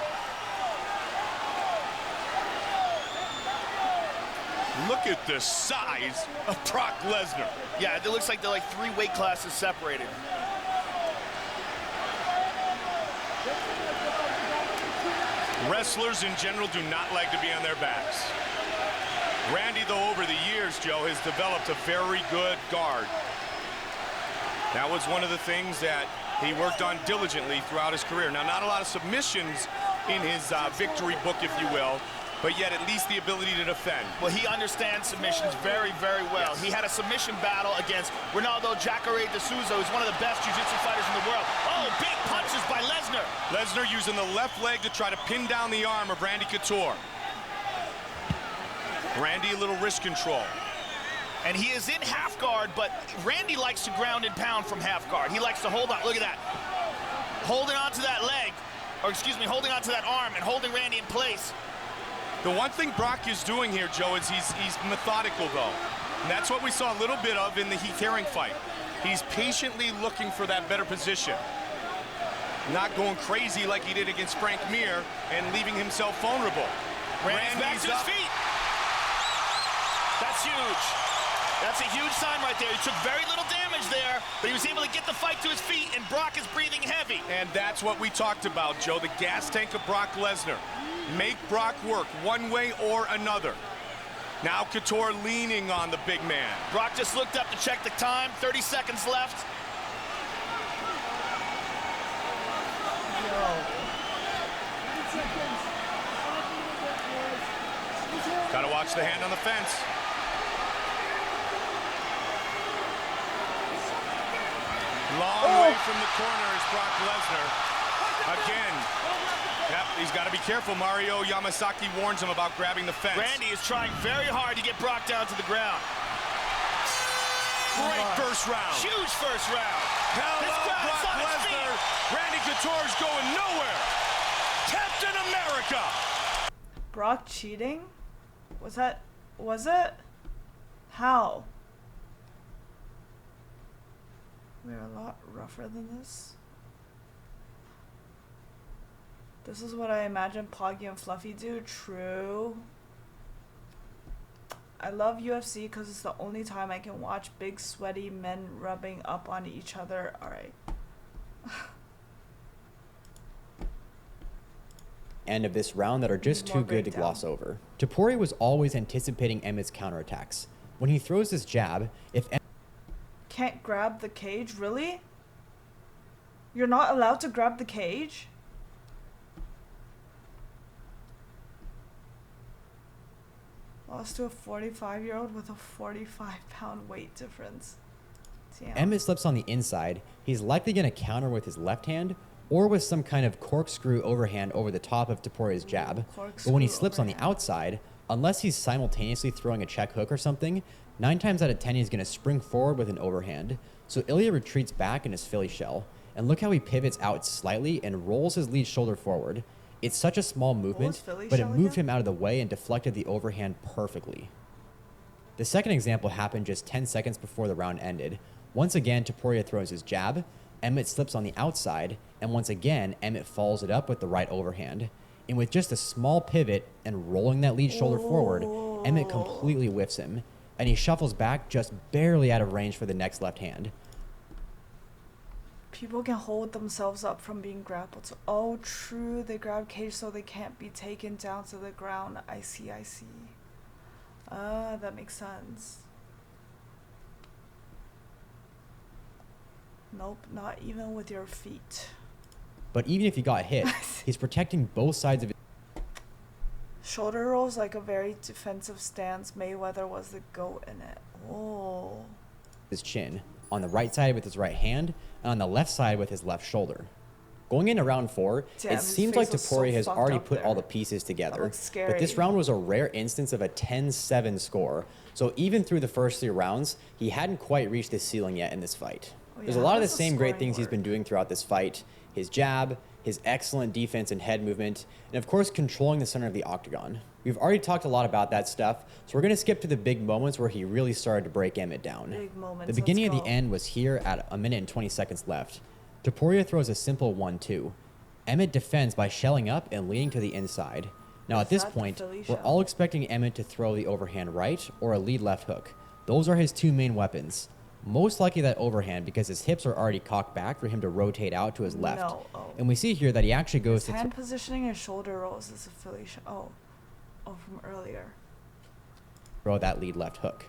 Look at the size of Brock Lesnar. Yeah, it looks like they're like 3 weight classes separated. Wrestlers in general do not like to be on their backs. Randy, though, over the years, Joe, has developed a very good guard. That was one of the things that he worked on diligently throughout his career. Now, not a lot of submissions in his victory book, if you will, but yet at least the ability to defend. Well, he understands submissions very, very well. Yes. He had a submission battle against Ronaldo Jacare de Souza, who's one of the best jiu-jitsu fighters in the world. Oh, big punches by Lesnar. Lesnar using the left leg to try to pin down the arm of Randy Couture. Randy, a little wrist control. And he is in half guard, but Randy likes to ground and pound from half guard. He likes to hold on. Look at that. Holding on to that leg, or excuse me, holding on to that arm and holding Randy in place. The one thing Brock is doing here, Joe, is he's methodical, though. And that's what we saw a little bit of in the Heath Herring fight. He's patiently looking for that better position. Not going crazy like he did against Frank Mir and leaving himself vulnerable. Randy's back to his feet. That's huge. That's a huge sign right there. He took very little damage there, but he was able to get the fight to his feet, and Brock is breathing heavy. And that's what we talked about, Joe, the gas tank of Brock Lesnar. Make Brock work one way or another. Now Couture leaning on the big man. Brock just looked up to check the time. 30 seconds left. Gotta watch the hand on the fence. Long way from the corner is Brock Lesnar. Again, yep, he's got to be careful. Mario Yamasaki warns him about grabbing the fence. Randy is trying very hard to get Brock down to the ground. Great first round. Huge first round. Hello, Brock Lesnar. Randy Couture's going nowhere. Captain America. Brock cheating? Was it? How? We're a lot rougher than this. This is what I imagine Poggy and Fluffy do. True. I love UFC because it's the only time I can watch big sweaty men rubbing up on each other. Alright. End of this round that are just too good to gloss over. Topuria was always anticipating Emmett's counterattacks. When he throws this jab, if can't grab the cage? Really? You're not allowed to grab the cage? Lost to a 45-year-old with a 45-pound weight difference. Damn. Emmett slips on the inside, he's likely going to counter with his left hand or with some kind of corkscrew overhand over the top of Topuria's jab. But when he slips on the outside, unless he's simultaneously throwing a check hook or something, 9 times out of 10 he's going to spring forward with an overhand. So Ilya retreats back in his Philly shell, and look how he pivots out slightly and rolls his lead shoulder forward. It's such a small movement, but it moved him out of the way and deflected the overhand perfectly. The second example happened just 10 seconds before the round ended. Once again, Topuria throws his jab, Emmett slips on the outside, and once again, Emmett follows it up with the right overhand. And with just a small pivot and rolling that lead shoulder forward, Emmett completely whiffs him, and he shuffles back just barely out of range for the next left hand. People can hold themselves up from being grappled. So, oh, true. They grab cage so they can't be taken down to the ground. I see. That makes sense. Nope, not even with your feet. But even if he got hit, he's protecting both sides of his shoulder rolls like a very defensive stance. Mayweather was the GOAT in it. Oh. His chin, on the right side with his right hand, and on the left side with his left shoulder. Going into round 4, it seems like Topuria has already put all the pieces together, but this round was a rare instance of a 10-7 score, so even through the first 3 rounds, he hadn't quite reached his ceiling yet in this fight. There's a lot of the same great things he's been doing throughout this fight: his jab, his excellent defense and head movement, and of course controlling the center of the octagon. We've already talked a lot about that stuff, so we're going to skip to the big moments where he really started to break Emmett down. Big moments, the beginning of the end was here at 1 minute and 20 seconds left. Topuria throws a simple 1-2. Emmett defends by shelling up and leaning to the inside. Now at this point, we're all expecting Emmett to throw the overhand right or a lead left hook. Those are his 2 main weapons. Most likely that overhand because his hips are already cocked back for him to rotate out to his left. No. Oh. And we see here that he actually goes his hand positioning and shoulder rolls is affiliation. Oh, from earlier. Throw that lead left hook.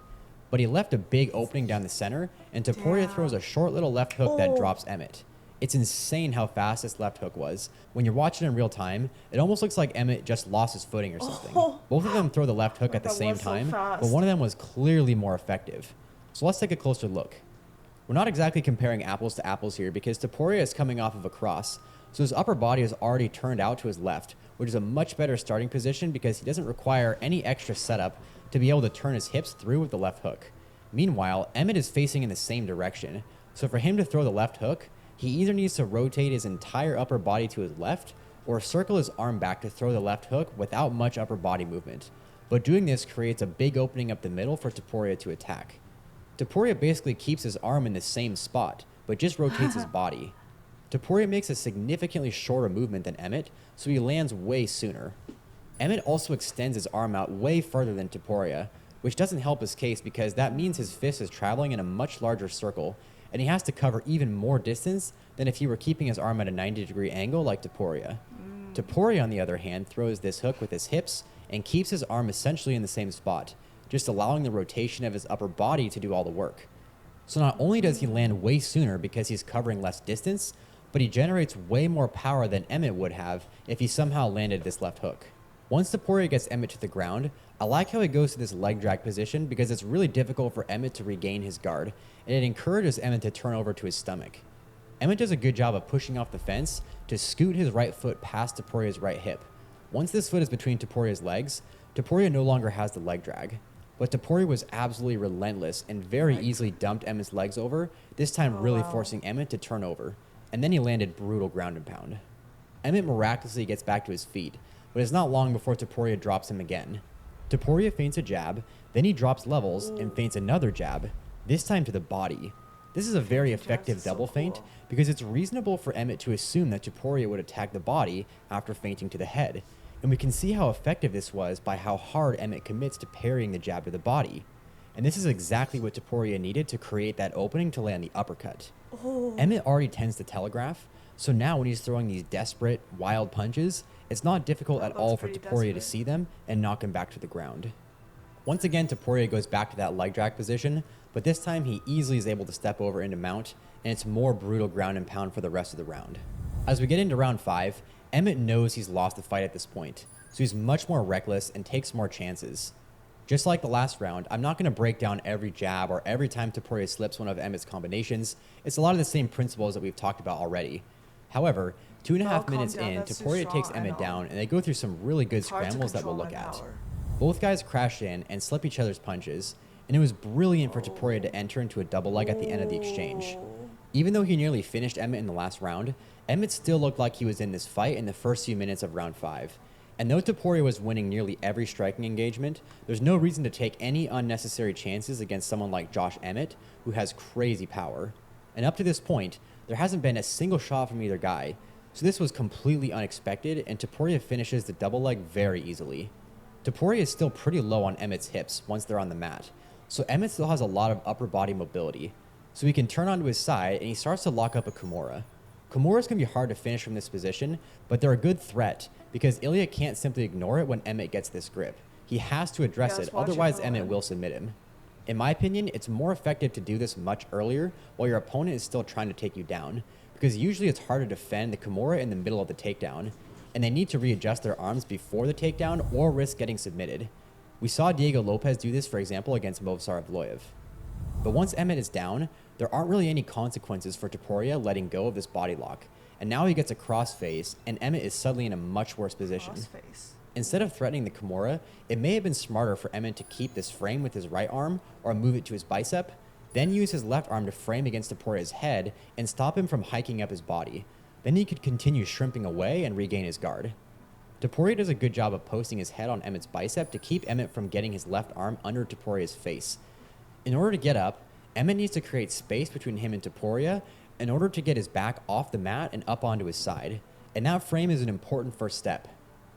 But he left a big opening down the center, and Topuria throws a short little left hook that drops Emmett. It's insane how fast this left hook was. When you're watching in real time, it almost looks like Emmett just lost his footing or something. Both of them throw the left hook at the same time, but one of them was clearly more effective. So let's take a closer look. We're not exactly comparing apples to apples here because Topuria is coming off of a cross, so his upper body is already turned out to his left, which is a much better starting position because he doesn't require any extra setup to be able to turn his hips through with the left hook. Meanwhile, Emmett is facing in the same direction, so for him to throw the left hook, he either needs to rotate his entire upper body to his left or circle his arm back to throw the left hook without much upper body movement. But doing this creates a big opening up the middle for Topuria to attack. Topuria basically keeps his arm in the same spot, but just rotates his body. Topuria makes a significantly shorter movement than Emmett, so he lands way sooner. Emmett also extends his arm out way further than Topuria, which doesn't help his case because that means his fist is traveling in a much larger circle, and he has to cover even more distance than if he were keeping his arm at a 90-degree angle like Topuria. Topuria, on the other hand, throws this hook with his hips and keeps his arm essentially in the same spot, just allowing the rotation of his upper body to do all the work. So not only does he land way sooner because he's covering less distance, but he generates way more power than Emmett would have if he somehow landed this left hook. Once Topuria gets Emmett to the ground, I like how he goes to this leg drag position because it's really difficult for Emmett to regain his guard, and it encourages Emmett to turn over to his stomach. Emmett does a good job of pushing off the fence to scoot his right foot past Topuria's right hip. Once this foot is between Topuria's legs, Topuria no longer has the leg drag. But Topuria was absolutely relentless and very easily dumped Emmett's legs over, this time really forcing Emmett to turn over. And then he landed brutal ground and pound. Emmett miraculously gets back to his feet, but it's not long before Topuria drops him again. Topuria feints a jab, then he drops levels and feints another jab, this time to the body. This is a very effective double feint because it's reasonable for Emmett to assume that Topuria would attack the body after feinting to the head. And we can see how effective this was by how hard Emmett commits to parrying the jab to the body. And this is exactly what Topuria needed to create that opening to land the uppercut. Emmett already tends to telegraph, so now when he's throwing these desperate, wild punches, it's not difficult at all for Topuria to see them and knock him back to the ground. Once again, Topuria goes back to that leg drag position, but this time he easily is able to step over into mount, and it's more brutal ground and pound for the rest of the round. As we get into round 5, Emmett knows he's lost the fight at this point, so he's much more reckless and takes more chances. Just like the last round, I'm not going to break down every jab or every time Topuria slips one of Emmett's combinations. It's a lot of the same principles that we've talked about already. However, 2.5 minutes in, Topuria takes Emmett down, and they go through some really good scrambles that we'll look at. Both guys crash in and slip each other's punches, and it was brilliant for Topuria to enter into a double leg at the end of the exchange. Even though he nearly finished Emmett in the last round, Emmett still looked like he was in this fight in the first few minutes of round 5. And though Topuria was winning nearly every striking engagement, there's no reason to take any unnecessary chances against someone like Josh Emmett, who has crazy power. And up to this point, there hasn't been a single shot from either guy, so this was completely unexpected, and Topuria finishes the double leg very easily. Topuria is still pretty low on Emmett's hips once they're on the mat, so Emmett still has a lot of upper body mobility, so he can turn onto his side and he starts to lock up a Kimura. Kimuras can be hard to finish from this position, but they're a good threat because Ilya can't simply ignore it when Emmett gets this grip. He has to address it, otherwise Emmett will submit him. In my opinion, it's more effective to do this much earlier while your opponent is still trying to take you down, because usually it's hard to defend the Kimura in the middle of the takedown, and they need to readjust their arms before the takedown or risk getting submitted. We saw Diego Lopez do this, for example, against Movsar Evloev. But once Emmett is down, there aren't really any consequences for Topuria letting go of this body lock, and now he gets a crossface, and Emmett is suddenly in a much worse position. Instead of threatening the Kimura, it may have been smarter for Emmett to keep this frame with his right arm or move it to his bicep, then use his left arm to frame against Topuria's head and stop him from hiking up his body. Then he could continue shrimping away and regain his guard. Topuria does a good job of posting his head on Emmett's bicep to keep Emmett from getting his left arm under Topuria's face. In order to get up, Emmett needs to create space between him and Topuria in order to get his back off the mat and up onto his side, and that frame is an important first step.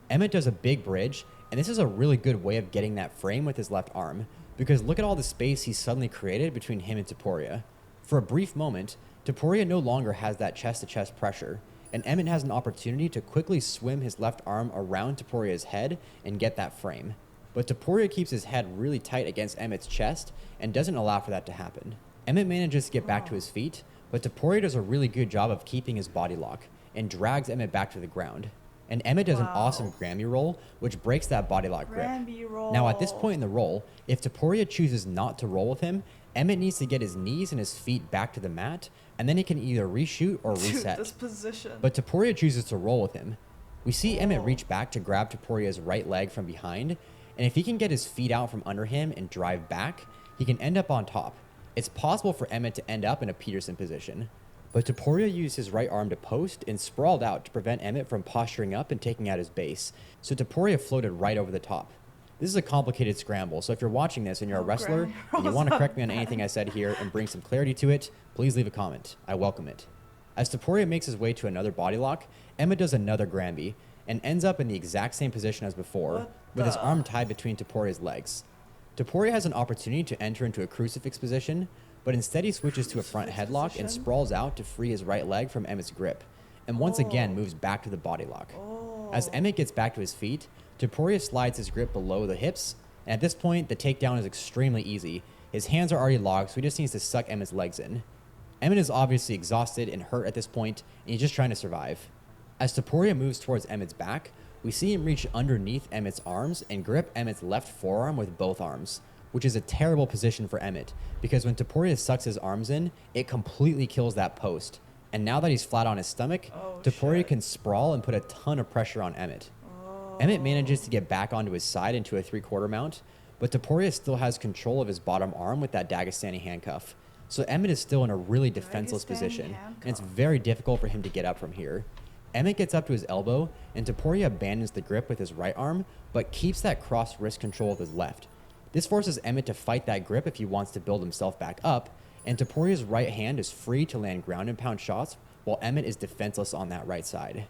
Emmett does a big bridge, and this is a really good way of getting that frame with his left arm, because look at all the space he suddenly created between him and Topuria. For a brief moment, Topuria no longer has that chest-to-chest pressure, and Emmett has an opportunity to quickly swim his left arm around Topuria's head and get that frame. But Topuria keeps his head really tight against Emmett's chest and doesn't allow for that to happen. Emmett manages to get back to his feet, but Topuria does a really good job of keeping his body lock and drags Emmett back to the ground. And Emmett does an awesome Grammy roll, which breaks that body lock grip. Now at this point in the roll, if Topuria chooses not to roll with him, Emmett needs to get his knees and his feet back to the mat, and then he can either reshoot or reset. This position. But Topuria chooses to roll with him. We see Emmett reach back to grab Topuria's right leg from behind, and if he can get his feet out from under him and drive back, he can end up on top. It's possible for Emmett to end up in a Peterson position. But Topuria used his right arm to post and sprawled out to prevent Emmett from posturing up and taking out his base, so Topuria floated right over the top. This is a complicated scramble, so if you're watching this and you're a wrestler and you want to correct me on anything I said here and bring some clarity to it, please leave a comment. I welcome it. As Topuria makes his way to another body lock, Emmett does another Granby and ends up in the exact same position as before, with his arm tied between Topuria's legs. Topuria has an opportunity to enter into a crucifix position, but instead he switches to a front headlock and sprawls out to free his right leg from Emmett's grip, and once again moves back to the body lock. As Emmett gets back to his feet, Topuria slides his grip below the hips, and at this point, the takedown is extremely easy. His hands are already locked, so he just needs to suck Emmett's legs in. Emmett is obviously exhausted and hurt at this point, and he's just trying to survive. As Topuria moves towards Emmett's back, we see him reach underneath Emmett's arms and grip Emmett's left forearm with both arms, which is a terrible position for Emmett, because when Topuria sucks his arms in, it completely kills that post. And now that he's flat on his stomach, Topuria can sprawl and put a ton of pressure on Emmett. Emmett manages to get back onto his side into a 3/4 mount, but Topuria still has control of his bottom arm with that Dagestani handcuff. So Emmett is still in a really defenseless position, and it's very difficult for him to get up from here. Emmett gets up to his elbow, and Topuria abandons the grip with his right arm, but keeps that cross wrist control with his left. This forces Emmett to fight that grip if he wants to build himself back up, and Topuria's right hand is free to land ground and pound shots, while Emmett is defenseless on that right side.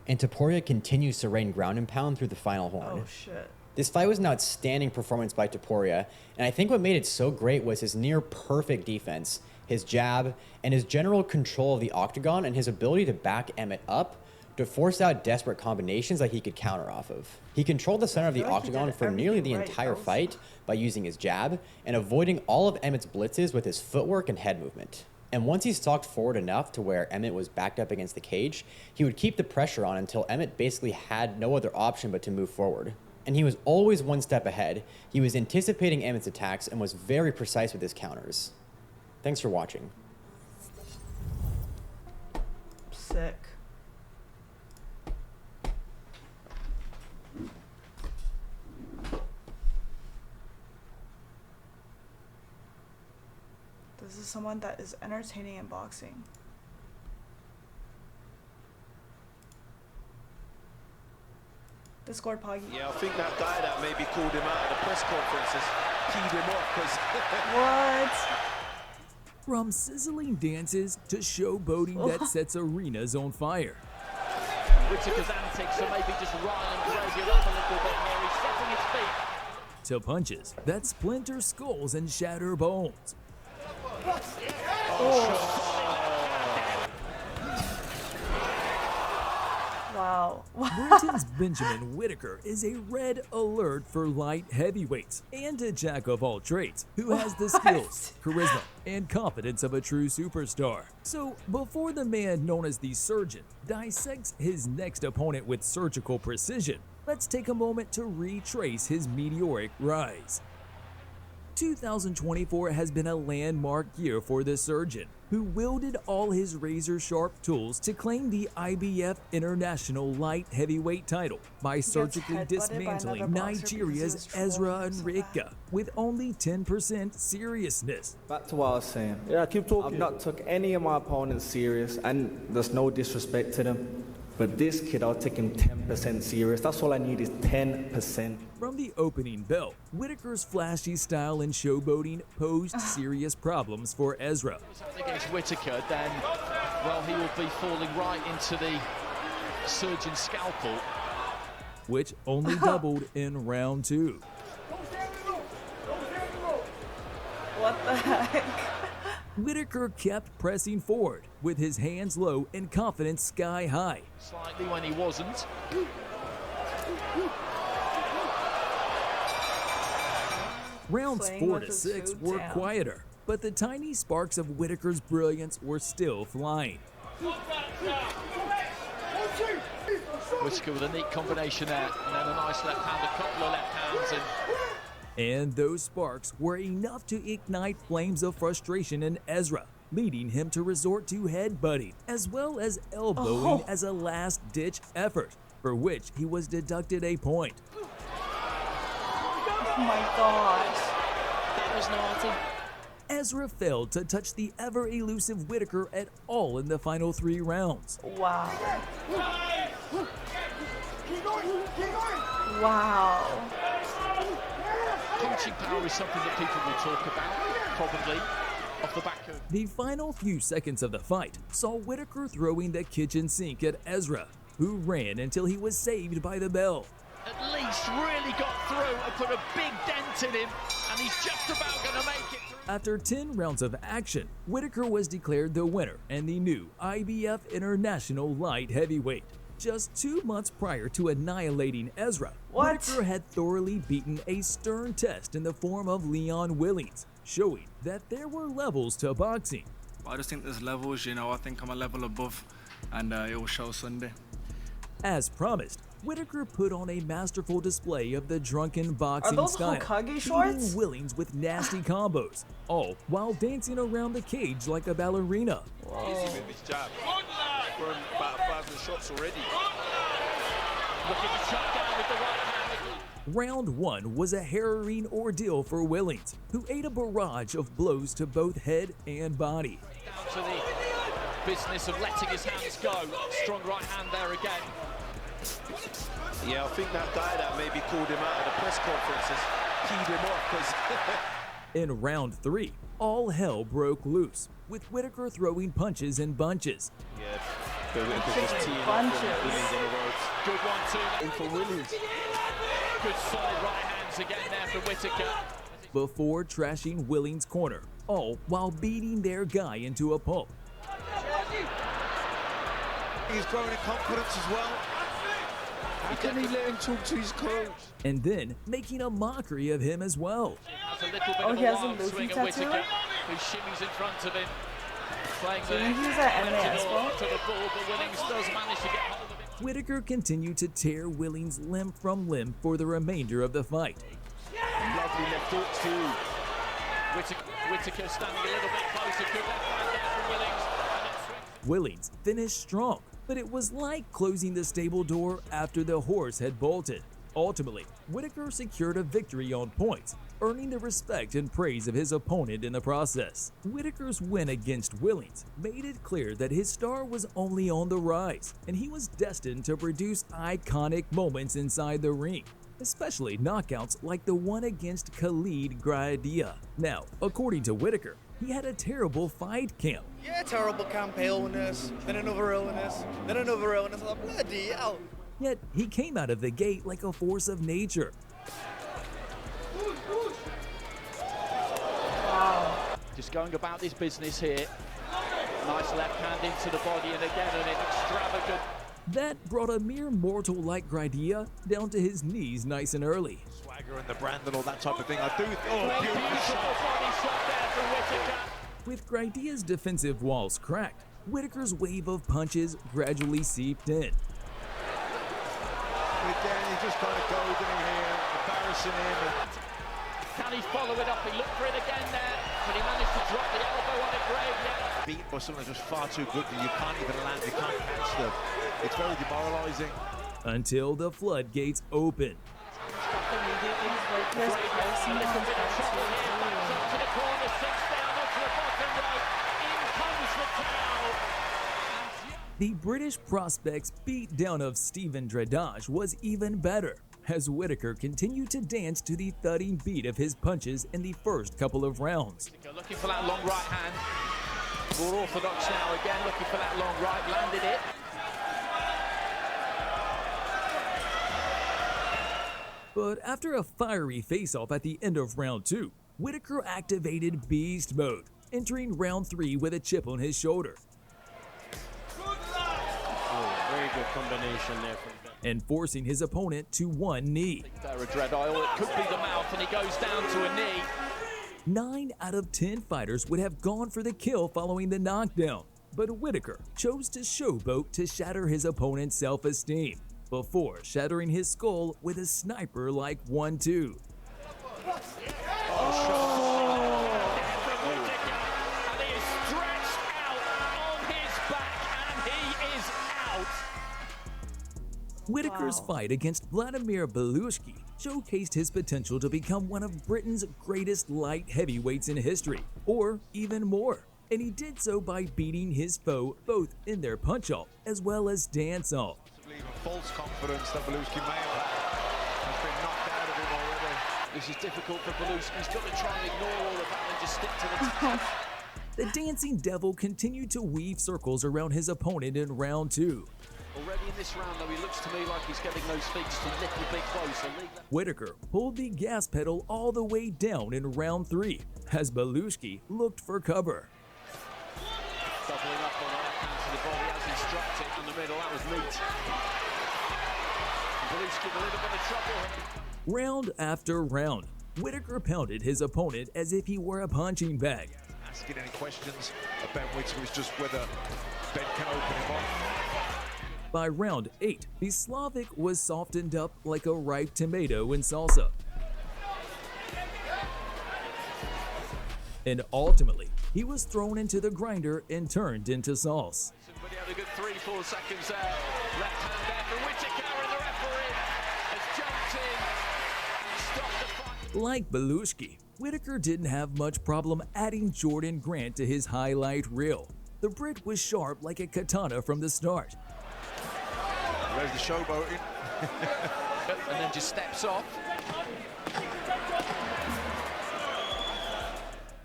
And Topuria continues to rain ground and pound through the final horn. Oh shit. This fight was an outstanding performance by Topuria, and I think what made it so great was his near perfect defense, his jab, and his general control of the octagon and his ability to back Emmett up to force out desperate combinations that he could counter off of. He controlled the center of the octagon for nearly the entire fight by using his jab and avoiding all of Emmett's blitzes with his footwork and head movement. And once he stalked forward enough to where Emmett was backed up against the cage, he would keep the pressure on until Emmett basically had no other option but to move forward. And he was always one step ahead. He was anticipating Emmett's attacks and was very precise with his counters. Thanks for watching. Sick. This is someone that is entertaining in boxing. Discord Poggy. Yeah, I think that guy that maybe called him out at the press conferences keyed him off because... What? From sizzling dances to showboating that sets arenas on fire. Whittaker's antics, so maybe just Ryan drove it up a little bit here. He's setting his feet. To punches that splinter skulls and shatter bones. Wow. Britain's Benjamin Whittaker is a red alert for light heavyweights and a jack of all trades who has the skills, charisma, and confidence of a true superstar. So before the man known as the Surgeon dissects his next opponent with surgical precision, let's take a moment to retrace his meteoric rise. 2024 has been a landmark year for the Surgeon, who wielded all his razor-sharp tools to claim the IBF International Light Heavyweight title by surgically dismantling Nigeria's Ezra Enrique with only 10% seriousness. Back to what I was saying. Yeah, keep talking. I've not took any of my opponents serious, and there's no disrespect to them. But this kid, I'll take him 10% serious. That's all I need is 10%. From the opening bell, Whittaker's flashy style and showboating posed serious problems for Ezra. Against Whittaker, then, well, he will be falling right into the Surgeon's scalpel. Which only doubled in round 2. What the heck? Whitaker kept pressing forward with his hands low and confidence sky high. Slightly when he wasn't. Rounds Playing 4 with to his 6 food, were damn. quieter, but the tiny sparks of Whitaker's brilliance were still flying. Whitaker with a neat combination there, and then a nice left hand, a couple of left hands, And those sparks were enough to ignite flames of frustration in Ezra, leading him to resort to headbutting, as well as elbowing as a last-ditch effort, for which he was deducted a point. Oh my gosh. That was naughty. Ezra failed to touch the ever-elusive Whitaker at all in the final 3 rounds. Wow. Wow. punching power is something that people will talk about, probably, off the back of... The final few seconds of the fight saw Whitaker throwing the kitchen sink at Ezra, who ran until he was saved by the bell. At least really got through and put a big dent in him, and he's just about going to make it through. After 10 rounds of action, Whitaker was declared the winner and the new IBF International Light Heavyweight. Just 2 months prior to annihilating Ezra, Whitaker had thoroughly beaten a stern test in the form of Leon Willings, showing that there were levels to boxing. I just think there's levels, you know, I think I'm a level above, and it will show Sunday. As promised, Whitaker put on a masterful display of the drunken boxing style, beating Willings with nasty combos, all while dancing around the cage like a ballerina. Easy with his jab. From about 1,000 shots already. Looking to shut down with the right hand. Round 1 was a harrowing ordeal for Willings, who ate a barrage of blows to both head and body. Down to the business of letting his hands go. Strong right hand there again. Yeah, I think that guy that maybe called him out at the press conferences keyed him off. In round 3, all hell broke loose, with Whitaker throwing punches in bunches. Yeah, but Whitaker just teeing up from Willings on the ropes. Good one, too. And for Willings. Good solid right hands again there for Whitaker. Before trashing Willings' corner, all while beating their guy into a pulp. He's growing in confidence as well. How can he let him talk to his coach? And then making a mockery of him as well. Oh, he has a Luffy tattoo? Who shimmies in front of him. Playing So he was at MMA Expo? to the ball, but Willings does manage to get hold of it. Whitaker continued to tear Willings limb from limb for the remainder of the fight. Lovely left hook too. Whitaker standing a little bit closer. Good left hand there from Willings. Willings finished strong, but it was like closing the stable door after the horse had bolted. Ultimately, Whitaker secured a victory on points, earning the respect and praise of his opponent in the process. Whitaker's win against Willings made it clear that his star was only on the rise, and he was destined to produce iconic moments inside the ring, especially knockouts like the one against Khalid Gradea. Now, according to Whitaker, he had a terrible fight camp. Yeah, terrible camp, illness, then another illness, then another illness. I'm like, bloody hell. Yet he came out of the gate like a force of nature. Just going about his business here. Nice left hand into the body, and again an extravagant. That brought a mere mortal like Gradea down to his knees nice and early. Swagger and the brand and all that type of thing. I do. Beautiful body shot there from Whitaker. With Gradea's defensive walls cracked, Whitaker's wave of punches gradually seeped in. Again, he just kind of goes in here, embarrassing him. Can he follow it up? He looked for it again there, but he managed to drop the elbow on it, Gradea. Beaten by someone that's just far too good that you can't even land, you can't catch them. It's very demoralizing. Until the floodgates open. The British prospect's beatdown of Steven Dredage was even better, as Whitaker continued to dance to the thudding beat of his punches in the first couple of rounds. Looking for that long right hand. More orthodox now again, looking for that long right, landed it. But after a fiery face-off at the end of round 2, Whitaker activated beast mode, entering round 3 with a chip on his shoulder. Oh, very good combination there from Ben. And forcing his opponent to one knee. There a dread oil, it could be the mouth, and he goes down to a knee. 9 out of 10 fighters would have gone for the kill following the knockdown, but Whitaker chose to showboat to shatter his opponent's self-esteem before shattering his skull with a sniper-like 1-2. And he is stretched out on his back, and he is out. Whitaker's fight against Vladimir Bellxyn showcased his potential to become one of Britain's greatest light heavyweights in history, or even more. And he did so by beating his foe both in their punch-off as well as dance-off. False confidence that Bellxyn may have has been knocked out of him already. This is difficult for Bellxyn. He's got to try and ignore all of that and just stick to the top. The Dancing Devil continued to weave circles around his opponent in round 2. Already in this round, though, he looks to me like he's getting those feet just a little bit closer. Whitaker pulled the gas pedal all the way down in round 3 as Bellxyn looked for cover. Doubling up on the left hand to the body as instructed in the middle. That was neat. And Bellxyn a little bit of trouble. Round after round, Whitaker pounded his opponent as if he were a punching bag. Asking any questions about Whitaker is just whether Ben can open him up. By round 8, the Slavic was softened up like a ripe tomato in salsa. And ultimately, he was thrown into the grinder and turned into sauce. But he had a good 3-4 seconds there. Left hand there for Whitaker, and the referee has jumped in and stopped the fight. Like Bellxyn, Whitaker didn't have much problem adding Jordan Grant to his highlight reel. The Brit was sharp like a katana from the start. There's the showboating. And then just steps off.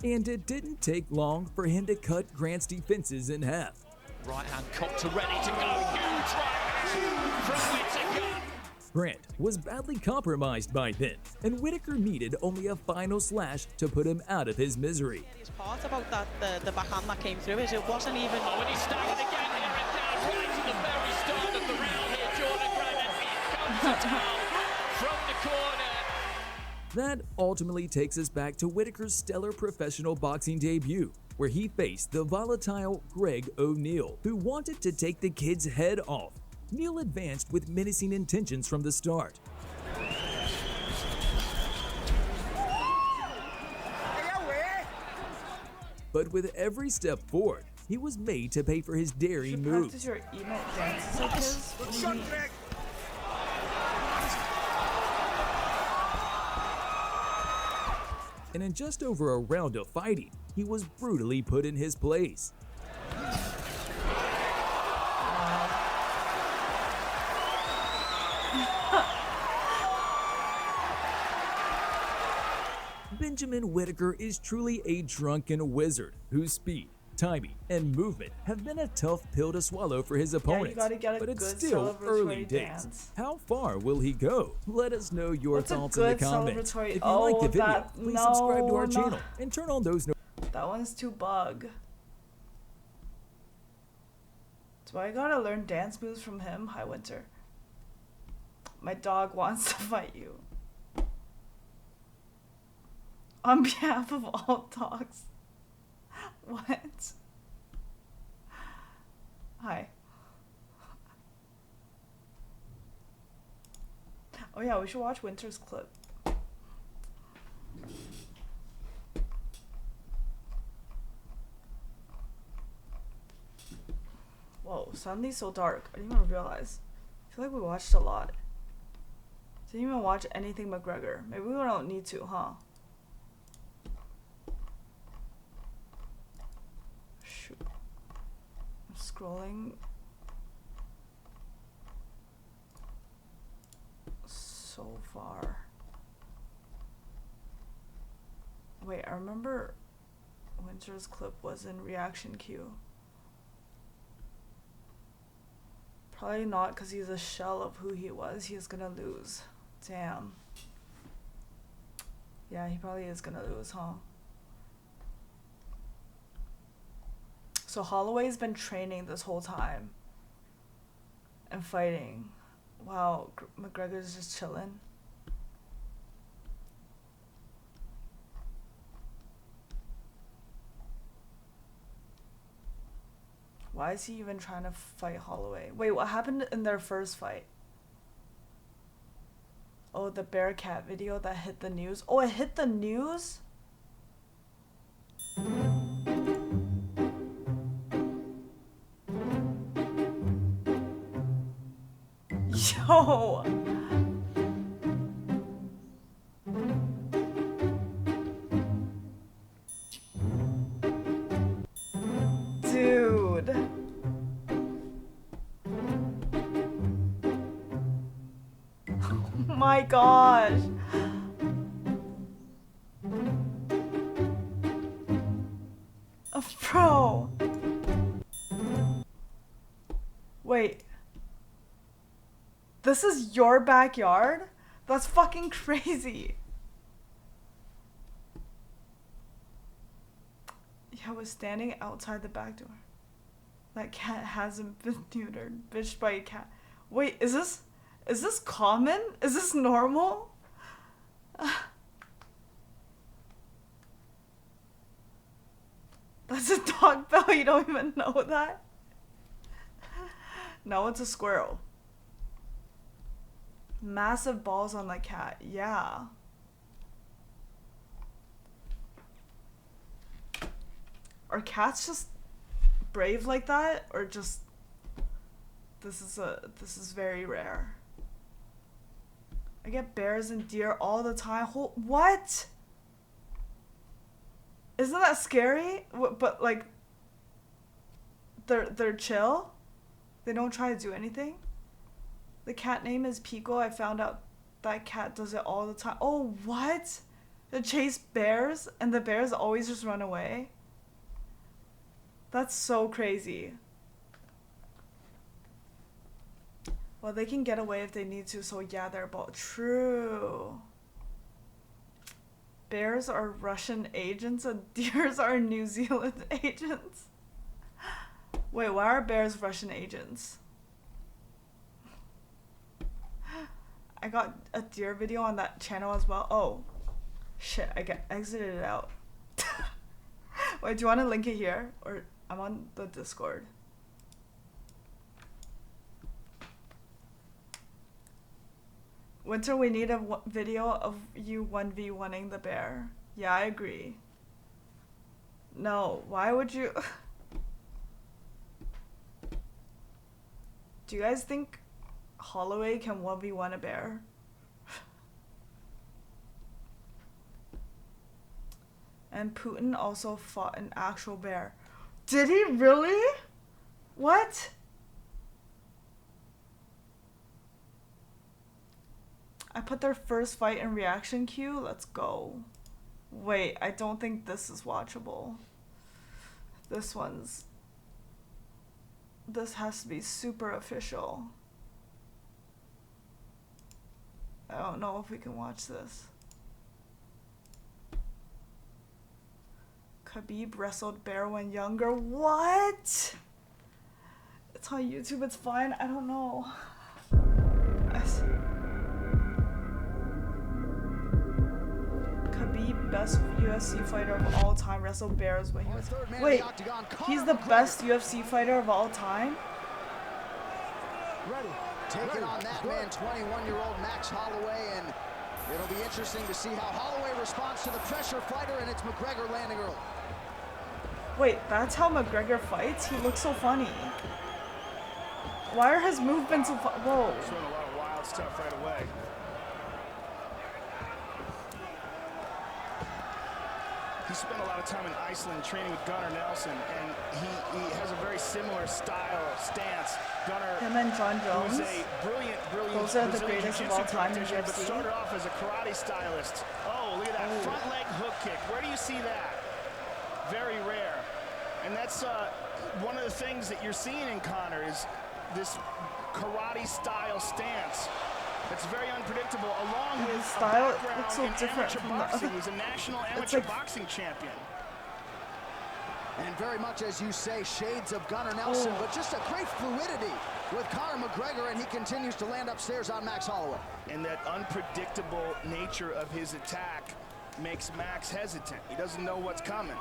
And it didn't take long for him to cut Grant's defenses in half. Right hand cocked to ready to go. Huge right hand from Whitaker. Grant was badly compromised by then, and Whitaker needed only a final slash to put him out of his misery. The part about that, the backhand that came through is it wasn't even... Oh, and he staggered again here and down right at the very start of the round here. Jordan Grant, and here comes the towel from the corner. That ultimately takes us back to Whitaker's stellar professional boxing debut, where he faced the volatile Greg O'Neill, who wanted to take the kid's head off. Neal advanced with menacing intentions from the start. But with every step forward, he was made to pay for his daring moves. Practice your email dances like this. What do you mean? And in just over a round of fighting, he was brutally put in his place. Benjamin Whitaker is truly a drunken wizard whose speed, timing, and movement have been a tough pill to swallow for his opponents. gotta get a but it's good still early celebratory days. dance. How far will he go? Let us know your What's a thoughts in the good comments. celebratory- If you like the Oh, video, that- please subscribe to our no. channel and turn on those That one's too bug. Do I gotta learn dance moves from him? Hi, Winter. My dog wants to fight you. On behalf of all dogs. What? Hi. Oh yeah, we should watch Winter's clip. Whoa, suddenly so dark. I didn't even realize. I feel like we watched a lot. Didn't even watch anything McGregor. Maybe we don't need to, huh? Shoot. I'm scrolling. So far. Wait, I remember Winter's clip was in reaction queue. Probably not, because he's a shell of who he was. He's gonna lose. Damn. Yeah, he probably is gonna lose, huh? So Holloway's been training this whole time and fighting. Wow, McGregor's just chilling. Why is he even trying to fight Holloway? Wait, what happened in their first fight? Oh, the Bearcat video that hit the news. Oh, it hit the news? Yo! Dude. Oh my gosh. Bro. Wait. This is your backyard? That's fucking crazy. Yeah, I was standing outside the back door. That cat hasn't been neutered. Bitched by a cat. Wait, is this common? Is this normal? That's a dog bell, you don't even know that? No, it's a squirrel. Massive balls on the cat, yeah. Are cats just brave like that? Or just this is very rare. I get bears and deer all the time. What? Isn't that scary? But like they're chill? They don't try to do anything? The cat name is Pico. I found out that cat does it all the time. Oh, what? They chase bears and the bears always just run away? That's so crazy. Well, they can get away if they need to, so yeah, they're both true. Bears are Russian agents and deers are New Zealand agents. Wait, why are bears Russian agents? I got a deer video on that channel as well. Oh, shit, I exited it out. Wait, do you want to link it here? Or I'm on the Discord. Winter, we need a video of you 1v1ing the bear. Yeah, I agree. No, why would you... Do you guys think Holloway can 1v1 a bear? And Putin also fought an actual bear. Did he really? What? I put their first fight in reaction queue. Let's go. Wait, I don't think this is watchable. This has to be super official. I don't know if we can watch this. Khabib wrestled bear when younger. What? It's on YouTube, it's fine. I don't know. Khabib, best UFC fighter of all time, wrestled bears when he was... Wait, he's the best UFC fighter of all time? Ready. Taking on that man, 21-year-old Max Holloway, and it'll be interesting to see how Holloway responds to the pressure fighter, and it's McGregor landing early. Wait, that's how McGregor fights? He looks so funny. Why are his movements so whoa. Showing a lot of wild stuff right away. He spent a lot of time in Iceland training with Gunnar Nelson, and he has a very similar stance. Gunnar, him and John Jones, who's a brilliant those are the greatest of all time in but UFC. started off as a karate stylist. Oh, look at that front leg hook kick. Where do you see that? Very rare. And that's one of the things that you're seeing in Conor is this karate style stance. It's very unpredictable, along with his style background looks so in different amateur from the boxing. other. He's a national amateur boxing champion. And very much, as you say, shades of Gunnar Nelson, but just a great fluidity with Conor McGregor, and he continues to land upstairs on Max Holloway. And that unpredictable nature of his attack makes Max hesitant. He doesn't know what's coming.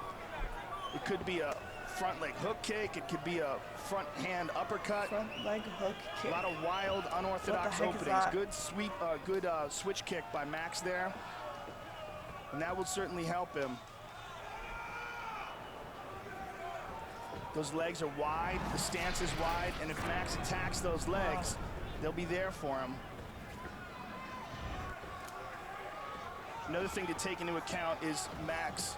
It could be a front leg hook kick. It could be a front hand uppercut. Front leg hook kick. A lot of wild, unorthodox openings. Good sweep, good switch kick by Max there. And that will certainly help him. Those legs are wide, the stance is wide, and if Max attacks those legs, they'll be there for him. Another thing to take into account is Max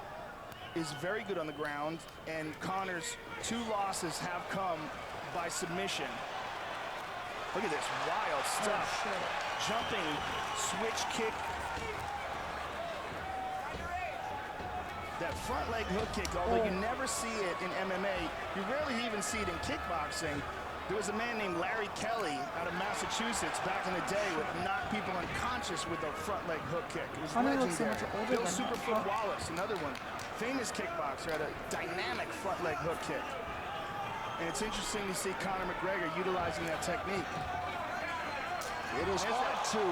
is very good on the ground, and Conor's 2 losses have come by submission. Look at this wild stuff. Jumping switch kick. That front leg hook kick, although you never see it in MMA, you rarely even see it in kickboxing. There was a man named Larry Kelly out of Massachusetts back in the day would knock people unconscious with a front leg hook kick. It was legendary. Bill Superfoot Wallace, another one, famous kickboxer, had a dynamic front leg hook kick. And it's interesting to see Conor McGregor utilizing that technique. It is hard to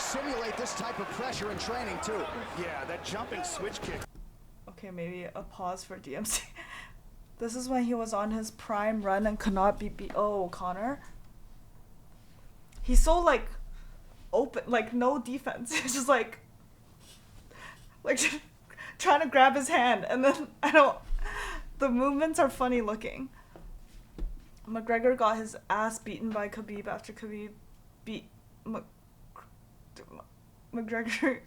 simulate this type of pressure in training too. Yeah, that jumping switch kick. Okay, maybe a pause for DMC. This is when he was on his prime run and could not be beat. Oh, Conor. He's so like open, like no defense. He's just like trying to grab his hand, and then the movements are funny looking. McGregor got his ass beaten by Khabib after Khabib beat McGregor,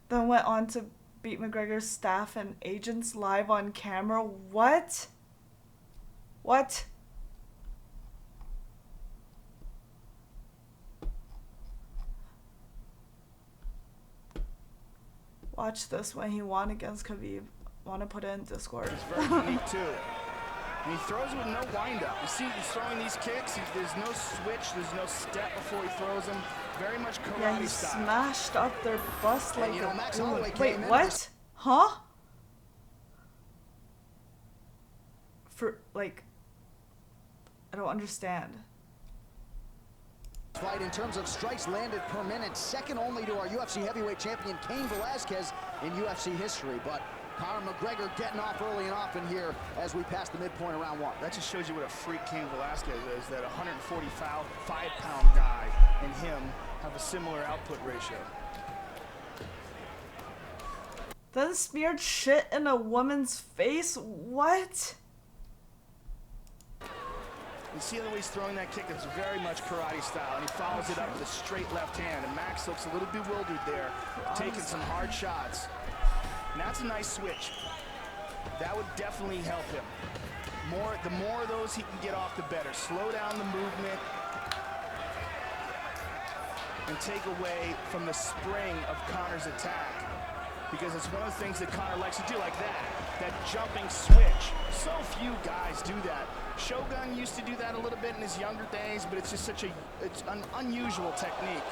then went on to beat McGregor's staff and agents live on camera. What? What? Watch this when he won against Khabib. Want to put it in Discord. It's very unique too. And he throws with no wind-up. You see, he's throwing these kicks. There's no switch. There's no step before he throws them. Very much karate yeah, he style. Smashed up their bust like you know, Max Holloway wait, came in what? Huh? For like, I don't understand. Fight in terms of strikes landed per minute, second only to our UFC heavyweight champion Cain Velasquez in UFC history. But Conor McGregor getting off early and often here as we pass the midpoint of round 1. That just shows you what a freak Cain Velasquez is, that 145-pound guy and him have a similar output ratio. Then smeared shit in a woman's face? What? You see the way he's throwing that kick, it's very much karate style, and he follows it up with a straight left hand, and Max looks a little bewildered there, taking some hard shots. And that's a nice switch. That would definitely help him. The more of those he can get off, the better. Slow down the movement and take away from the spring of Conor's attack. Because it's one of the things that Conor likes to do, like that jumping switch. So few guys do that. Shogun used to do that a little bit in his younger days, but it's just it's an unusual technique,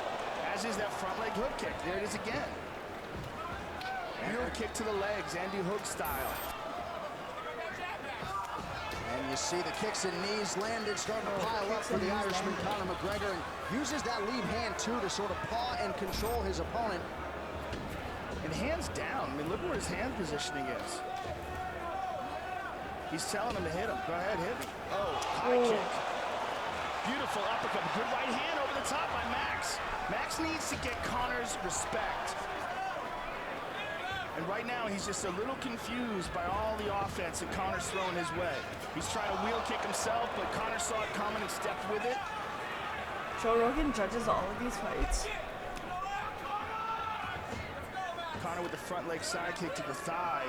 as is that front leg hook kick. There it is again. Real kick to the legs, Andy Hook style. And you see the kicks and knees landed, starting to pile up for the Irishman, Conor McGregor, and uses that lead hand too to sort of paw and control his opponent. And hands down. I mean, look where his hand positioning is. He's telling him to hit him. Go ahead, hit me. Oh, high kick. Beautiful uppercut. Good right hand over the top by Max. Max needs to get Conor's respect. And right now, he's just a little confused by all the offense that Conor's throwing his way. He's trying to wheel kick himself, but Conor saw it coming and stepped with it. Joe Rogan judges all of these fights. Conor with the front leg side kick to the thigh.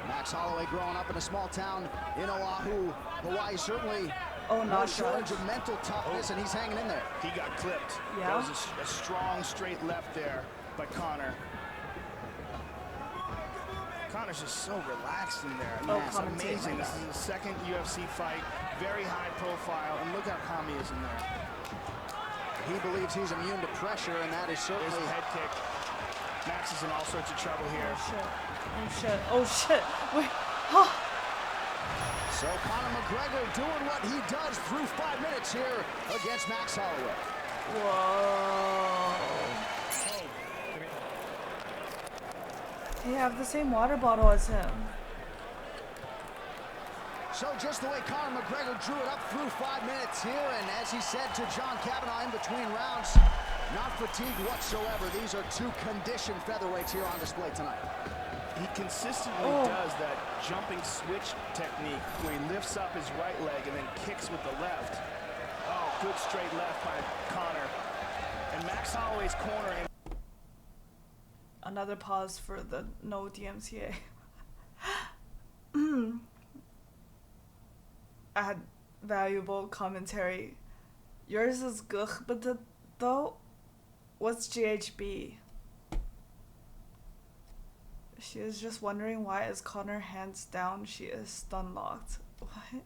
Max Holloway growing up in a small town in Oahu, Hawaii, certainly no shortage of mental toughness, and he's hanging in there. He got clipped. Yeah. That was a strong straight left there by Conor. Connor's just so relaxed in there. I mean, it's amazing. This is his second UFC fight, very high profile, and look how calm he is in there. He believes he's immune to pressure, and that is certainly... There's a head kick. Max is in all sorts of trouble here. Oh, shit. Oh, shit. Oh, shit. Wait. Oh. So Conor McGregor doing what he does through 5 minutes here against Max Holloway. Whoa. They have the same water bottle as him. So just the way Conor McGregor drew it up through 5 minutes here, and as he said to John Kavanagh in between rounds, not fatigued whatsoever. These are two conditioned featherweights here on display tonight. He consistently does that jumping switch technique where he lifts up his right leg and then kicks with the left. Oh, good straight left by Conor. And Max Holloway's corner. Another pause for the no DMCA. Add valuable commentary. Yours is good, but though, what's GHB? She is just wondering why is Conor hands down, she is stun locked. What?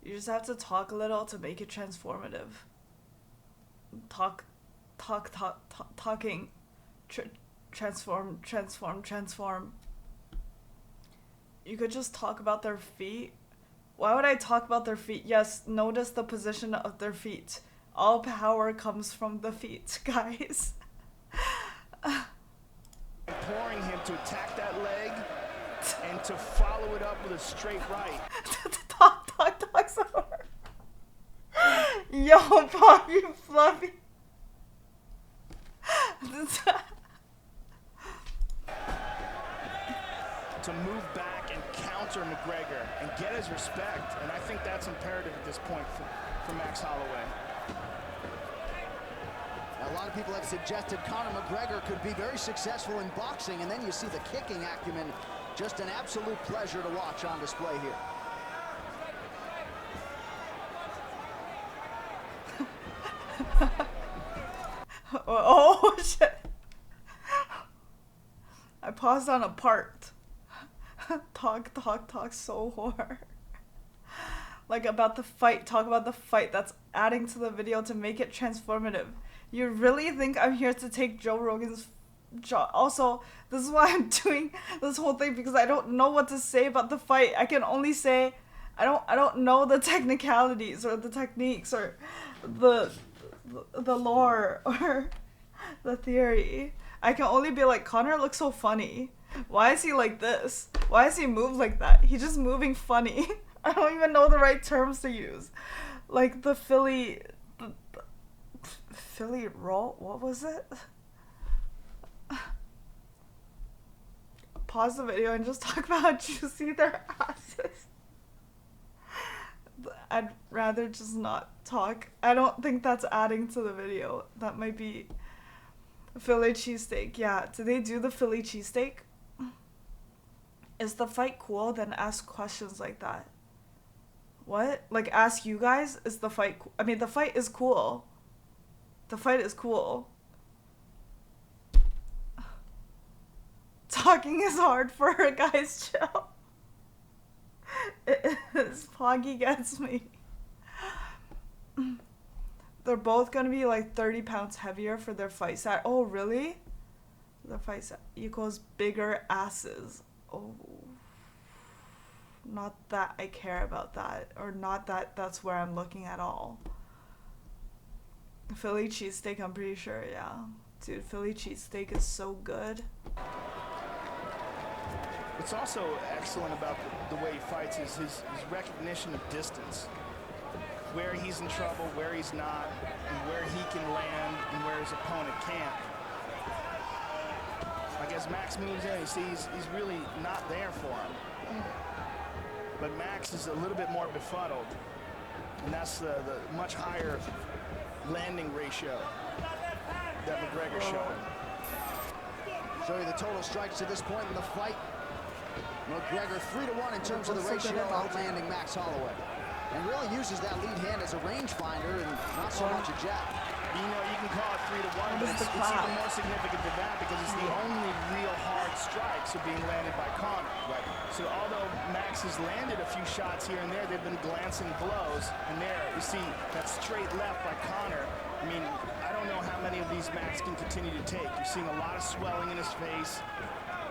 You just have to talk a little to make it transformative. Talking. Transform. You could just talk about their feet. Why would I talk about their feet? Yes, notice the position of their feet. All power comes from the feet, guys. Imploring him to attack that leg and to follow it up with a straight right. Talk so hard. Yo, Pop, you fluffy. To move back and counter McGregor and get his respect, and I think that's imperative at this point for Max Holloway. Now, a lot of people have suggested Conor McGregor could be very successful in boxing, and then you see the kicking acumen, just an absolute pleasure to watch on display here. Oh shit. I paused on a part. Talk so hard. Like about the fight, talk about the fight, that's adding to the video to make it transformative. You really think I'm here to take Joe Rogan's job? Also, this is why I'm doing this whole thing, because I don't know what to say about the fight. I can only say I don't know the technicalities or the techniques or the lore or the theory. I can only be like, Conor looks so funny. Why is he like this? Why does he move like that? He's just moving funny. I don't even know the right terms to use. Like the Philly roll? What was it? Pause the video and just talk about how juicy their asses. I'd rather just not talk. I don't think that's adding to the video. That might be Philly cheesesteak. Yeah, do they do the Philly cheesesteak? Is the fight cool? Then ask questions like that. What? Like, ask you guys, is the fight I mean, the fight is cool. The fight is cool. Talking is hard for her, guys. Chill. It is. Poggy gets me. They're both gonna be like 30 pounds heavier for their fight set. Oh, really? The fight set equals bigger asses. Oh. Not that I care about that. Or not that that's where I'm looking at all. Philly cheesesteak, I'm pretty sure, yeah. Dude, Philly cheesesteak is so good. What's also excellent about the way he fights is his recognition of distance. Where he's in trouble, where he's not, and where he can land, and where his opponent can't. Like as Max moves in, he sees he's really not there for him. But Max is a little bit more befuddled, and that's the much higher landing ratio that McGregor's showing. Show you the total strikes to this point in the fight. McGregor 3-1 in terms of the ratio, outlanding Max Holloway. And really uses that lead hand as a rangefinder and not so much a jab. You know, you can call it 3-1, but it's even more significant than that because it's the only real hard strikes are being landed by Conor. Right. So although Max has landed a few shots here and there, they've been glancing blows. And there, you see that straight left by Conor. I mean, I don't know how many of these Max can continue to take. You're seeing a lot of swelling in his face,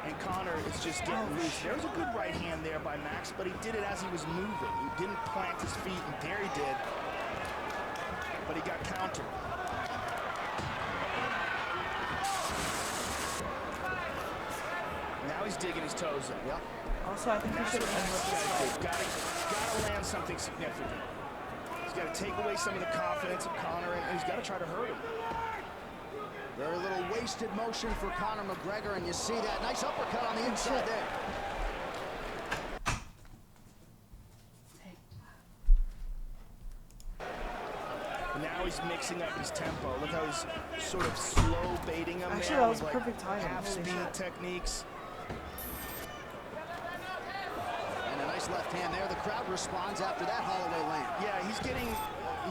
and Conor is just getting loose. There was a good right hand there by Max, but he did it as he was moving. He didn't plant his feet, and there he did. But he got countered. Now he's digging his toes in. Yep. Also, I think he should have with this fight. Gotta land something significant. He's got to take away some of the confidence of Conor, and he's got to try to hurt him. Very little wasted motion for Conor McGregor, and you see that nice uppercut on the inside there. And now he's mixing up his tempo. Look how he's sort of slow baiting him. Actually, now that was with, perfect timing. Half-speed techniques. And a nice left hand there. The crowd responds after that Holloway land. Yeah, he's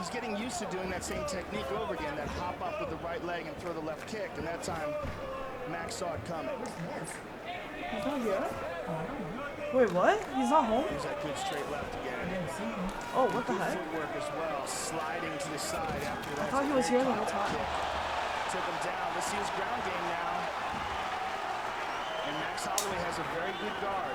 getting used to doing that same technique over again. That hop up with the right leg and throw the left kick. And that time, Max saw it coming. He's not here? Wait, what? He's not home? He's that good straight left again. I didn't see him. Oh, what the heck? Footwork as well, sliding to the side after that. I thought he was here the whole time. Took him down. Let's see his ground game now. And Max Holloway has a very good guard.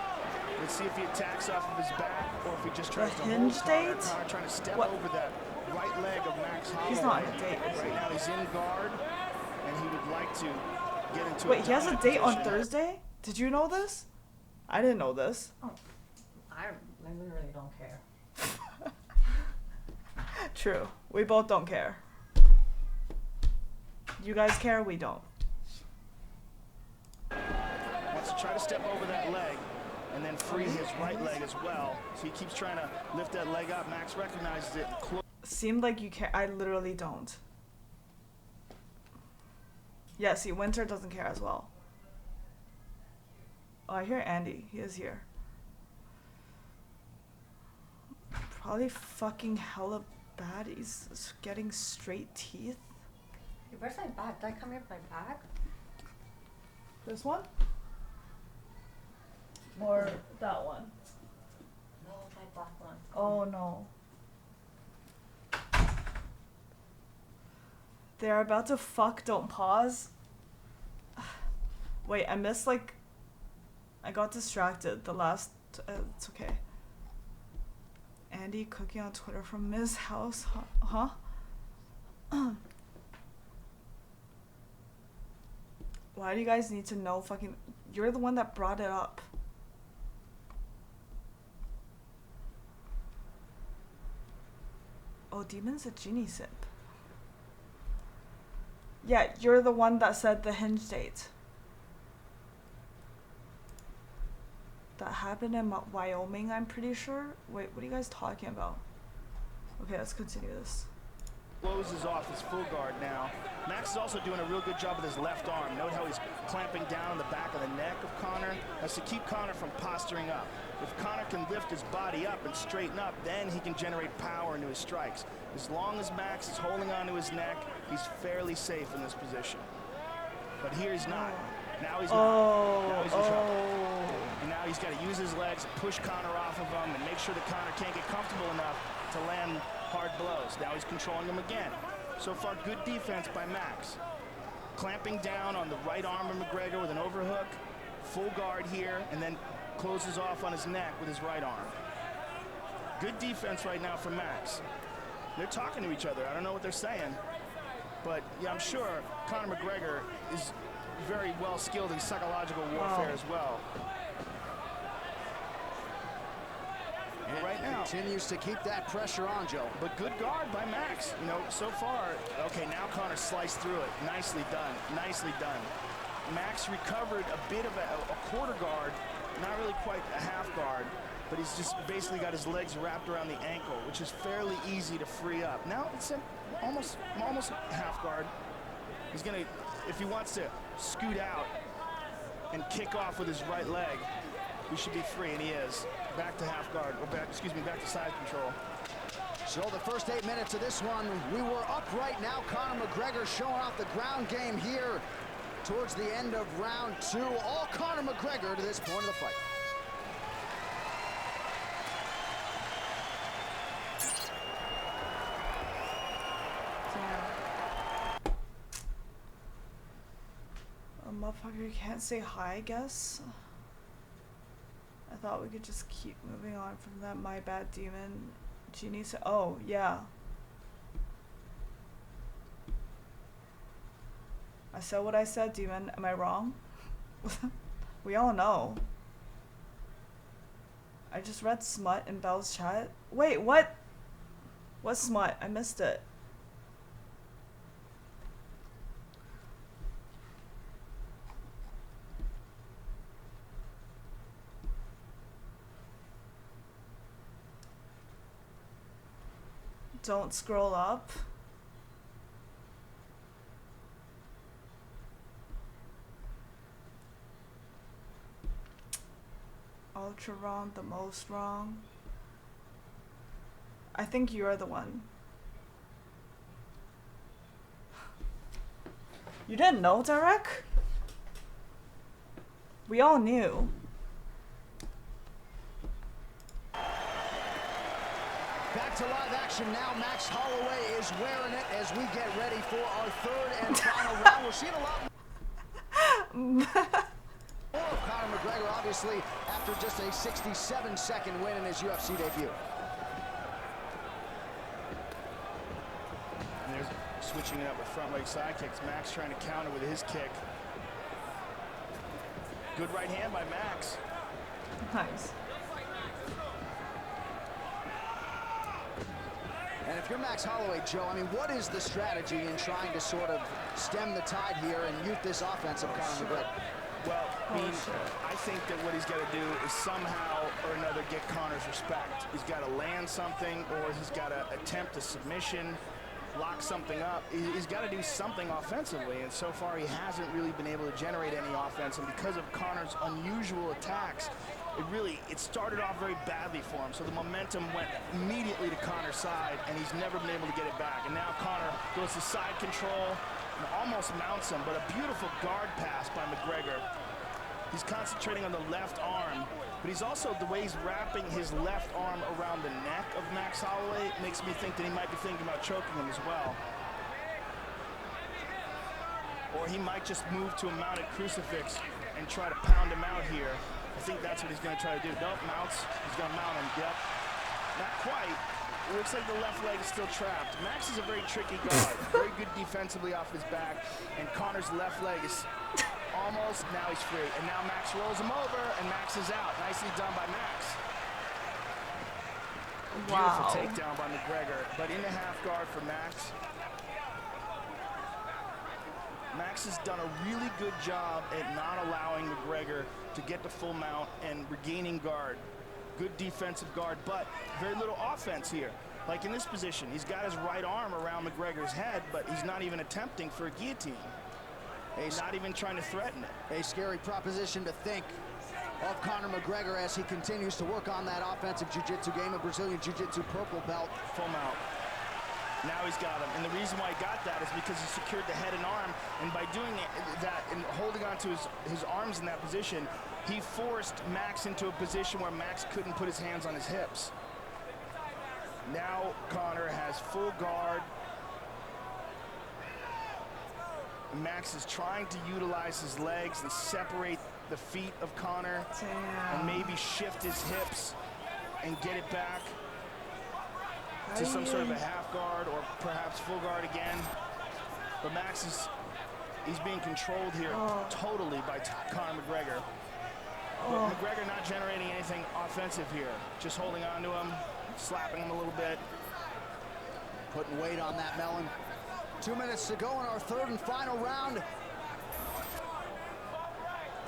Let's see if he attacks off of his back or if he just tries to hold Conor. Conor trying to step over that right leg of Max Holloway. He's not on a date. Right now he's in guard, and he would like to get into Wait, he has a date on Thursday? Did you know this? I didn't know this. Oh, I literally don't care. True. We both don't care. You guys care? We don't. Wants to try to step over that leg and then free his right leg as well. So he keeps trying to lift that leg up. Max recognizes it. Seemed like you care. I literally don't. Yeah, see, Winter doesn't care as well. Oh, I hear Andy. He is here. Probably fucking hella bad. He's getting straight teeth. Where's my bag? Did I come here with my bag? This one? Or that one? No, my black one. Oh no. They're about to fuck, don't pause. Wait, I missed like... I got distracted the last... it's okay. Andy cooking on Twitter from Ms. House, huh? Why do you guys need to know fucking... You're the one that brought it up. Oh, Demon's a genie sip. Yeah, you're the one that said the hinge date. That happened in Wyoming, I'm pretty sure. Wait, what are you guys talking about? Okay, let's continue this. Closes off his full guard now. Max is also doing a real good job with his left arm. Note how he's clamping down on the back of the neck of Conor. That's to keep Conor from posturing up. If Conor can lift his body up and straighten up, then he can generate power into his strikes. As long as Max is holding onto his neck, he's fairly safe in this position. But here he's not. Now he's not. Now he's in trouble. And now he's got to use his legs, push Conor off of him, and make sure that Conor can't get comfortable enough to land hard blows. Now he's controlling him again. So far, good defense by Max. Clamping down on the right arm of McGregor with an overhook, full guard here, and then closes off on his neck with his right arm. Good defense right now from Max. They're talking to each other. I don't know what they're saying, but yeah, I'm sure Conor McGregor is very well skilled in psychological warfare as well. And right now continues to keep that pressure on, Joe. But good guard by Max. You know, so far. Okay, now Conor sliced through it. Nicely done. Nicely done. Max recovered a bit of a quarter guard, not really quite a half guard, but he's just basically got his legs wrapped around the ankle, which is fairly easy to free up. Now it's almost half guard. He's gonna, if he wants to scoot out and kick off with his right leg, he should be free, and he is. Back to half guard, or back to side control. So the first 8 minutes of this one, we were up right now. Conor McGregor showing off the ground game here towards the end of round 2. All Conor McGregor to this point of the fight. A motherfucker, you can't say hi, I guess. I thought we could just keep moving on from that. My bad, demon. Genie said, oh, yeah. I said what I said, demon. Am I wrong? We all know. I just read smut in Bell's chat. Wait, what? What smut? I missed it. Don't scroll up. Ultra wrong, the most wrong. I think you're the one. You didn't know, Derek? We all knew. Back to live action now. Max Holloway is wearing it as we get ready for our third and final round. We're seeing a lot more of Conor McGregor, obviously, after just a 67-second win in his UFC debut. And there's switching it up with front leg side kicks. Max trying to counter with his kick. Good right hand by Max. Nice. And if you're Max Holloway, Joe, I mean, what is the strategy in trying to sort of stem the tide here and mute this offense of Conor McGregor? Well, I mean, I think that what he's got to do is somehow or another get Conor's respect. He's got to land something, or he's got to attempt a submission, lock something up. He's got to do something offensively, and so far he hasn't really been able to generate any offense. And because of Conor's unusual attacks, it started off very badly for him. So the momentum went immediately to Conor's side, and he's never been able to get it back. And now Conor goes to side control and almost mounts him, but a beautiful guard pass by McGregor. He's concentrating on the left arm, but he's also, the way he's wrapping his left arm around the neck of Max Holloway makes me think that he might be thinking about choking him as well. Or he might just move to a mounted crucifix and try to pound him out here. I think that's what he's going to try to do. Nope, mounts. He's going to mount him. Yep. Not quite. It looks like the left leg is still trapped. Max is a very tricky guard. Very good defensively off his back. And Conor's left leg is almost, now he's free. And now Max rolls him over, and Max is out. Nicely done by Max. Beautiful takedown by McGregor. But in the half guard for Max. Max has done a really good job at not allowing McGregor to get the full mount and regaining guard. Good defensive guard, but very little offense here. Like in this position, he's got his right arm around McGregor's head, but he's not even attempting for a guillotine. He's not even trying to threaten it. A scary proposition to think of Conor McGregor as he continues to work on that offensive jiu-jitsu game, a Brazilian jiu-jitsu purple belt. Full mount. Now he's got him, and the reason why he got that is because he secured the head and arm, and by doing that and holding on to his arms in that position, he forced Max into a position where Max couldn't put his hands on his hips. Now Conor has full guard. Max is trying to utilize his legs and separate the feet of Conor and maybe shift his hips and get it back to some sort of a half guard or perhaps full guard again. But Max he's being controlled here totally by Conor McGregor. But McGregor not generating anything offensive here, just holding on to him, slapping him a little bit. Putting weight on that melon. 2 minutes to go in our third and final round.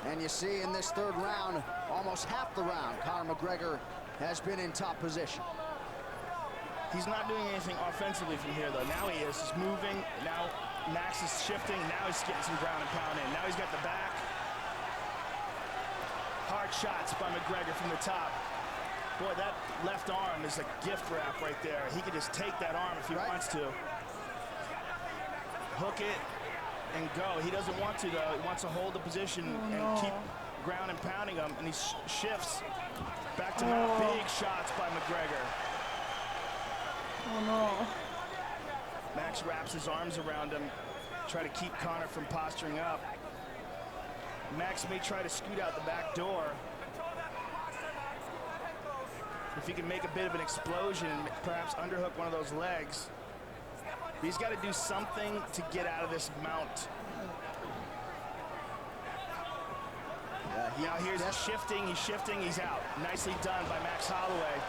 And you see in this third round, almost half the round, Conor McGregor has been in top position. He's not doing anything offensively from here, though. Now he is. He's moving. Now Max is shifting. Now he's getting some ground and pound in. Now he's got the back. Hard shots by McGregor from the top. Boy, that left arm is a gift wrap right there. He could just take that arm if he wants to. Hook it and go. He doesn't want to, though. He wants to hold the position and keep ground and pounding him, and he shifts back to mount. Big shots by McGregor. Oh no. Max wraps his arms around him, try to keep Conor from posturing up. Max may try to scoot out the back door. If he can make a bit of an explosion, perhaps underhook one of those legs. He's got to do something to get out of this mount. Now here's he's shifting, he's out. Nicely done by Max Holloway.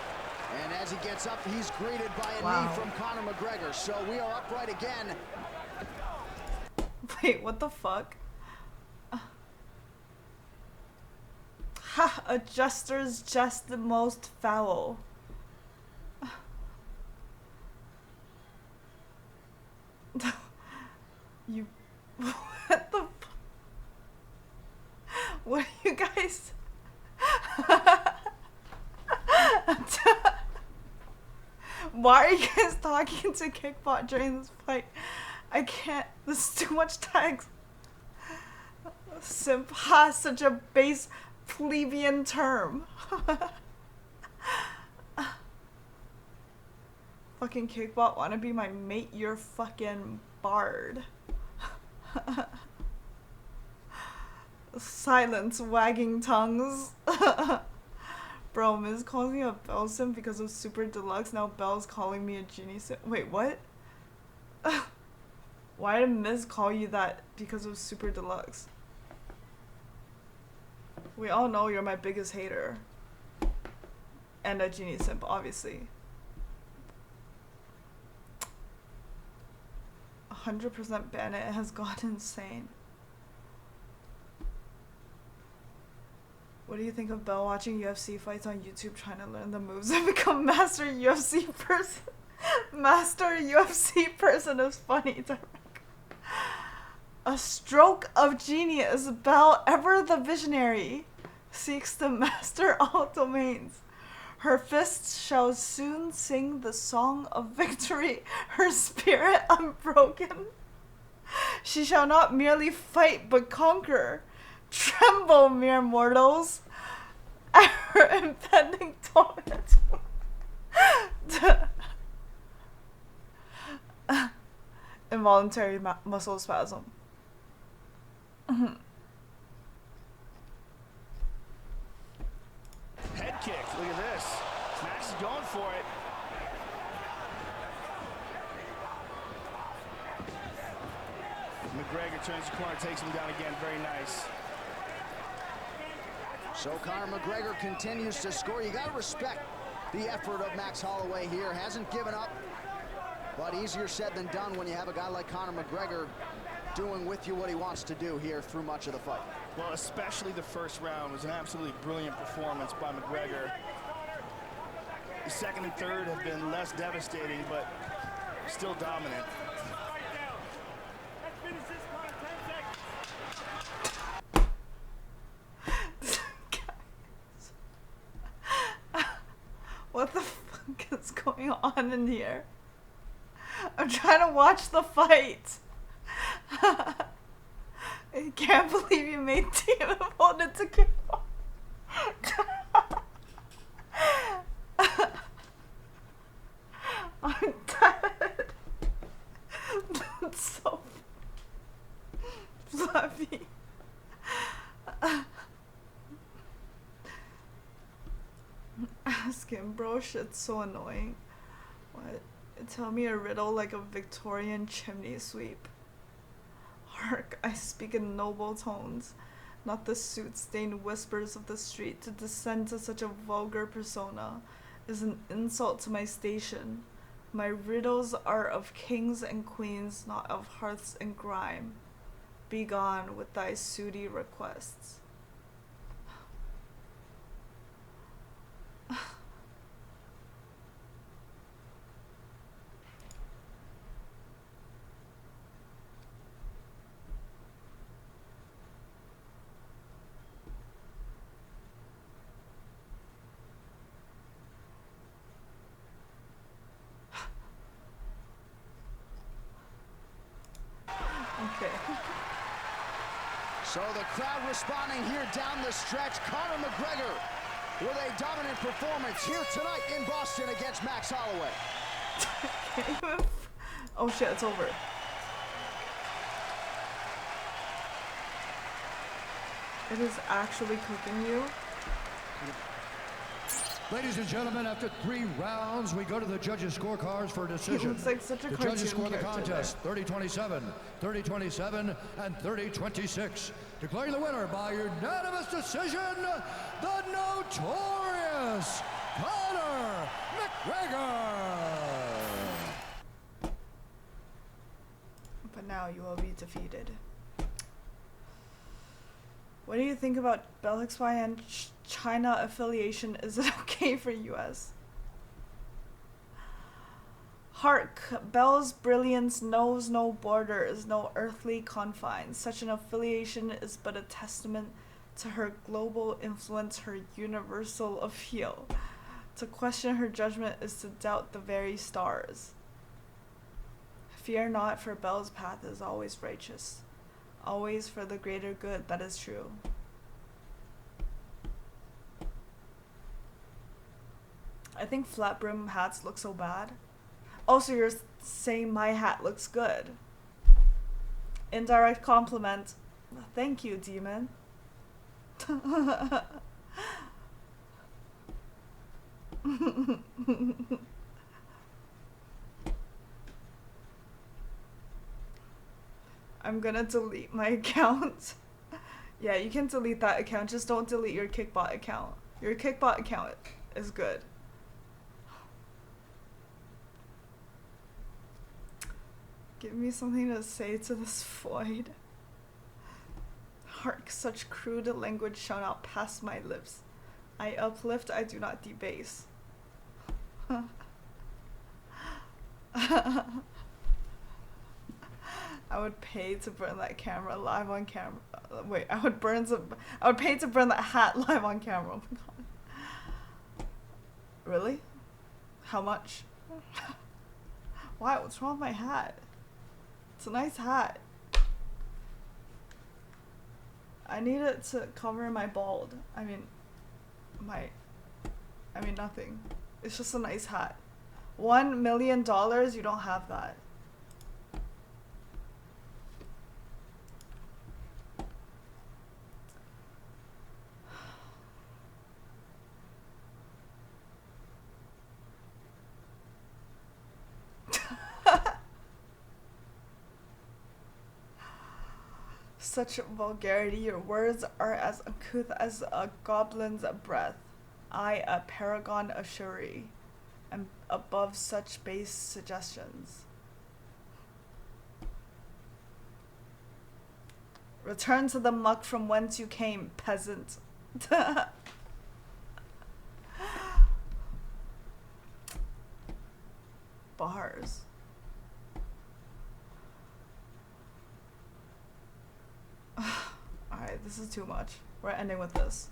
And as he gets up, he's greeted by a knee from Conor McGregor. So we are upright again. Wait, what the fuck? Ha! Adjuster's just the most foul. You... What the... What are you guys... Why are you guys talking to Kickbot during this fight? I can't... This is too much text. Simp has such a base plebeian term. Fucking Kickbot wanna be my mate, you're fucking barred. Silence, wagging tongues. Bro, Miz calls me a Bellxyn because of Super Deluxe. Now Bell's calling me a genie sim. Wait, what? Why did Miz call you that because of Super Deluxe? We all know you're my biggest hater. And a genie simp, obviously. 100% Bennett has gone insane. What do you think of Bell watching UFC fights on YouTube, trying to learn the moves and become master UFC person? Master UFC person is funny. A stroke of genius. Bell, ever the visionary, seeks to master all domains. Her fists shall soon sing the song of victory, her spirit unbroken. She shall not merely fight but conquer. Tremble, mere mortals, at her impending torment. Involuntary muscle spasm. Head kick, look at this. Max is going for it. McGregor turns the corner, takes him down again, very nice. So Conor McGregor continues to score. You got to respect the effort of Max Holloway here. Hasn't given up, but easier said than done when you have a guy like Conor McGregor doing with you what he wants to do here through much of the fight. Well, especially the first round was an absolutely brilliant performance by McGregor. The second and third have been less devastating, but still dominant. What the fuck is going on in here? I'm trying to watch the fight. I can't believe you made team opponent to kick off. I'm dead. That's so fluffy. Ask him, bro. Shit's so annoying. What? Tell me a riddle like a Victorian chimney sweep. Hark, I speak in noble tones, not the soot-stained whispers of the street. To descend to such a vulgar persona is an insult to my station. My riddles are of kings and queens, not of hearths and grime. Be gone with thy sooty requests. Okay. So the crowd responding here down the stretch. Conor McGregor with a dominant performance here tonight in Boston against Max Holloway. Oh shit, it's over. It is actually cooking you. Ladies and gentlemen, after 3 rounds, we go to the judges' scorecards for a decision. He looks like such a the cartoon judges score the character contest 30-27, 30-27, and 30-26. Declaring the winner by unanimous decision, the notorious Conor McGregor. But now you will be defeated. What do you think about Bellxyn and China affiliation? Is it okay for US? Hark, Bell's brilliance knows no borders, no earthly confines. Such an affiliation is but a testament to her global influence, her universal appeal. To question her judgment is to doubt the very stars. Fear not, for Bell's path is always righteous. Always for the greater good, that is true. I think flat brim hats look so bad. Also, you're saying my hat looks good. Indirect compliment. Thank you, demon. I'm gonna delete my account. Yeah, you can delete that account, just don't delete your Kickbot account. Your Kickbot account is good. Give me something to say to this void. Hark, such crude language shall not pass my lips. I uplift, I do not debase. I would pay to burn that camera live on camera. Wait, I would pay to burn that hat live on camera. Oh my god. Really? How much? Why? What's wrong with my hat? It's a nice hat. I need it to cover my bald. I mean nothing. It's just a nice hat. $1 million, you don't have that. Such vulgarity, your words are as uncouth as a goblin's breath. I, a paragon of chivalry, am above such base suggestions. Return to the muck from whence you came, peasant. Bars. Alright, this is too much. We're ending with this.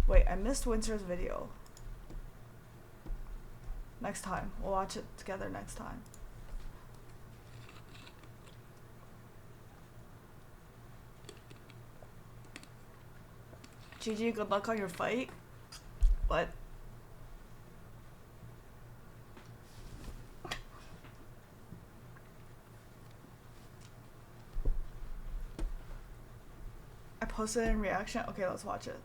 Wait, I missed Winter's video. Next time. We'll watch it together next time. GG, good luck on your fight. What? I posted in reaction. Okay, let's watch it.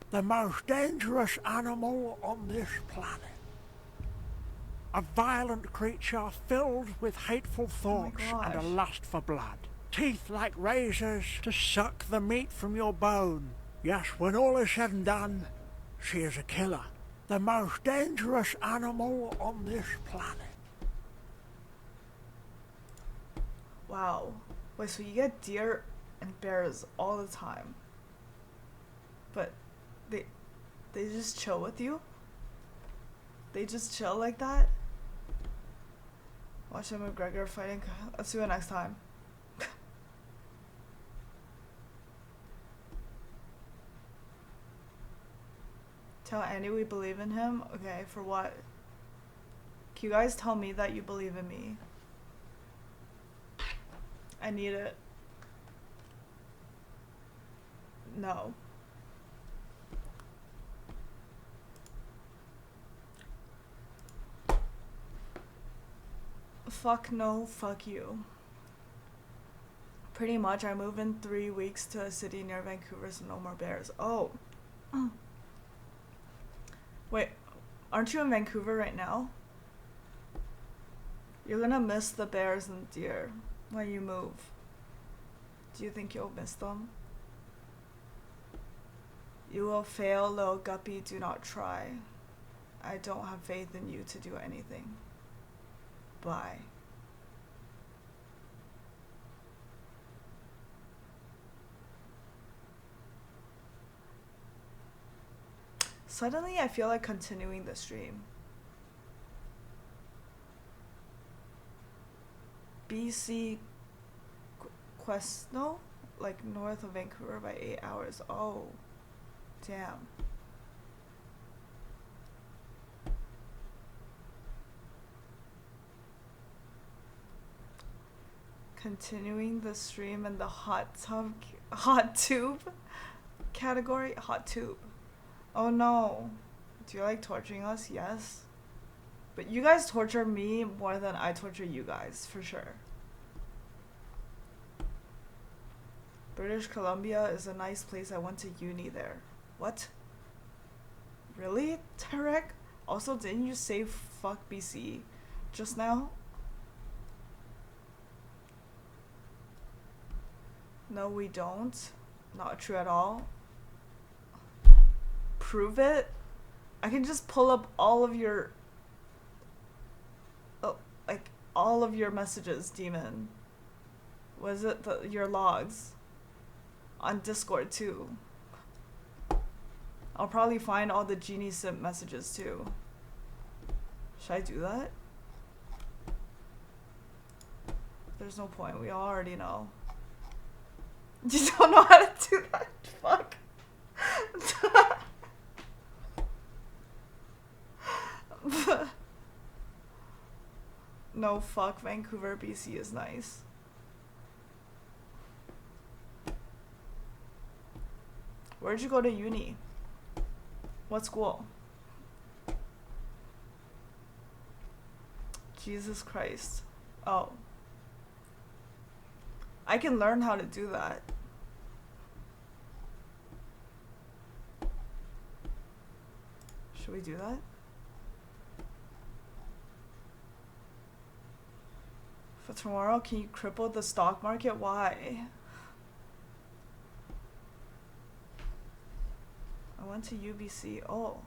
The most dangerous animal on this planet. A violent creature filled with hateful thoughts and a lust for blood. Teeth like razors to suck the meat from your bone. Yes, when all is said and done, she is a killer. The most dangerous animal on this planet. Wow. Wait, so you get deer and bears all the time. But they just chill with you? They just chill like that? Watch him McGregor fighting. Let's do it next time. Tell Andy we believe in him? Okay, for what? Can you guys tell me that you believe in me? I need it. No. Fuck no, fuck you. Pretty much, I move in 3 weeks to a city near Vancouver, so no more bears. Oh. Wait, aren't you in Vancouver right now? You're gonna miss the bears and deer when you move. Do you think you'll miss them? You will fail, little guppy, do not try. I don't have faith in you to do anything. Bye. Suddenly, I feel like continuing the stream. BC Quesno? Like north of Vancouver by 8 hours. Oh, damn. Continuing the stream in the hot tube category. Hot tube. Oh no. Do you like torturing us? Yes. But you guys torture me more than I torture you guys, for sure. British Columbia is a nice place. I went to uni there. What? Really, Tarek? Also, didn't you say fuck BC just now? No, we don't. Not true at all. Prove it? I can just pull up all of your... Oh, like, all of your messages, demon. Was it your logs? On Discord, too. I'll probably find all the Genie Simp messages, too. Should I do that? There's no point. We already know. You don't know how to do that? Fuck. No, fuck. Vancouver, BC is nice. Where'd you go to uni? What school? Jesus Christ. Oh. I can learn how to do that. Should we do that? For tomorrow, can you cripple the stock market? Why? I went to UBC. Oh.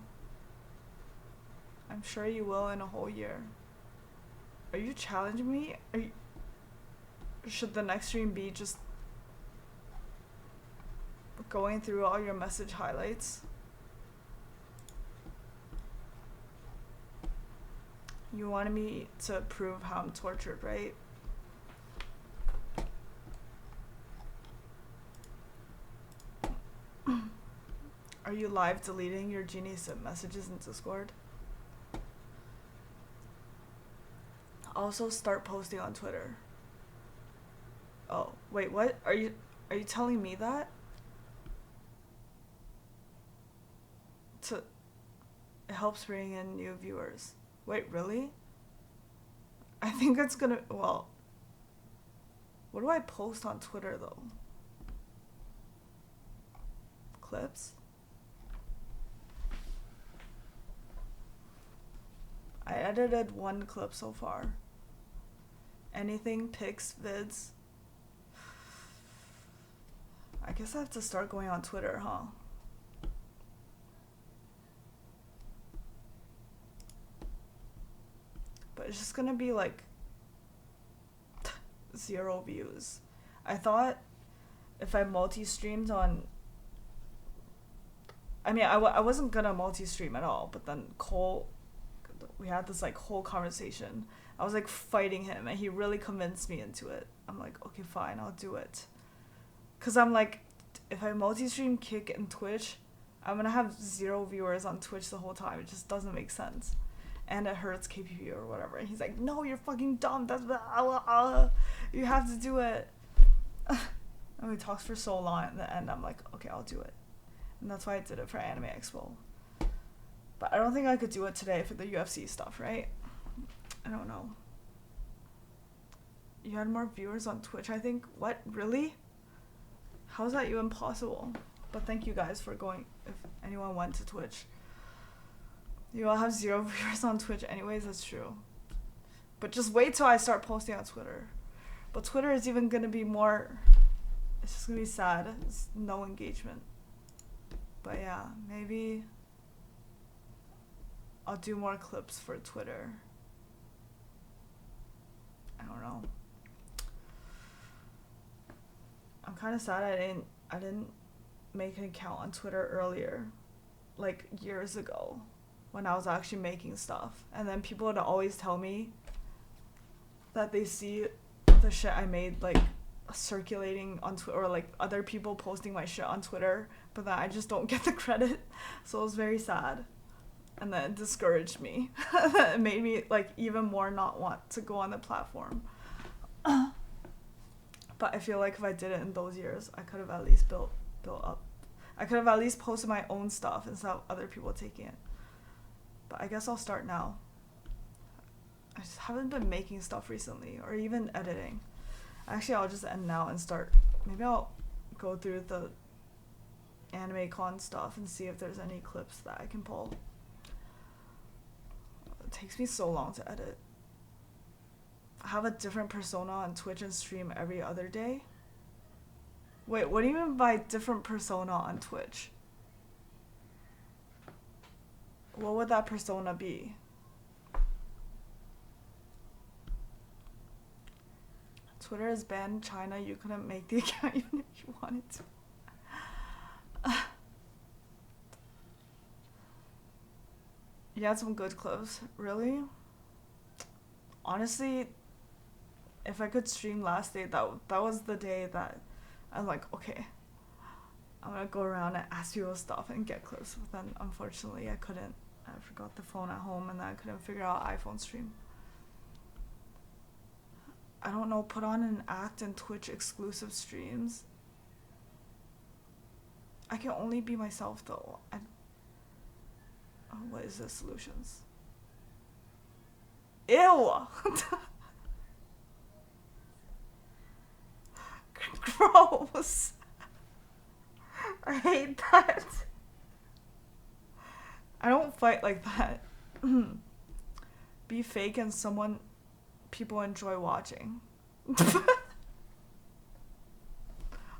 I'm sure you will in a whole year. Are you challenging me? Should the next stream be just going through all your message highlights? You wanted me to prove how I'm tortured, right? Are you live deleting your Genie Simp messages in Discord? Also start posting on Twitter. Oh, wait, what? Are you telling me that? It helps bring in new viewers. Wait, really? I think it's gonna, well, what do I post on Twitter though? Clips? I edited 1 clip so far. Anything, pics, vids. I guess I have to start going on Twitter, huh? But it's just gonna be like 0 views. I thought if I multi-streamed on... I mean, I wasn't gonna multi-stream at all, but then Cole... We had this like whole conversation. I was like fighting him and he really convinced me into it. I'm like, okay, fine, I'll do it. Cause I'm like, if I multi-stream Kick and Twitch, I'm gonna have 0 viewers on Twitch the whole time. It just doesn't make sense. and it hurts KPP or whatever. And he's like, no, you're fucking dumb. That's you have to do it. And he talks for so long. In the end, I'm like, okay, I'll do it. And that's why I did it for Anime Expo. But I don't think I could do it today for the UFC stuff, right? I don't know. You had more viewers on Twitch, I think. What? Really? How is that even possible? But thank you guys for going, if anyone went to Twitch. You all have 0 viewers on Twitch anyways, that's true. But just wait till I start posting on Twitter. But Twitter is even gonna be more, it's just gonna be sad. It's no engagement. But yeah, maybe I'll do more clips for Twitter. I don't know. I'm kind of sad I didn't make an account on Twitter earlier, like years ago, when I was actually making stuff. And then people would always tell me that they see the shit I made like circulating on Twitter, or like other people posting my shit on Twitter, but that I just don't get the credit. So it was very sad. And then it discouraged me. It made me like even more not want to go on the platform. But I feel like if I did it in those years, I could have at least built up. I could have at least posted my own stuff instead of other people taking it. But I guess I'll start now. I just haven't been making stuff recently, or even editing. Actually, I'll just end now and start. Maybe I'll go through the anime con stuff and see if there's any clips that I can pull. It takes me so long to edit. I have a different persona on Twitch and stream every other day. Wait, what do you mean by different persona on Twitch? What would that persona be? Twitter is banned China. You couldn't make the account even if you wanted to. You had some good clips. Really? Honestly, if I could stream last day, that was the day that I'm like, okay, I'm gonna go around and ask people stuff and get clips. But then unfortunately I couldn't. I forgot the phone at home and then I couldn't figure out iPhone stream. I don't know, put on an act in Twitch exclusive streams. I can only be myself though. What is the solutions? Ew! Gross! I hate that. I don't fight like that. Be fake and people enjoy watching.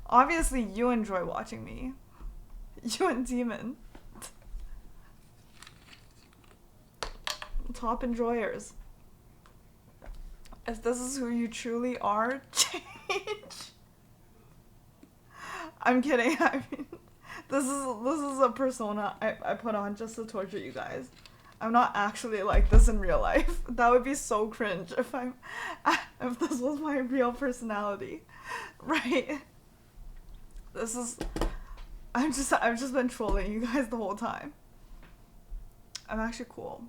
Obviously you enjoy watching me. You and Demon. Top enjoyers. If this is who you truly are, change. I'm kidding. I mean, this is a persona I put on just to torture you guys. I'm not actually like this in real life. That would be so cringe if this was my real personality, right? I've just been trolling you guys the whole time. I'm actually cool.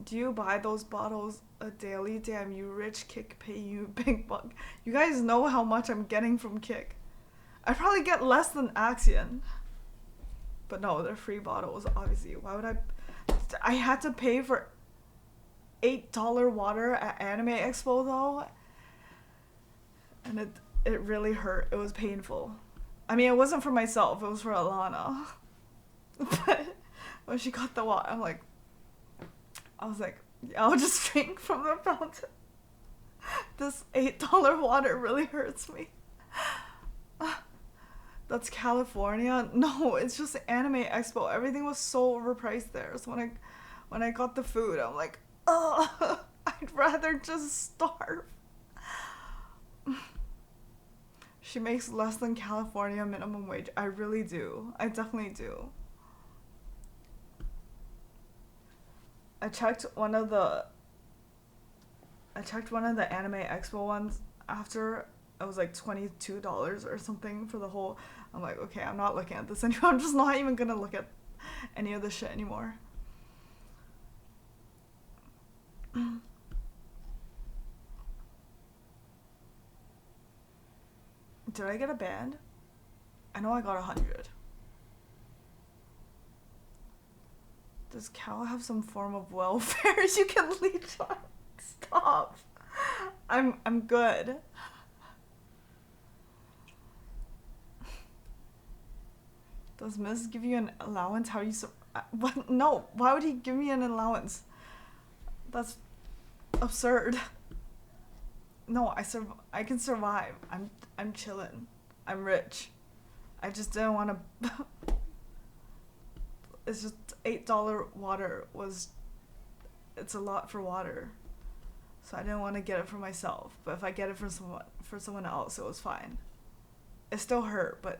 Do you buy those bottles a daily? Damn, you rich. Kick pay you big buck. You guys know how much I'm getting from Kick. I probably get less than Axion. But no, they're free bottles, obviously. Why would I had to pay for $8 water at Anime Expo though. And it really hurt. It was painful. I mean, it wasn't for myself. It was for Alana. But when she got the water, I was like, yeah, I'll just drink from the fountain. This $8 water really hurts me. That's California? No, it's just Anime Expo. Everything was so overpriced there. So when I got the food, I'm like, ugh, I'd rather just starve. She makes less than California minimum wage. I really do. I definitely do. I checked one of the Anime Expo ones after. It was like $22 or something for the whole. I'm like, okay, I'm not looking at this anymore. I'm just not even gonna look at any of this shit anymore. Did I get a band? I know I got 100. Does Cal have some form of welfare you can leech on? Stop. I'm good. Does Miz give you an allowance? How do you what? No, why would he give me an allowance? That's absurd. No, I can survive. I'm chilling. I'm rich. I just didn't want to. It's just $8 water was. It's a lot for water, so I didn't want to get it for myself. But if I get it for someone else, it was fine. It still hurt, but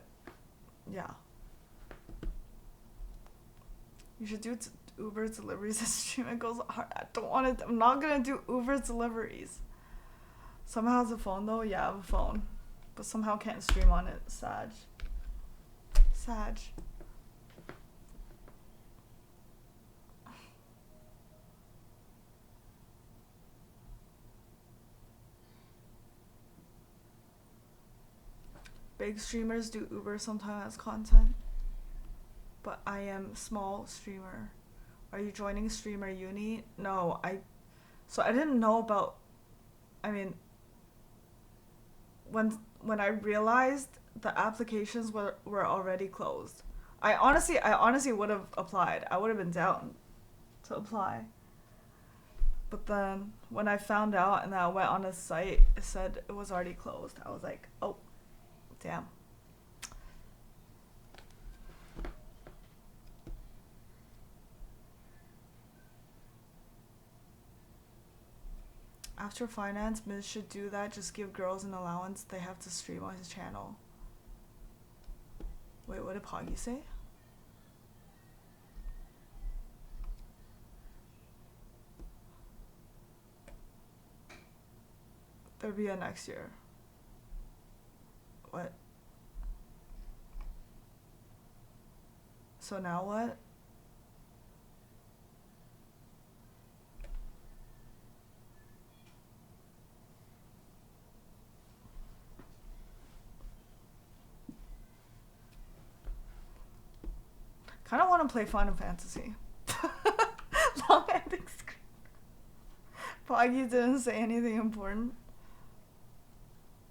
yeah. You should do Uber deliveries and stream. It goes hard. I don't want to. I'm not gonna do Uber deliveries. Somehow has a phone though. Yeah, I have a phone, but somehow can't stream on it. Sag. Big streamers do Uber sometimes as content, but I am small streamer. Are you joining streamer uni? No, so I didn't know about. I mean, when I realized the applications were already closed, I honestly would have applied. I would have been down to apply. But then when I found out and I went on a site, it said it was already closed. I was like, oh, damn. After finance, Miz should do that. Just give girls an allowance. They have to stream on his channel. Wait, what did Poggy say? There'll be a next year. What? So now what? Kind of want to play Final Fantasy. Long ending screen. Poggy didn't say anything important.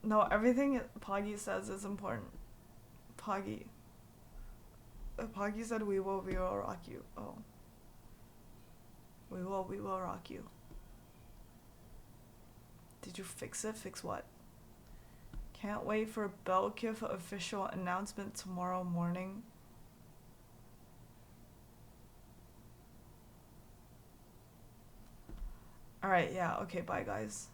No, everything Poggy says is important. Poggy. Poggy said we will rock you. Oh. We will rock you. Did you fix it? Fix what? Can't wait for Bellxyn official announcement tomorrow morning. Alright, yeah, okay, bye guys.